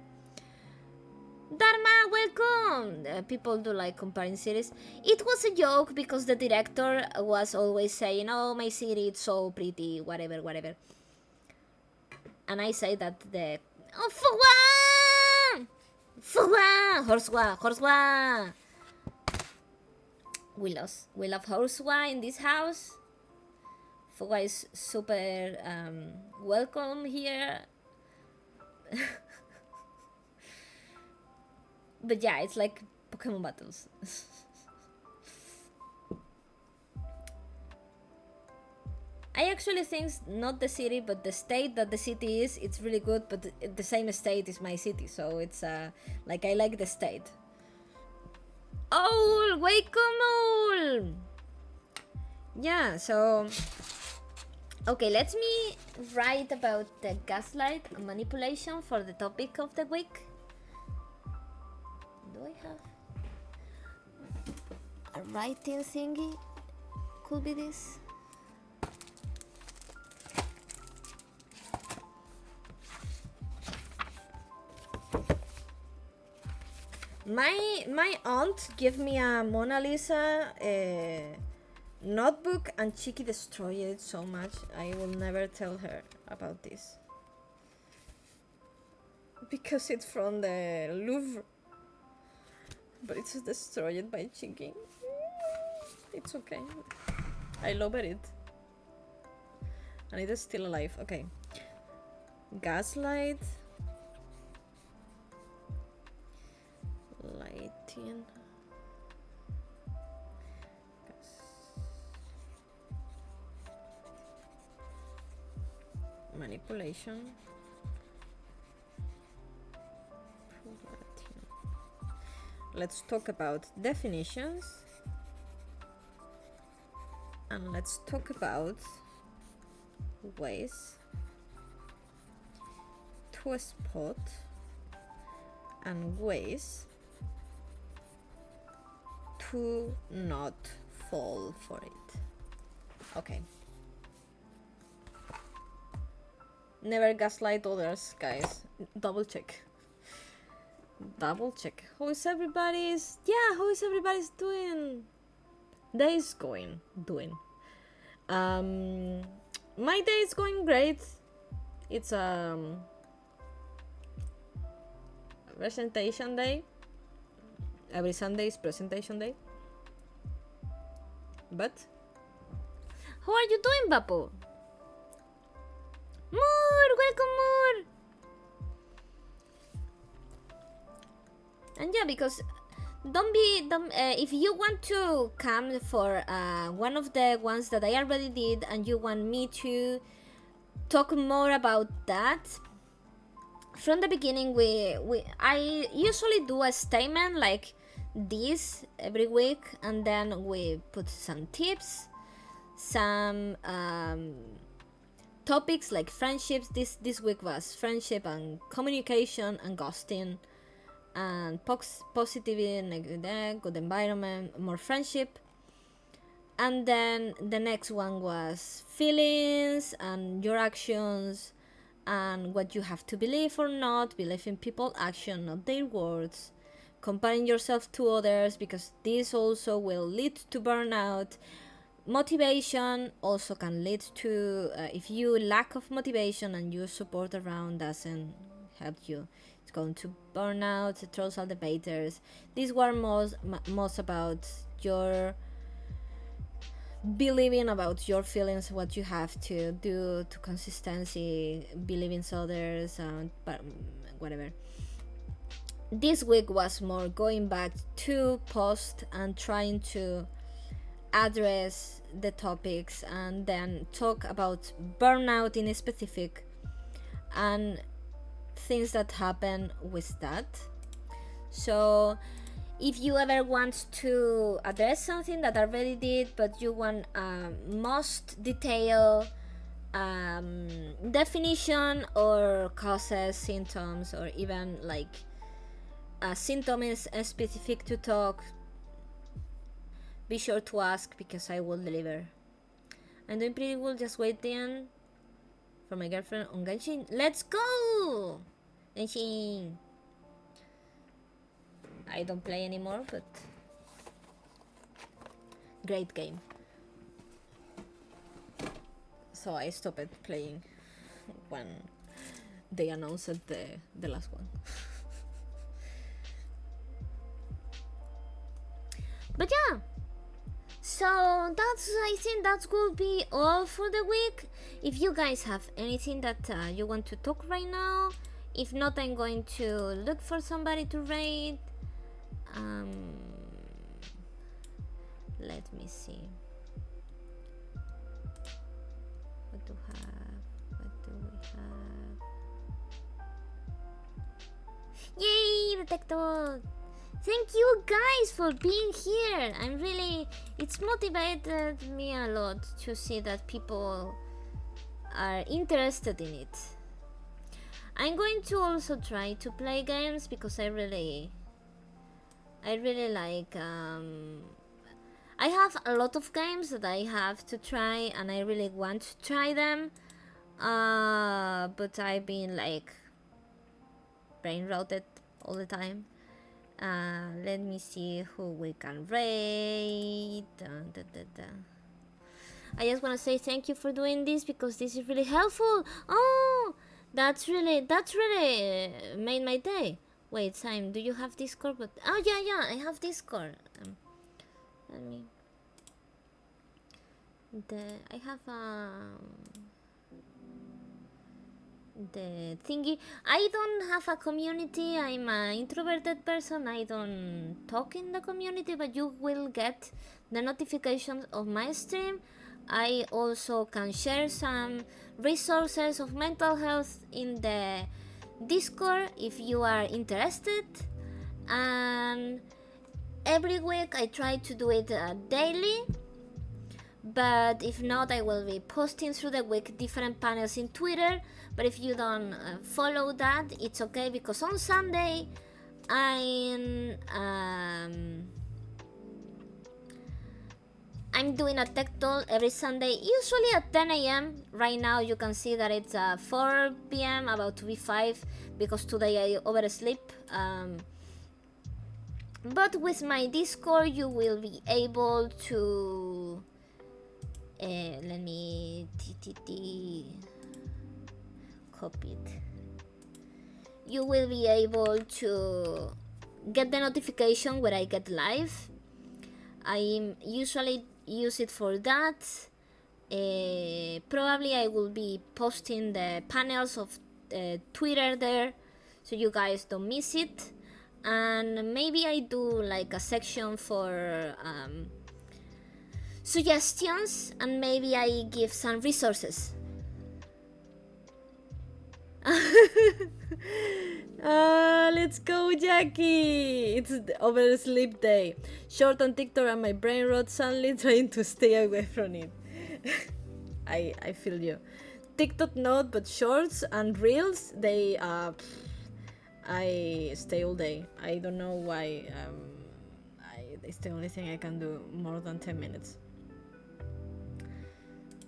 Dharma, welcome! People do like comparing cities. It was a joke because the director was always saying, oh, my city, it's so pretty, whatever, whatever. And I say that the... Oh, Fugua! Horsua! We love Horsua in this house. Fugua is super welcome here. But yeah, it's like Pokemon battles. I actually think not the city, but the state that the city is, it's really good, but the same state is my city, so it's like I like the state. Oh, welcome! Yeah, so... Okay, let me write about the gaslight and manipulation for the topic of the week. Do I have a writing thingy? Could be this. My aunt gave me a Mona Lisa notebook, and Chiki destroyed it so much. I will never tell her about this, because it's from the Louvre, but it's destroyed by Chiki. It's okay. I love it. And it is still alive. Okay. Gaslight. Lighting. manipulation. Let's talk about definitions. And let's talk about ways to spot and ways to not fall for it. Okay. Never gaslight others, guys. Double check. Double check. How is everybody's doing? Day's doing. My day is going great. It's presentation day. Every Sunday is presentation day. But how are you doing, Bapu? More, welcome more. And yeah, because if you want to come for one of the ones that I already did and you want me to talk more about that, from the beginning I usually do a statement like this every week, and then we put some tips, some topics like friendships. This week was friendship and communication and ghosting, and positivity, negative, good environment, more friendship. And then the next one was feelings and your actions and what you have to believe or not, believe in people's action, not their words, comparing yourself to others, because this also will lead to burnout. Motivation also can lead to if you lack of motivation and your support around doesn't help you, it's going to burn out. Trolls are debaters. These were most about your believing about your feelings, what you have to do to consistency, believing others, but whatever. This week was more going back to post and trying to address the topics and then talk about burnout in specific and things that happen with that. So if you ever want to address something that I already did but you want most detailed definition or causes, symptoms, or even like a symptom is specific to talk, be sure to ask because I will deliver. I'm doing pretty well, just waiting for my girlfriend on Genshin. Let's go! Genshin! I don't play anymore, but great game. So I stopped playing when they announced the last one. But yeah, so I think that will be all for the week. If you guys have anything that you want to talk right now, if not, I'm going to look for somebody to raid. Let me see. What do we have? Yay, the Tedtalk! Thank you guys for being here. It's motivated me a lot to see that people are interested in it. I'm going to also try to play games because I really like I have a lot of games that I have to try and I really want to try them, but I've been like brain rotted all the time. Let me see who we can raid. I just want to say thank you for doing this because this is really helpful. Oh, that's really made my day. Wait, Simon, do you have Discord? But oh yeah, I have Discord. Let me. I have the thingy. I don't have a community. I'm an introverted person. I don't talk in the community, but you will get the notifications of my stream I also can share some resources of mental health in the Discord if you are interested. And every week I try to do it daily, but if not, I will be posting through the week different panels in Twitter. But if you don't follow that, it's okay, because on Sunday I'm doing a Tedtalk every Sunday, usually at 10 a.m. Right now you can see that it's 4 p.m, about to be 5, because today I oversleep. But with my Discord you will be able to... let me copy it. You will be able to get the notification when I get live. I usually use it for that. Probably I will be posting the panels of Twitter there, so you guys don't miss it. And maybe I do like a section for suggestions, and maybe I give some resources. Let's go, Jackie! It's the oversleep day. Short on TikTok and my brain rot, suddenly trying to stay away from it. I feel you. TikTok not, but shorts and reels, they I stay all day. I don't know why. It's the only thing I can do more than 10 minutes.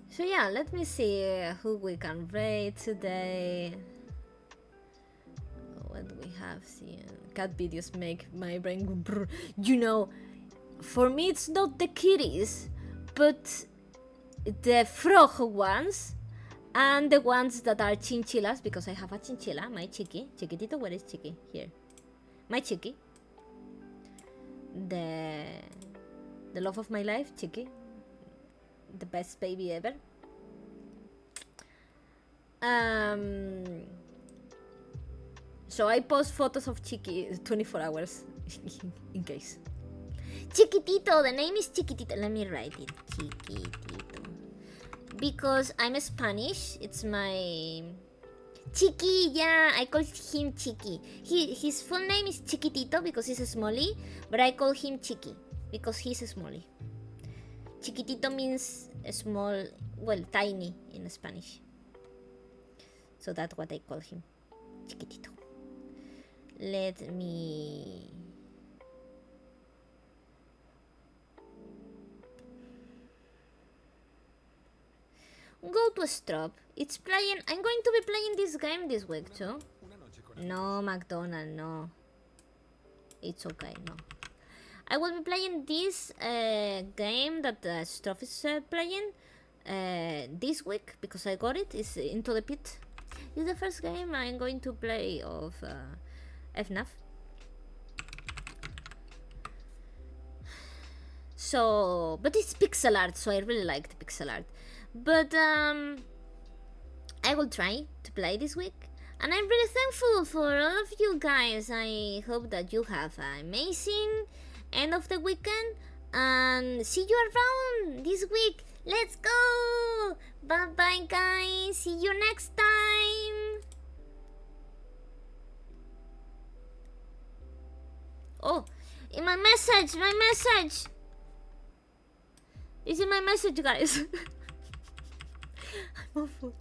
So yeah, let me see who we can rate today. What do we have here? Cat videos make my brain go brr. You know, for me it's not the kitties, but the frog ones, and the ones that are chinchillas, because I have a chinchilla, my chiqui. Chiquitito, where is Chiqui? Here. My Chiqui. The love of my life, Chiqui. The best baby ever. So I post photos of Chiqui 24 hours in case. Chiquitito, the name is Chiquitito. Let me write it. Chiquitito. Because I'm Spanish, it's my... Chiqui, yeah, I call him Chiqui. His full name is Chiquitito because he's a smallie, but I call him Chiqui because he's a smallie. Chiquitito means small, well, tiny in Spanish. So that's what I call him. Chiquitito. Let me... Go to Strop. It's playing... I'm going to be playing this game this week too. No, McDonald, no. It's okay, no. I will be playing this game that Strop is playing this week because I got it. It's Into the Pit. It's the first game I'm going to play of FNAF. So, but it's pixel art, so I really like the pixel art. But I will try to play this week. And I'm really thankful for all of you guys. I hope that you have an amazing end of the weekend. And see you around this week. Let's go! Bye bye, guys. See you next time. Oh, in my message, This is my message, guys. I'm awful.